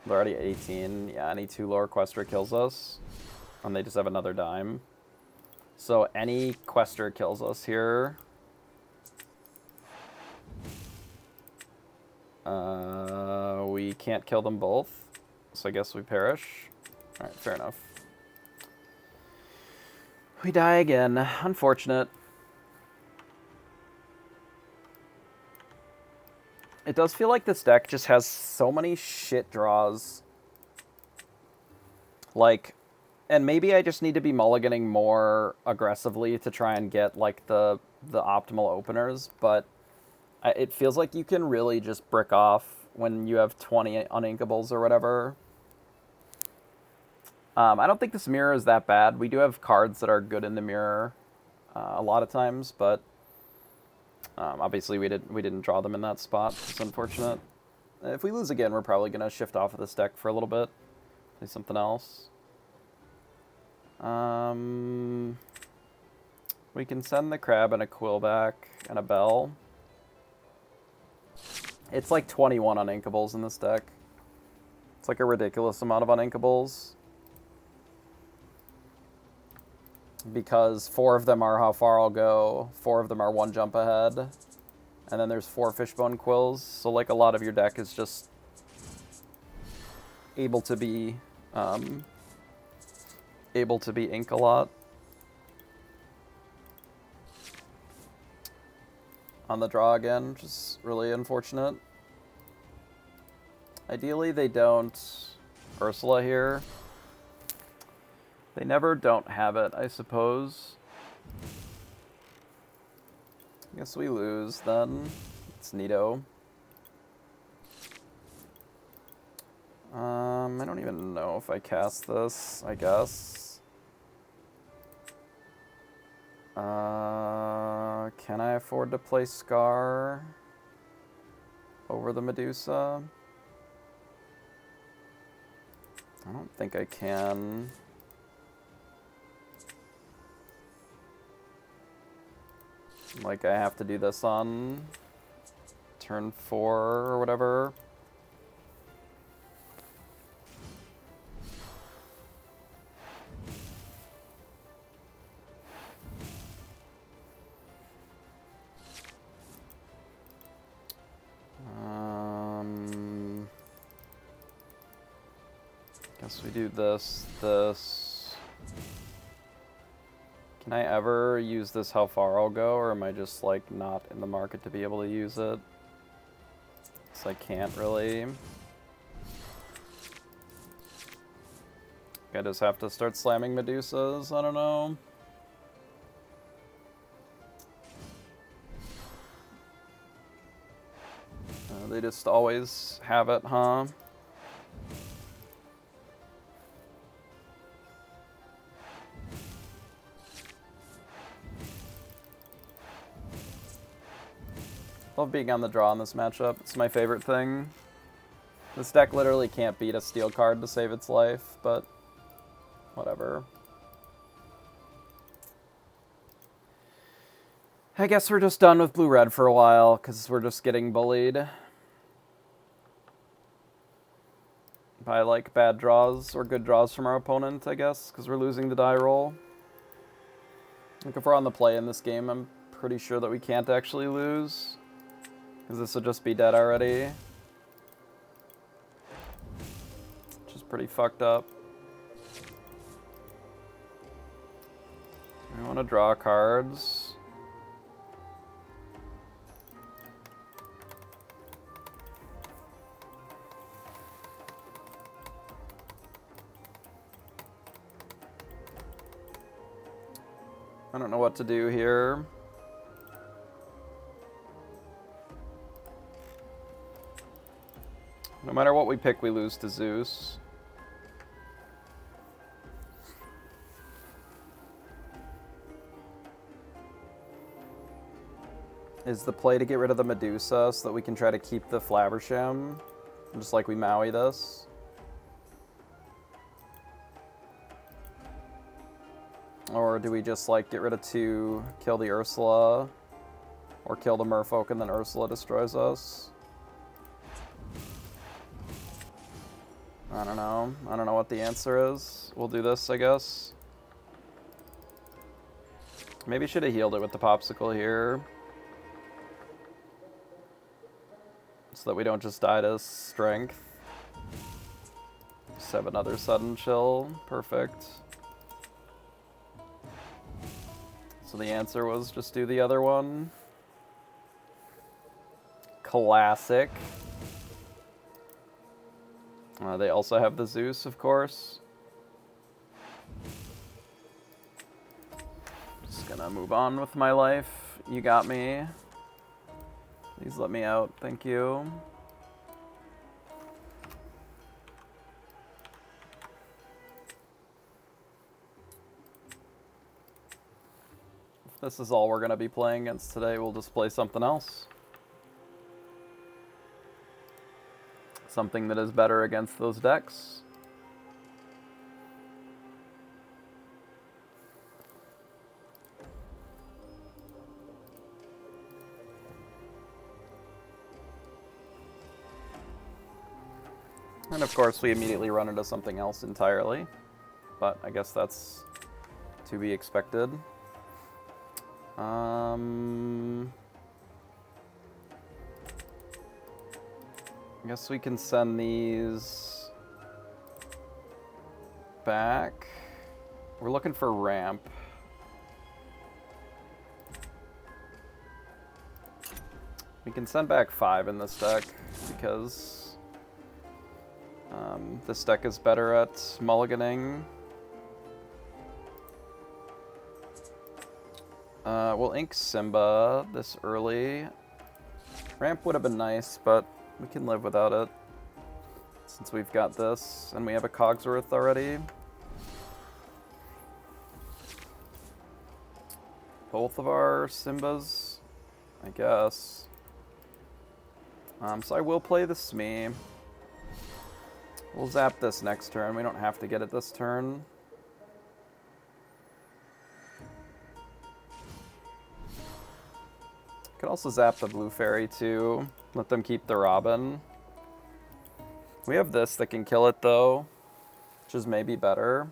Speaker 1: They're already at 18. Yeah, any 2 lower Quester kills us. And they just have another Dime. So any Quester kills us here. We can't kill them both. So I guess we perish. Alright, fair enough. We die again. Unfortunate. It does feel like this deck just has so many shit draws. Like, and maybe I just need to be mulliganing more aggressively to try and get, like, the optimal openers, but it feels like you can really just brick off when you have 20 uninkables or whatever. I don't think this mirror is that bad. We do have cards that are good in the mirror a lot of times, but obviously we didn't draw them in that spot. It's unfortunate. If we lose again, we're probably going to shift off of this deck for a little bit. Play something else. We can send the Crab and a Quill back and a Bell. It's like 21 uninkables in this deck. It's like a ridiculous amount of uninkables. Because 4 of them are how far I'll go, 4 of them are 1 jump ahead, and then there's 4 Fishbone Quills, so like a lot of your deck is just able to be ink a lot. On the draw again, which is really unfortunate. Ideally they don't Ursula here. They never don't have it, I suppose. I guess we lose then. It's neato. I don't even know if I cast this, I guess. Can I afford to play Scar over the Medusa? I don't think I can. Like, I have to do this on turn 4 or whatever. Guess we do this. Can I ever use this how far I'll go, or am I just, like, not in the market to be able to use it? So I can't really. I just have to start slamming Medusas, I don't know. They just always have it, huh? Love being on the draw in this matchup. It's my favorite thing. This deck literally can't beat a steel card to save its life, but whatever. I guess we're just done with blue-red for a while, because we're just getting bullied by, like, bad draws or good draws from our opponent, I guess, because we're losing the die roll. Like, if we're on the play in this game, I'm pretty sure that we can't actually lose, because this would just be dead already. Which is pretty fucked up. I want to draw cards. I don't know what to do here. No matter what we pick, we lose to Zeus. Is the play to get rid of the Medusa so that we can try to keep the Flabbersham? Just like we Maui this? Or do we just like get rid of 2, kill the Ursula, or kill the Merfolk and then Ursula destroys us? I don't know. I don't know what the answer is. We'll do this, I guess. Maybe should have healed it with the Popsicle here. So that we don't just die to strength. Just have another sudden chill. Perfect. So the answer was just do the other one. Classic. They also have the Zeus, of course. Just gonna move on with my life. You got me. Please let me out. Thank you. If this is all we're going to be playing against today, we'll just play something else. Something that is better against those decks. And of course, we immediately run into something else entirely. But I guess that's to be expected. I guess we can send these back. We're looking for ramp. We can send back 5 in this deck because this deck is better at mulliganing. We'll ink Simba this early. Ramp would have been nice, but we can live without it since we've got this and we have a Cogsworth already. Both of our Simbas, I guess. So I will play the Smee. We'll zap this next turn. We don't have to get it this turn. Could also zap the Blue Fairy too. Let them keep the Robin. We have this that can kill it though, which is maybe better.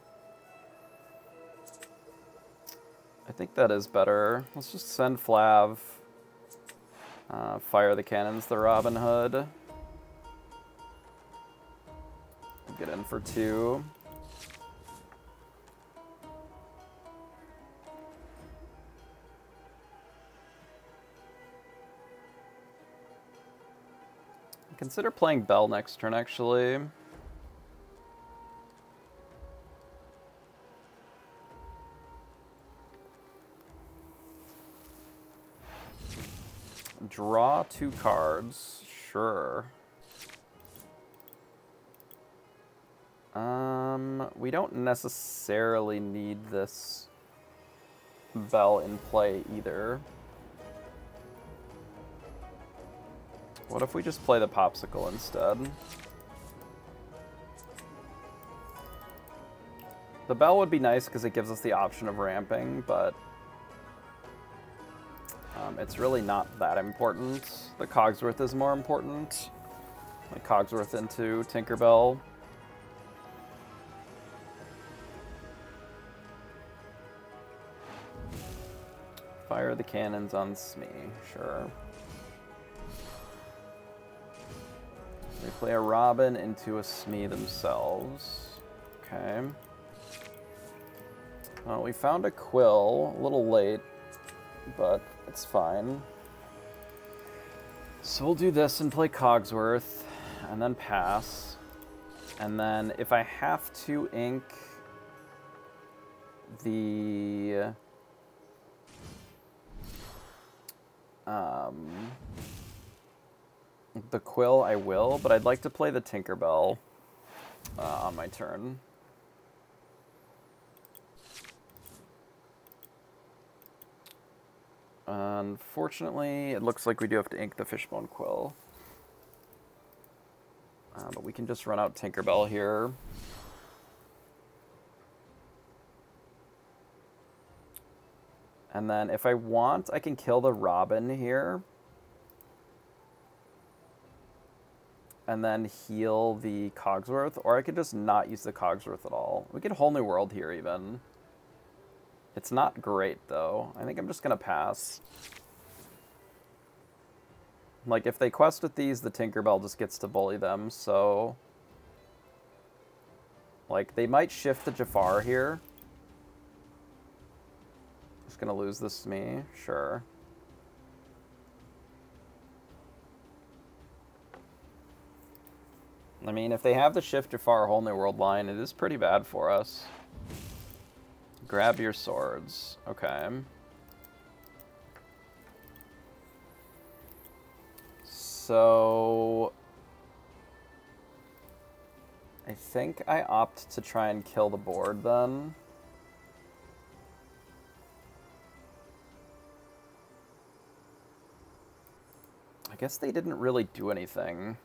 Speaker 1: I think that is better. Let's just send Flav. Fire the cannons, the Robin Hood. Get in for 2. Consider playing Bell next turn, actually. Draw 2 cards, sure. We don't necessarily need this Bell in play either. What if we just play the Popsicle instead? The Bell would be nice because it gives us the option of ramping, but it's really not that important. The Cogsworth is more important. Like Cogsworth into Tinkerbell. Fire the cannons on Smee, sure. They play a Robin into a Smee themselves. Okay. Well, we found a Quill, a little late, but it's fine. So we'll do this and play Cogsworth, and then pass. And then if I have to ink the The Quill I will, but I'd like to play the Tinkerbell on my turn. Unfortunately, it looks like we do have to ink the Fishbone Quill. But we can just run out Tinkerbell here. And then if I want, I can kill the Robin here. And then heal the Cogsworth, or I could just not use the Cogsworth at all. We get Whole New World here even. It's not great though. I think I'm just gonna pass. Like if they quest with these, the Tinkerbell just gets to bully them, so... Like they might shift the Jafar here. Just gonna lose this to me, sure. I mean, if they have the Shift Jafar Whole New World line, it is pretty bad for us. Grab your swords. Okay. So... I think I opt to try and kill the board then. I guess they didn't really do anything.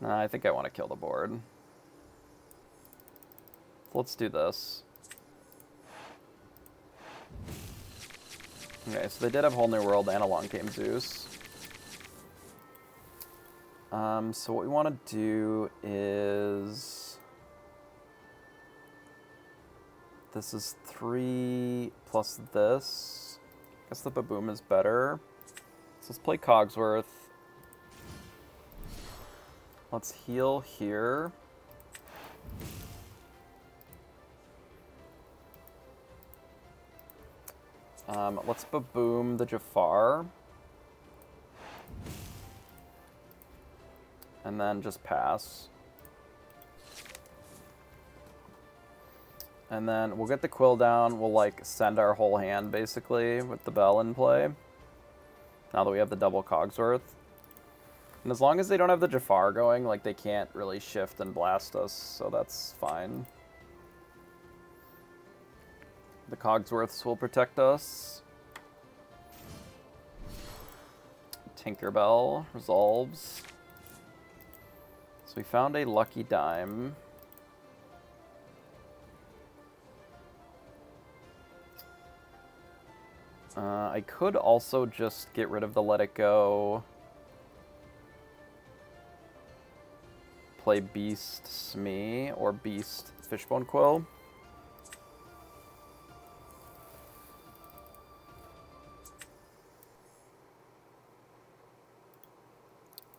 Speaker 1: Nah, I think I want to kill the board. Let's do this. Okay, so they did have Whole New World and a Long Game Zeus. So what we want to do is... This is 3 plus this. I guess the Baboom is better. So let's play Cogsworth. Let's heal here. Let's Baboom the Jafar. And then just pass. And then we'll get the Quill down. We'll, like, send our whole hand, basically, with the Bell in play. Now that we have the double Cogsworth. And as long as they don't have the Jafar going, like, they can't really shift and blast us, so that's fine. The Cogsworths will protect us. Tinkerbell resolves. So we found a lucky dime. I could also just get rid of the Let It Go. Play Beast Smee or Beast Fishbone Quill.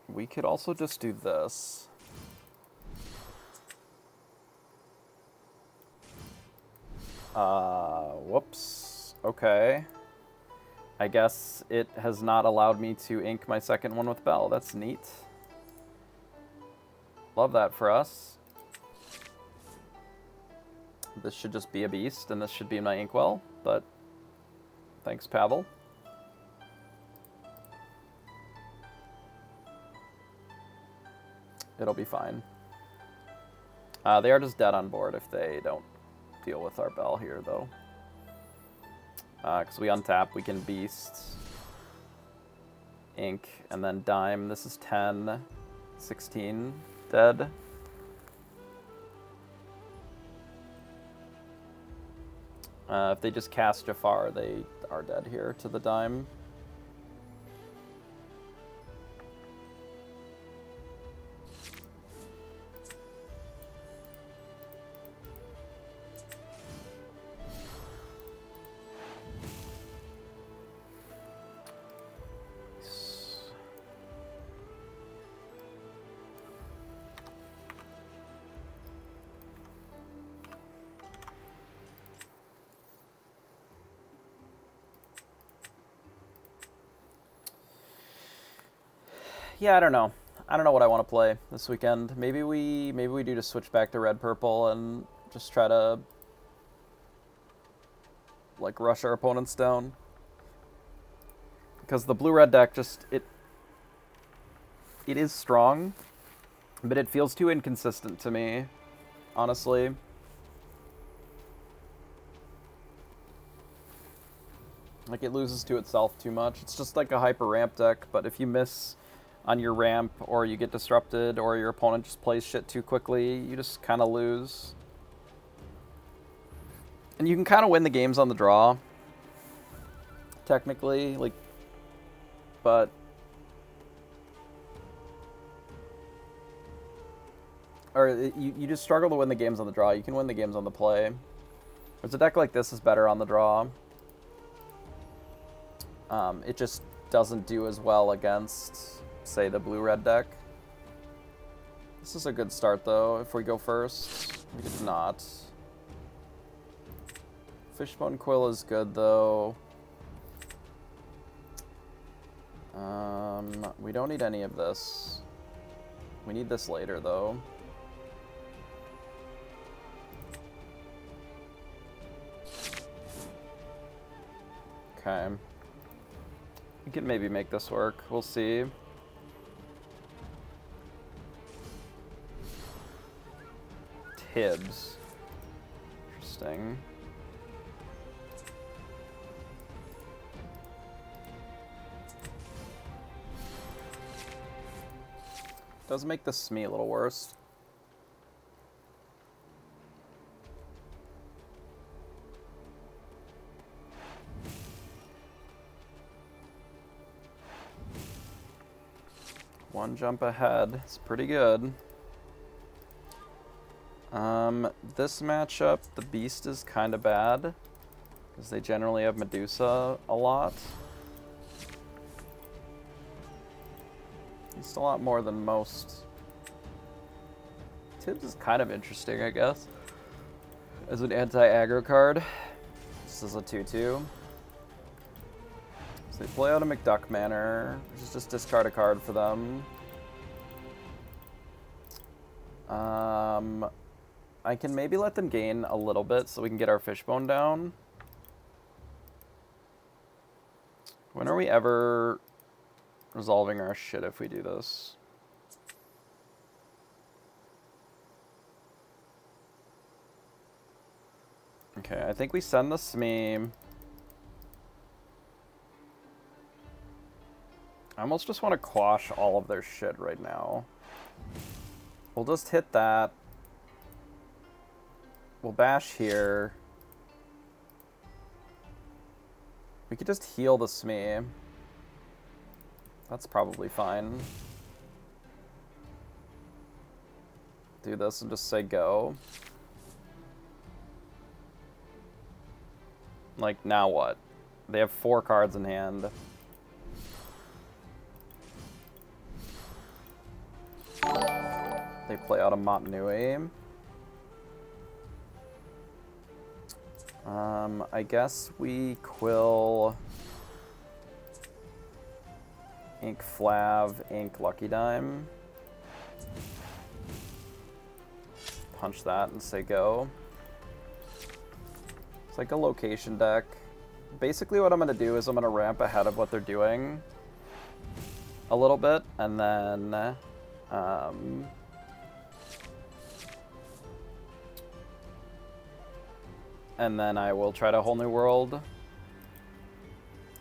Speaker 1: We could also just do this. Whoops. Okay. I guess it has not allowed me to ink my second one with Bell. That's neat. Love that for us. This should just be a beast, and this should be my inkwell, but thanks, Pavel. It'll be fine. They are just dead on board if they don't deal with our Bell here, though. Because we untap, we can beast, ink, and then dime. This is 10, 16, dead. If they just cast Jafar, they are dead here to the dime. Yeah, I don't know. I don't know what I want to play this weekend. Maybe we do just switch back to red purple and just try to like rush our opponents down. Because the blue-red deck just, it is strong, but it feels too inconsistent to me, honestly. Like, it loses to itself too much. It's just like a hyper ramp deck, but if you miss on your ramp, or you get disrupted, or your opponent just plays shit too quickly, you just kind of lose. And you can kind of win the games on the draw, technically, like, but you just struggle to win the games on the draw. You can win the games on the play. Whereas a deck like this is better on the draw. It just doesn't do as well against, say, the blue-red deck. This is a good start, though, if we go first. We did not. Fishbone Quill is good, though. We don't need any of this. We need this later, though. Okay. We can maybe make this work. We'll see. Tibbs. Interesting. Does make the Smee a little worse. One jump ahead. It's pretty good. This matchup, the Beast is kind of bad, because they generally have Medusa a lot. It's a lot more than most. Tibbs is kind of interesting, I guess, as an anti-aggro card. This is a 2-2. So they play out a McDuck Manor, which is just discard a card for them. I can maybe let them gain a little bit so we can get our Fishbone down. When are we ever resolving our shit if we do this? Okay, I think we send the Smee. I almost just want to quash all of their shit right now. We'll just hit that. We'll bash here. We could just heal the Smee. That's probably fine. Do this and just say go. Like, now what? They have 4 cards in hand. They play out a Motunui. I guess we Quill, Ink Flav, Ink Lucky Dime. Punch that and say go. It's like a location deck. Basically what I'm going to do is I'm going to ramp ahead of what they're doing a little bit, and then I will try to Whole New World.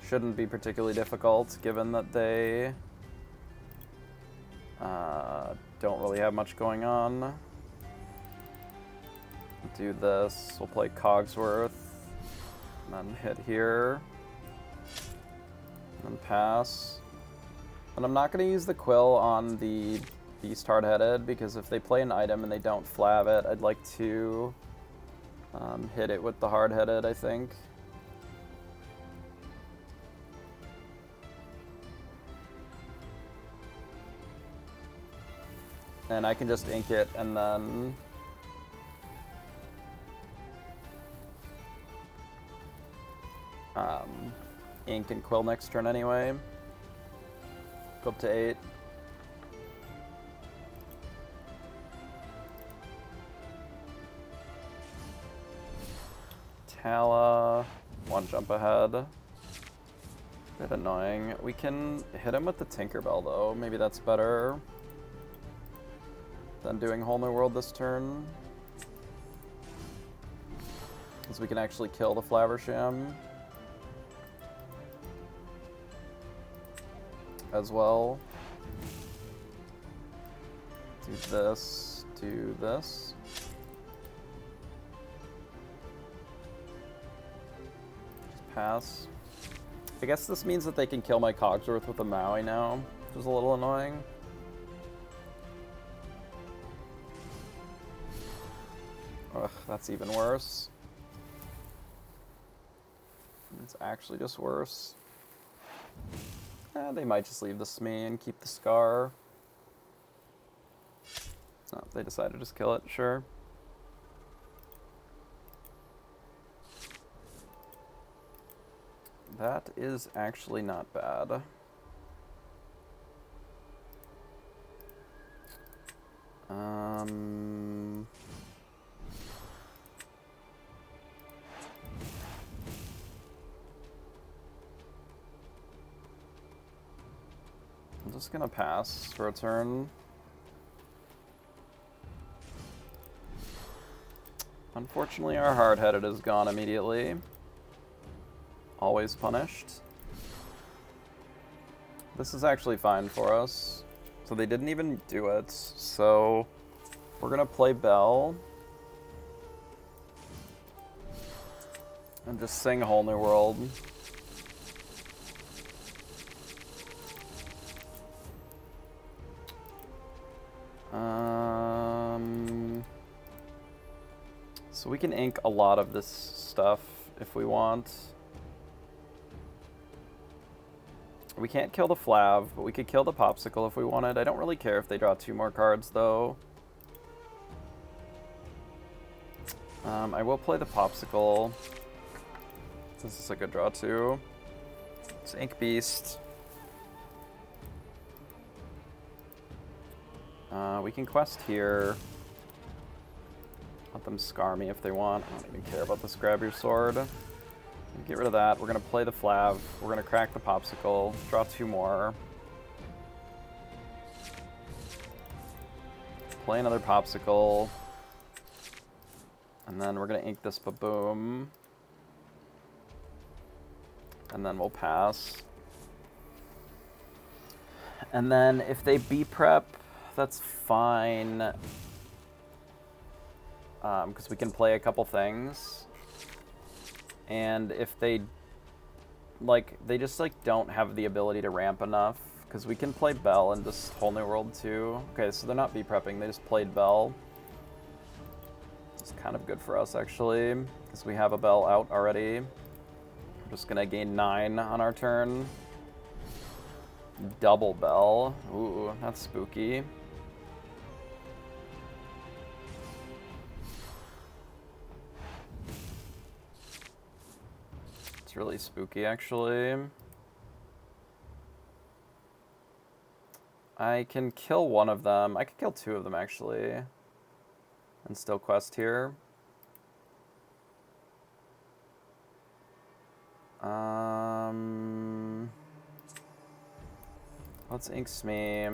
Speaker 1: Shouldn't be particularly difficult, given that they don't really have much going on. Do this. We'll play Cogsworth, and then hit here, and then pass. And I'm not going to use the Quill on the Beast Hard-Headed, because if they play an item and they don't Flav it, I'd like to hit it with the Hard-Headed, I think. And I can just ink it and then ink and Quill next turn anyway. Go up to 8. Tala, 1 one jump ahead. Bit annoying. We can hit him with the Tinkerbell though. Maybe that's better than doing Whole New World this turn. Because we can actually kill the Flaversham as well. Do this, do this. Just pass. I guess this means that they can kill my Cogsworth with a Maui now, which is a little annoying. Ugh, that's even worse. It's actually just worse. They might just leave the Smee and keep the Scar. No, they decided to just kill it, sure. That is actually not bad. I'm just gonna pass for a turn. Unfortunately, our hard-headed is gone immediately. Always punished. This is actually fine for us. So they didn't even do it. So we're gonna play Bell. And just sing Whole New World. So we can ink a lot of this stuff if we want. We can't kill the Flav, but we could kill the Popsicle if we wanted. I don't really care if they draw 2 more cards, though. I will play the Popsicle. This is a good draw, too. It's Ink Beast. We can quest here. Let them scar me if they want. I don't even care about this Grab Your Sword. Get rid of that. We're going to play the Flav. We're going to crack the Popsicle. Draw 2 more. Play another Popsicle. And then we're going to ink this Baboom. And then we'll pass. And then if they B-prep, that's fine. Because we can play a couple things. And if they, they just, don't have the ability to ramp enough. Because we can play Bell and just Whole New World, too. Okay, so they're not B-prepping, they just played Bell. It's kind of good for us, actually. Because we have a Bell out already. We're just going to gain 9 on our turn. Double Bell. Ooh, that's spooky. It's really spooky, actually. I can kill one of them. I could kill 2 of them, actually. And still quest here. Let's ink Smee.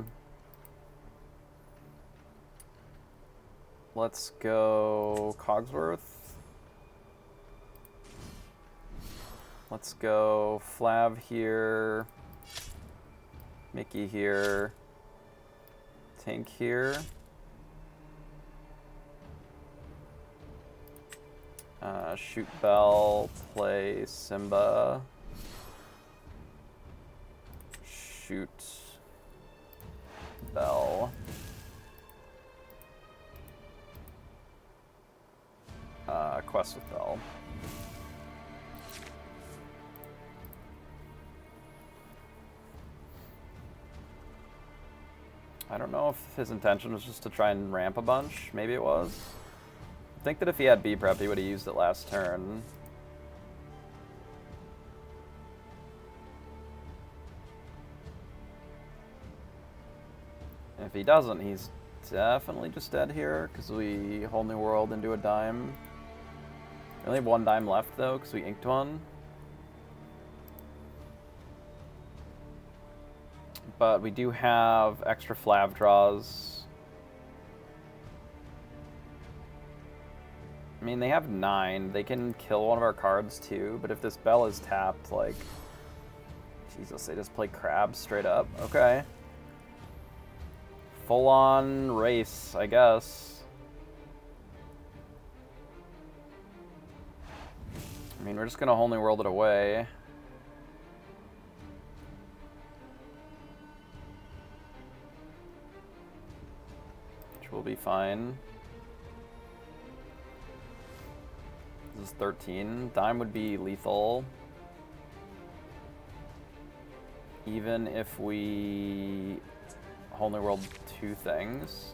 Speaker 1: Let's go Cogsworth. Let's go Flav here, Mickey here, Tink here. Shoot Bell, play Simba. Shoot Bell. Quest with Bell. I don't know if his intention was just to try and ramp a bunch. Maybe it was. I think that if he had B-prep, he would have used it last turn. And if he doesn't, he's definitely just dead here, because we Whole New World into a dime. We only have 1 dime left, though, because we inked one. But we do have extra flav draws. I mean, they have 9. They can kill one of our cards too, but if this bell is tapped, like... Jesus, they just play crab straight up. Okay. Full-on race, I guess. I mean, we're just gonna Whole New World it away. Which will be fine. This is 13. Dime would be lethal. Even if we Whole New World 2 things.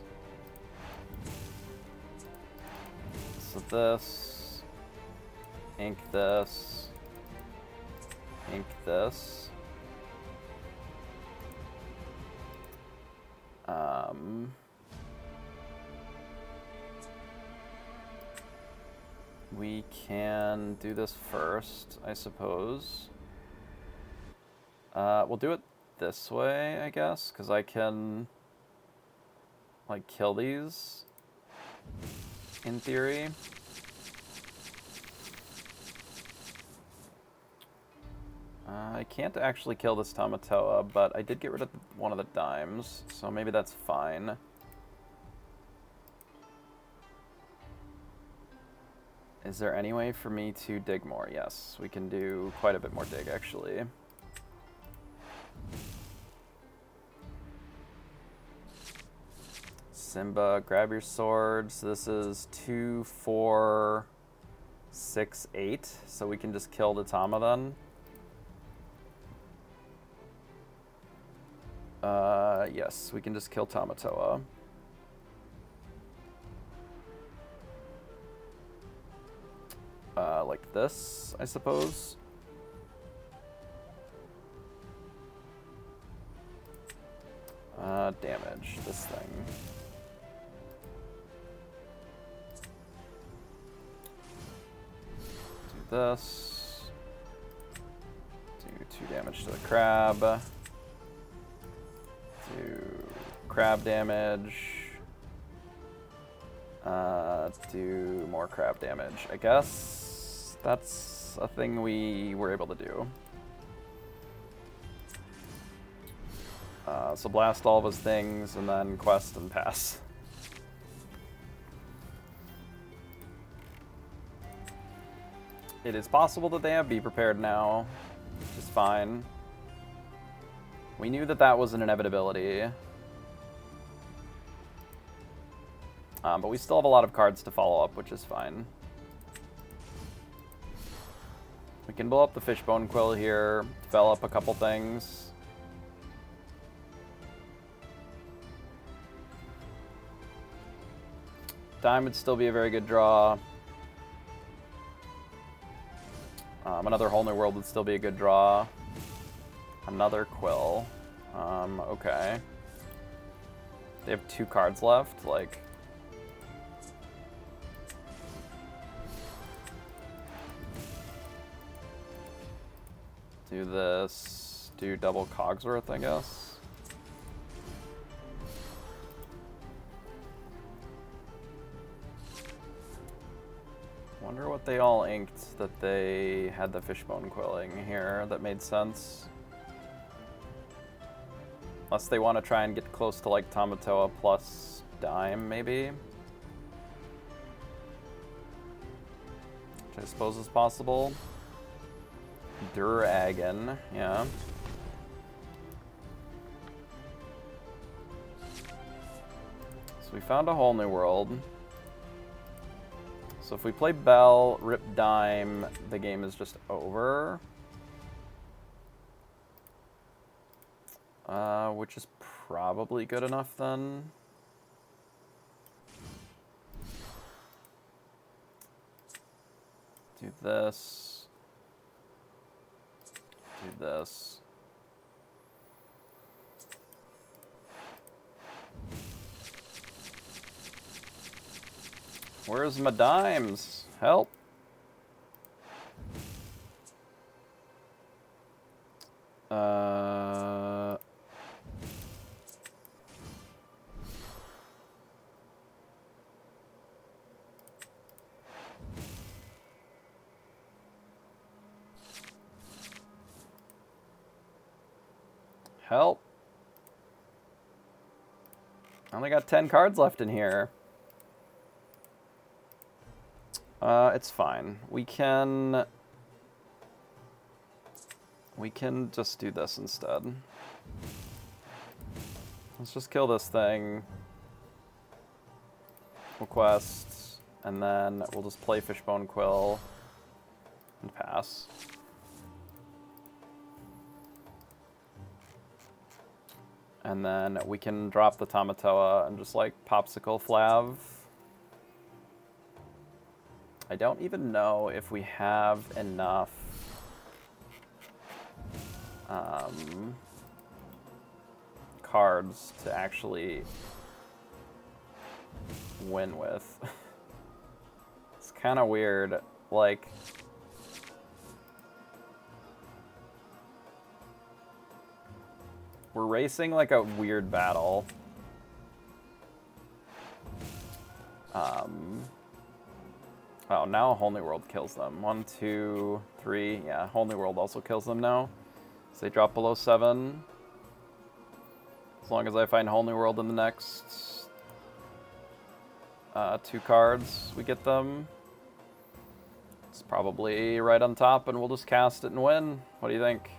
Speaker 1: So this, ink this, ink this. We can do this first, I suppose. We'll do it this way, I guess, because I can, like, kill these, in theory. I can't actually kill this Tamatoa, but I did get rid of one of the dimes, so maybe that's fine. Is there any way for me to dig more? Yes, we can do quite a bit more dig, actually. Simba, grab your swords. This is 2, 4, 6, 8. So we can just kill the Tama then. Yes, we can just kill Tamatoa. Like this, I suppose. Damage this thing. Do this. Do 2 damage to the crab. Do crab damage. Do more crab damage. I guess that's a thing we were able to do. So blast all of his things, and then quest and pass. It is possible that they have Be Prepared now, which is fine. We knew that that was an inevitability. But we still have a lot of cards to follow up, which is fine. We can blow up the Fishbone Quill here, develop a couple things. Dime would still be a very good draw. Another Whole New World would still be a good draw. Another Quill. Okay. They have 2 cards left, like... Do this, do double Cogsworth, I guess. Wonder what they all inked that they had the Fishbone Quilling here that made sense. Unless they want to try and get close to like Tamatoa plus Dime, maybe. Which I suppose is possible. Dragon, yeah. So we found a Whole New World. So if we play Bell, rip Dime, the game is just over. Which is probably good enough then. Do this. Do this. Where's my dimes? Help. Help. I only got 10 cards left in here. It's fine. We can just do this instead. Let's just kill this thing. We'll quest, and then we'll just play Fishbone Quill and pass. And then we can drop the Tamatoa and just like Popsicle Flav. I don't even know if we have enough cards to actually win with. It's kind of weird. Like, we're racing like a weird battle. Oh, now Whole New World kills them. 1, 2, 3. Yeah, Whole New World also kills them now. So they drop below 7. As long as I find Whole New World in the next 2 cards, we get them. It's probably right on top, and we'll just cast it and win. What do you think?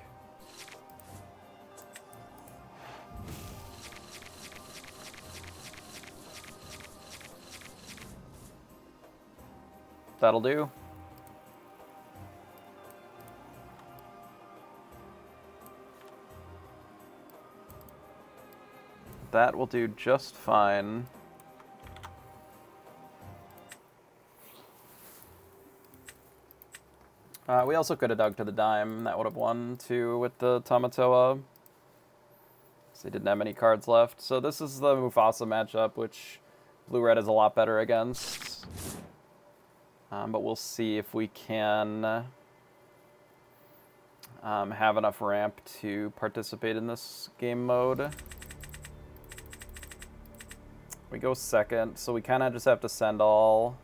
Speaker 1: That'll do. That will do just fine. We also could have dug to the dime. That would have won too with the Tamatoa. So they didn't have any cards left. So this is the Mufasa matchup, which Blue-Red is a lot better against. But we'll see if we can have enough ramp to participate in this game mode. We go second, so we kind of just have to send all.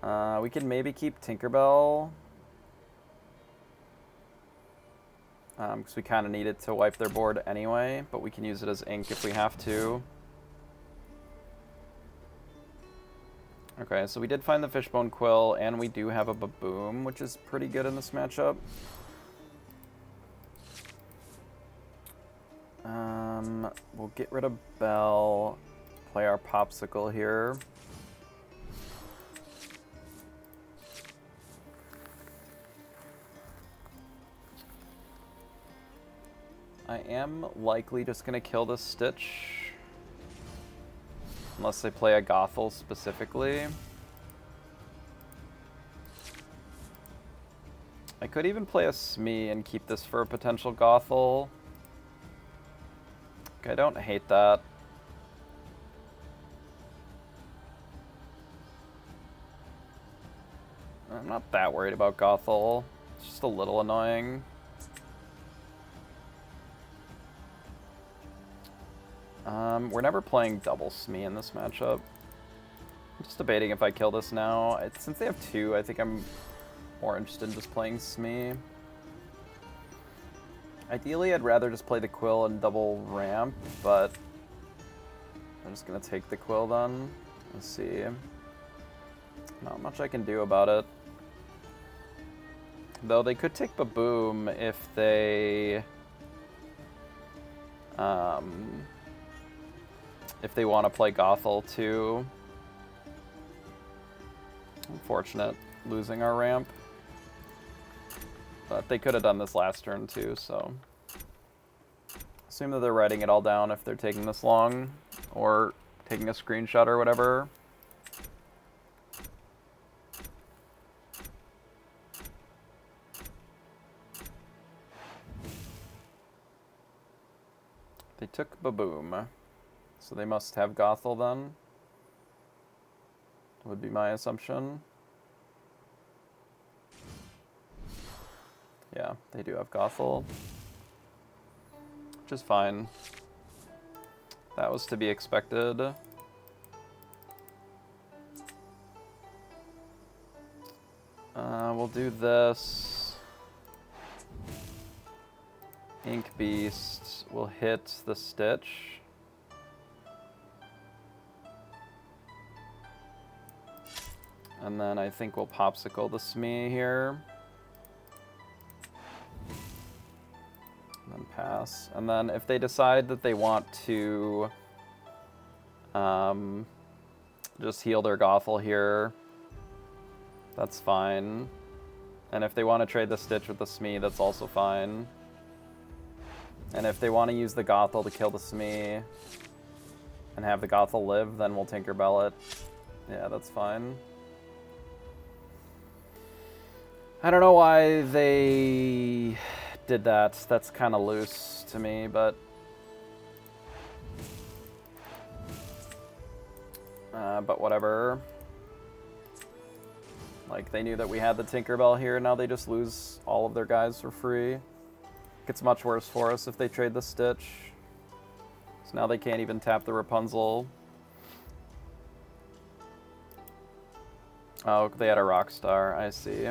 Speaker 1: We can maybe keep Tinkerbell. Because we kind of need it to wipe their board anyway, but we can use it as ink if we have to. Okay, so we did find the Fishbone Quill, and we do have a Baboom, which is pretty good in this matchup. We'll get rid of Belle, play our Popsicle here. I am likely just going to kill this Stitch. Unless they play a Gothel specifically. I could even play a Smee and keep this for a potential Gothel. I don't hate that. I'm not that worried about Gothel. It's just a little annoying. We're never playing double Smee in this matchup. I'm just debating if I kill this now. Since they have 2, I think I'm more interested in just playing Smee. Ideally, I'd rather just play the Quill and double ramp, but I'm just going to take the Quill then. Let's see. Not much I can do about it. Though they could take Baboom if they want to play Gothel too. Unfortunate losing our ramp. But they could have done this last turn too, so assume that they're writing it all down if they're taking this long, or taking a screenshot or whatever. They took Baboom, so they must have Gothel then, would be my assumption. Yeah, they do have Gothel, which is fine. That was to be expected. We'll do this. Ink Beast will hit the Stitch. And then I think we'll Popsicle the Smee here. And then pass. And then if they decide that they want to just heal their Gothel here, that's fine. And if they want to trade the Stitch with the Smee, that's also fine. And if they want to use the Gothel to kill the Smee and have the Gothel live, then we'll Tinkerbell it. Yeah, that's fine. I don't know why they did that. That's kind of loose to me, but... but whatever. Like, they knew that we had the Tinkerbell here, now they just lose all of their guys for free. It's much worse for us if they trade the Stitch. So now they can't even tap the Rapunzel. Oh, they had a Rockstar, I see.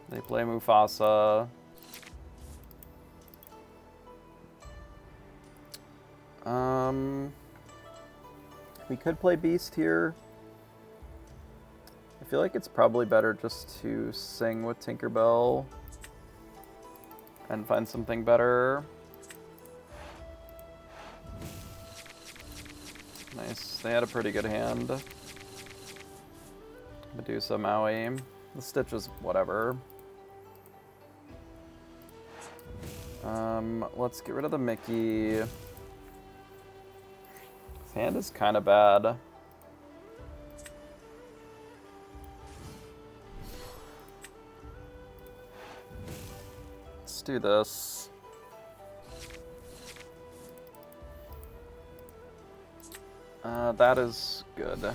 Speaker 1: They play Mufasa. We could play Beast here. I feel like it's probably better just to sing with Tinkerbell and find something better. Nice. They had a pretty good hand. Medusa, Maui. The Stitch is whatever. Let's get rid of the Mickey. His hand is kind of bad. Let's do this. That is good.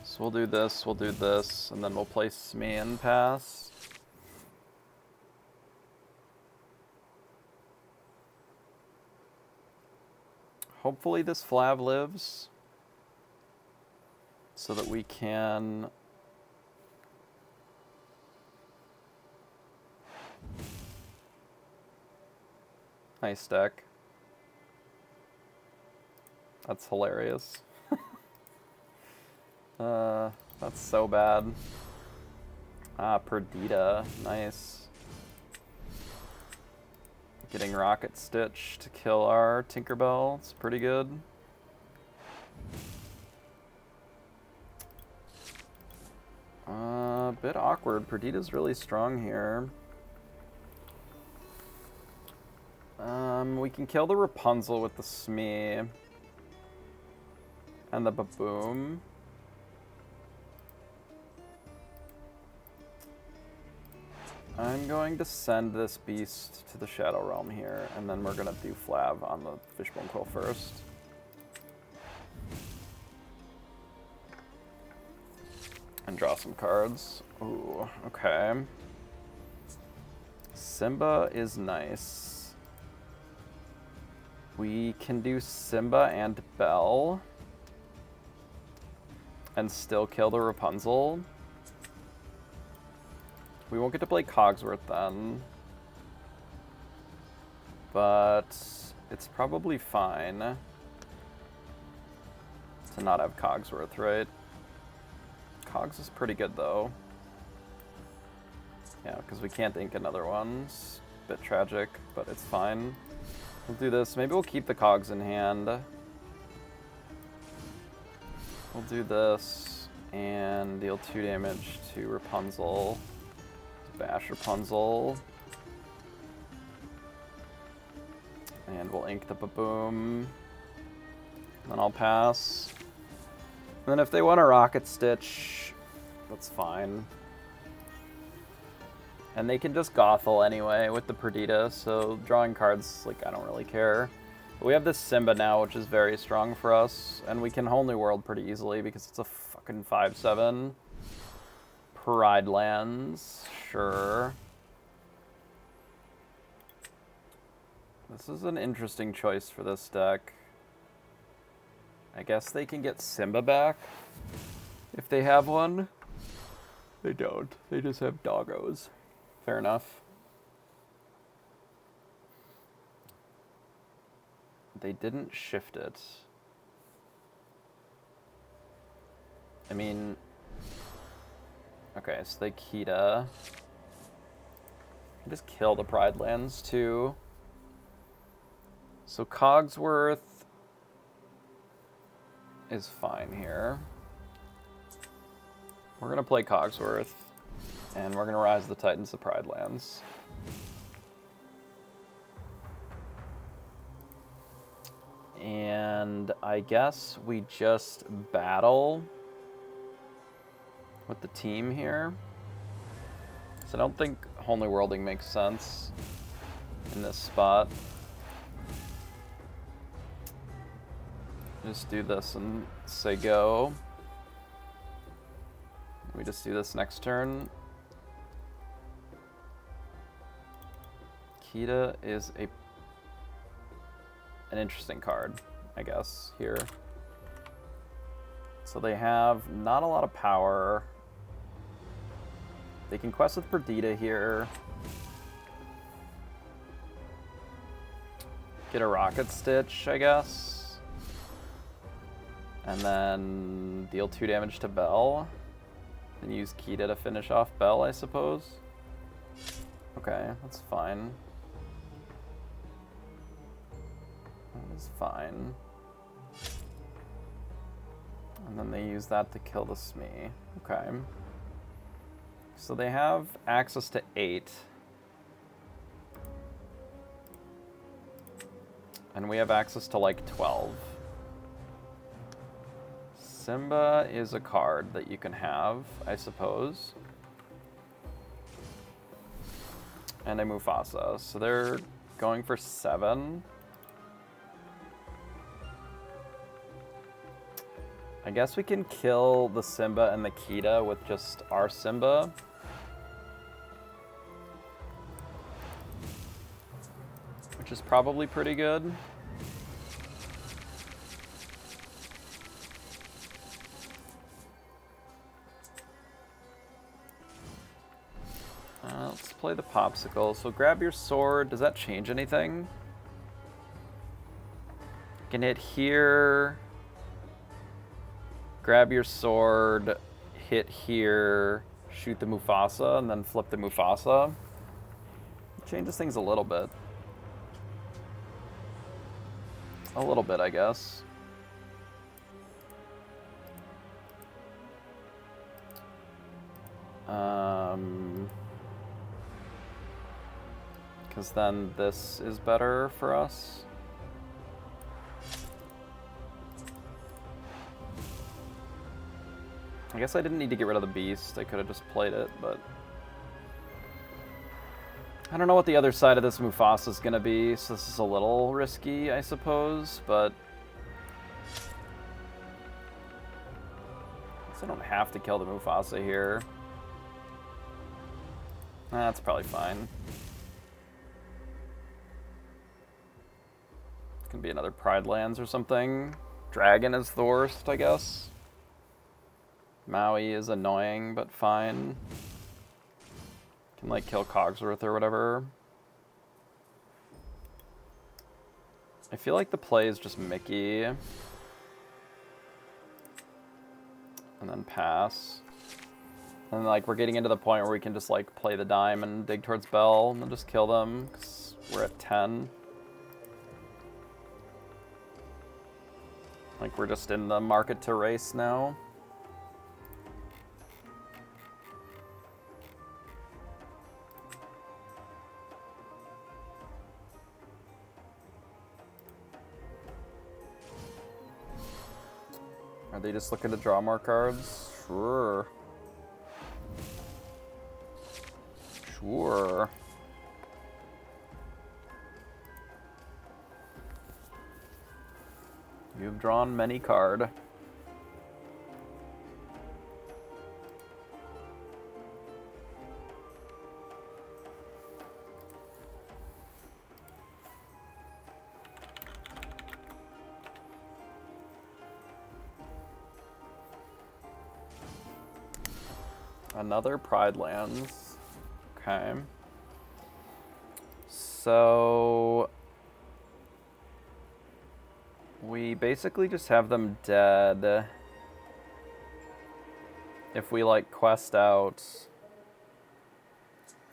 Speaker 1: So we'll do this, and then we'll play Smee and pass. Hopefully this Flav lives, so that we can... Nice deck. That's hilarious. That's so bad. Ah, Perdita. Nice. Getting Rocket Stitch to kill our Tinkerbell. It's pretty good. A bit awkward. Perdita's really strong here. We can kill the Rapunzel with the Smee. And the Baboom. I'm going to send this beast to the Shadow Realm here, and then we're going to do Flav on the Fishbone Quill first. And draw some cards. Ooh, okay. Simba is nice. We can do Simba and Belle. And still kill the Rapunzel. We won't get to play Cogsworth then. But it's probably fine to not have Cogsworth, right? Cogs is pretty good though. Yeah, because we can't ink another one. It's a bit tragic, but it's fine. We'll do this. Maybe we'll keep the Cogs in hand. We'll do this and deal 2 damage to Rapunzel. Bash Rapunzel. And we'll ink the Baboom. Then I'll pass. And then if they want a Rocket Stitch, that's fine. And they can just Gothel anyway with the Perdita, so drawing cards, like, I don't really care. But we have this Simba now, which is very strong for us, and we can Whole New World pretty easily because it's a fucking 5/7. Pride lands, sure. This is an interesting choice for this deck. I guess they can get Simba back if they have one. They don't. They just have doggos. Fair enough. They didn't shift it. I mean... Okay, so they Kita. Just kill the Pride lands too. So Cogsworth is fine here. We're gonna play Cogsworth, and we're gonna Rise the Titans of Pride lands. And I guess we just battle with the team here. So I don't think Holy Worlding makes sense in this spot. Just do this and say go. We just do this next turn. Kita is an interesting card, I guess, here. So they have not a lot of power. They can quest with Perdita here. Get a Rocket Stitch, I guess. And then deal 2 damage to Bell. And use Kita to finish off Bell, I suppose. Okay, that's fine. That is fine. And then they use that to kill the Smee. Okay. So they have access to 8. And we have access to like 12. Simba is a card that you can have, I suppose. And a Mufasa. So they're going for 7. I guess we can kill the Simba and the Kita with just our Simba. Which is probably pretty good. Let's play the Popsicle. So grab your sword. Does that change anything? You can hit here. Grab your sword, hit here, shoot the Mufasa, and then flip the Mufasa. It changes things a little bit. A little bit, I guess. Because then this is better for us. I guess I didn't need to get rid of the beast. I could have just played it, but... I don't know what the other side of this Mufasa is going to be, so this is a little risky, I suppose, but... I guess I don't have to kill the Mufasa here. That's probably fine. It can be another Pride Lands or something. Dragon is the worst, I guess. Maui is annoying, but fine. Can, like, kill Cogsworth or whatever. I feel like the play is just Mickey. And then pass. And, like, we're getting into the point where we can just, like, play the dime and dig towards Bell and then just kill them, because we're at 10. Like, we're just in the market to race now. Are they just looking to draw more cards? Sure. Sure. You've drawn many card. Another Pride Lands. Okay. So We basically just have them dead. If we, like, quest out,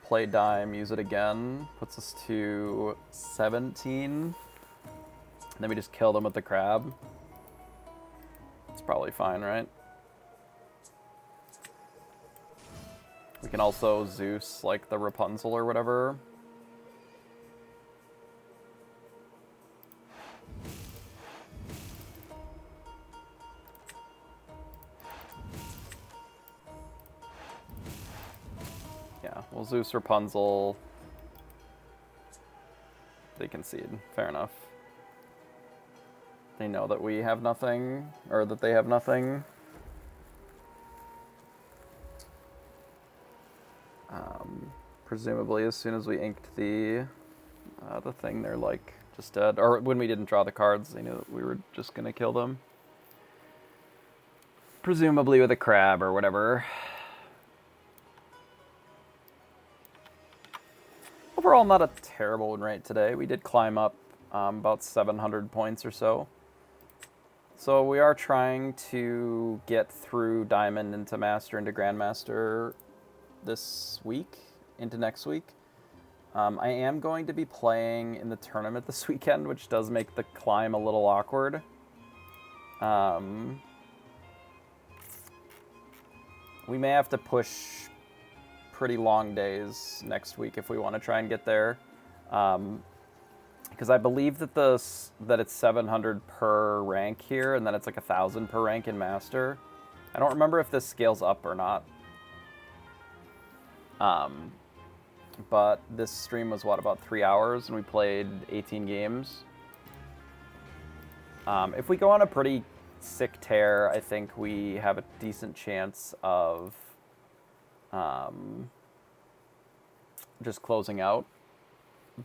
Speaker 1: play dime, use it again, puts us to 17. And then we just kill them with the crab. It's probably fine, right? We can also Zeus, like, the Rapunzel or whatever. Yeah, we'll Zeus Rapunzel. They concede. Fair enough. They know that we have nothing, or that they have nothing. Presumably, as soon as we inked the thing, they're, like, just dead. Or when we didn't draw the cards, they knew that we were just gonna kill them. Presumably with a crab or whatever. Overall, not a terrible win rate today. We did climb up about 700 points or so. So we are trying to get through Diamond into Master into Grandmaster this week, into next week. I am going to be playing in the tournament this weekend, which does make the climb a little awkward. We may have to push pretty long days next week if we want to try and get there. Because I believe that that it's 700 per rank here, and then it's like 1,000 per rank in Master. I don't remember if this scales up or not. But this stream was, what, about 3 hours, and we played 18 games. If we go on a pretty sick tear, I think we have a decent chance of just closing out.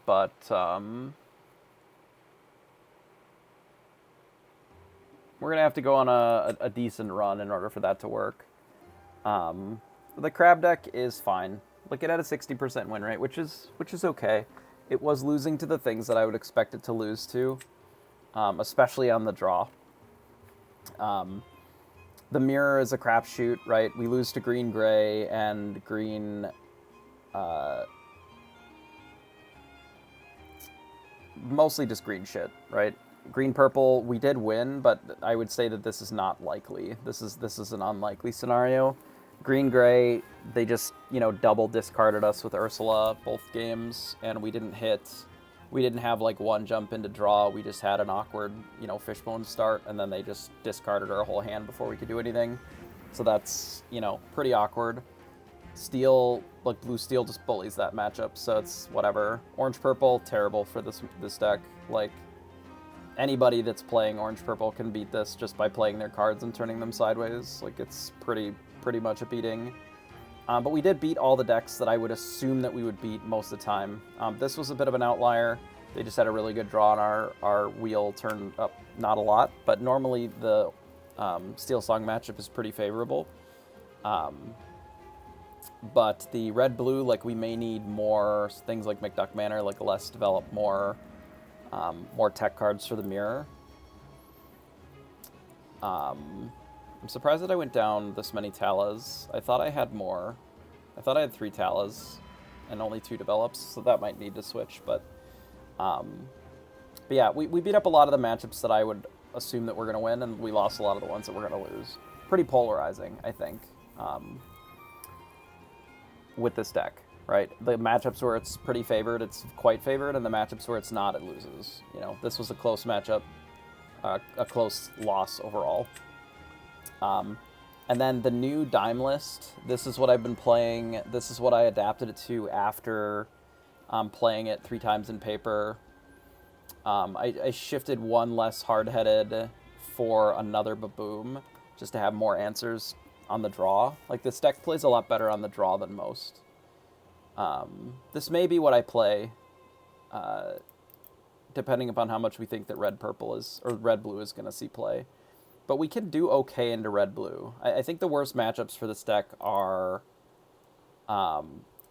Speaker 1: But we're going to have to go on a decent run in order for that to work. The crab deck is fine. Like, it had a 60% win rate, which is okay. It was losing to the things that I would expect it to lose to, especially on the draw. The mirror is a crapshoot, right? We lose to green-gray and green... mostly just green shit, right? Green-purple, we did win, but I would say that this is not likely. This is an unlikely scenario. Green-gray, they just, double discarded us with Ursula both games, and we didn't hit. We didn't have, like, one jump into draw. We just had an awkward, fishbone start, and then they just discarded our whole hand before we could do anything. So that's, pretty awkward. Steel, like, blue-steel just bullies that matchup, so it's whatever. Orange-purple, terrible for this deck. Like, anybody that's playing orange-purple can beat this just by playing their cards and turning them sideways. Like, it's pretty much a beating. But we did beat all the decks that I would assume that we would beat most of the time. This was a bit of an outlier. They just had a really good draw on our wheel turn up, not a lot, but normally the Steel Song matchup is pretty favorable. But the red-blue, like, we may need more things like McDuck Manor, like less developed, more tech cards for the mirror. I'm surprised that I went down this many Talas. I thought I had more. I thought I had 3 Talas and only 2 develops, so that might need to switch. But yeah, we beat up a lot of the matchups that I would assume that we're going to win, and we lost a lot of the ones that we're going to lose. Pretty polarizing, I think, with this deck, right? The matchups where it's pretty favored, it's quite favored, and the matchups where it's not, it loses. This was a close matchup, a close loss overall. And then the new dime list, this is what I've been playing. This is what I adapted it to after playing it 3 times in paper. I shifted one less hard-headed for another Baboom, just to have more answers on the draw. Like, this deck plays a lot better on the draw than most. This may be what I play, depending upon how much we think that red-purple is, or red-blue is going to see play. But we can do okay into red-blue. I think the worst matchups for this deck are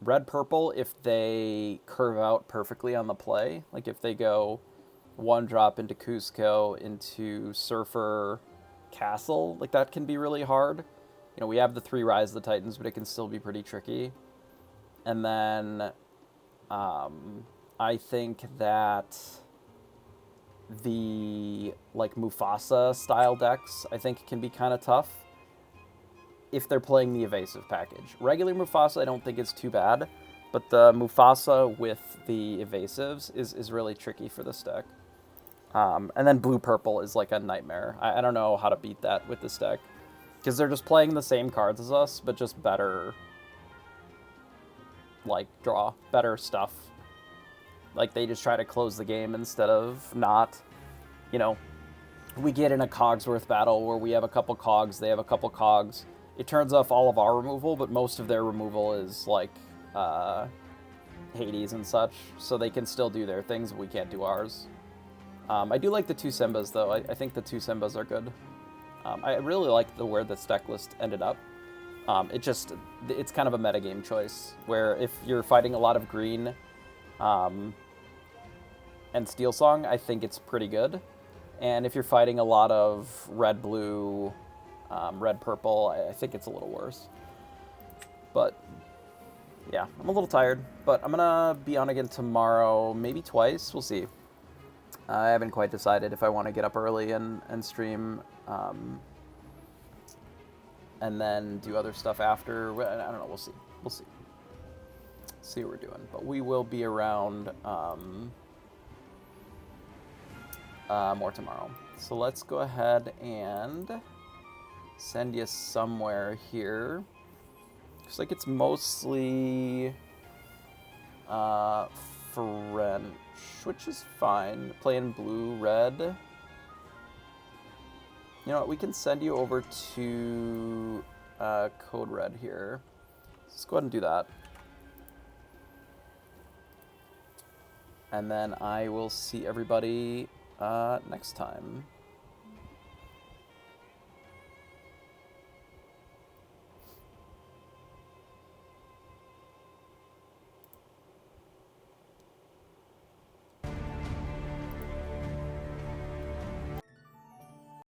Speaker 1: red-purple if they curve out perfectly on the play. Like, if they go one drop into Cusco, into Surfer Castle. Like, that can be really hard. You know, we have the 3 Rise of the Titans, but it can still be pretty tricky. And then I think that the, like, Mufasa style decks, I think can be kind of tough if they're playing the evasive package. Regular Mufasa I don't think is too bad, but the Mufasa with the evasives is really tricky for this deck. And then blue-purple is like a nightmare. I don't know how to beat that with this deck, because they're just playing the same cards as us, but just better, like, draw, better stuff. Like, they just try to close the game instead of not. You know, we get in a Cogsworth battle where we have a couple Cogs, they have a couple Cogs. It turns off all of our removal, but most of their removal is, like, Hades and such, so they can still do their things, we can't do ours. I do like the 2 Simbas, though. I think the 2 Simbas are good. I really like where this deck list ended up. It's kind of a metagame choice, where if you're fighting a lot of green and Steel Song, I think it's pretty good. And if you're fighting a lot of red-blue, red-purple, I think it's a little worse. But, yeah, I'm a little tired. But I'm going to be on again tomorrow, maybe twice. We'll see. I haven't quite decided if I want to get up early and stream, and then do other stuff after. I don't know. We'll see. We'll see. See what we're doing. But we will be around more tomorrow. So let's go ahead and send you somewhere here. Looks like it's mostly French, which is fine. Playing blue-red. You know what, we can send you over to Code Red here. Let's go ahead and do that. And then I will see everybody next time.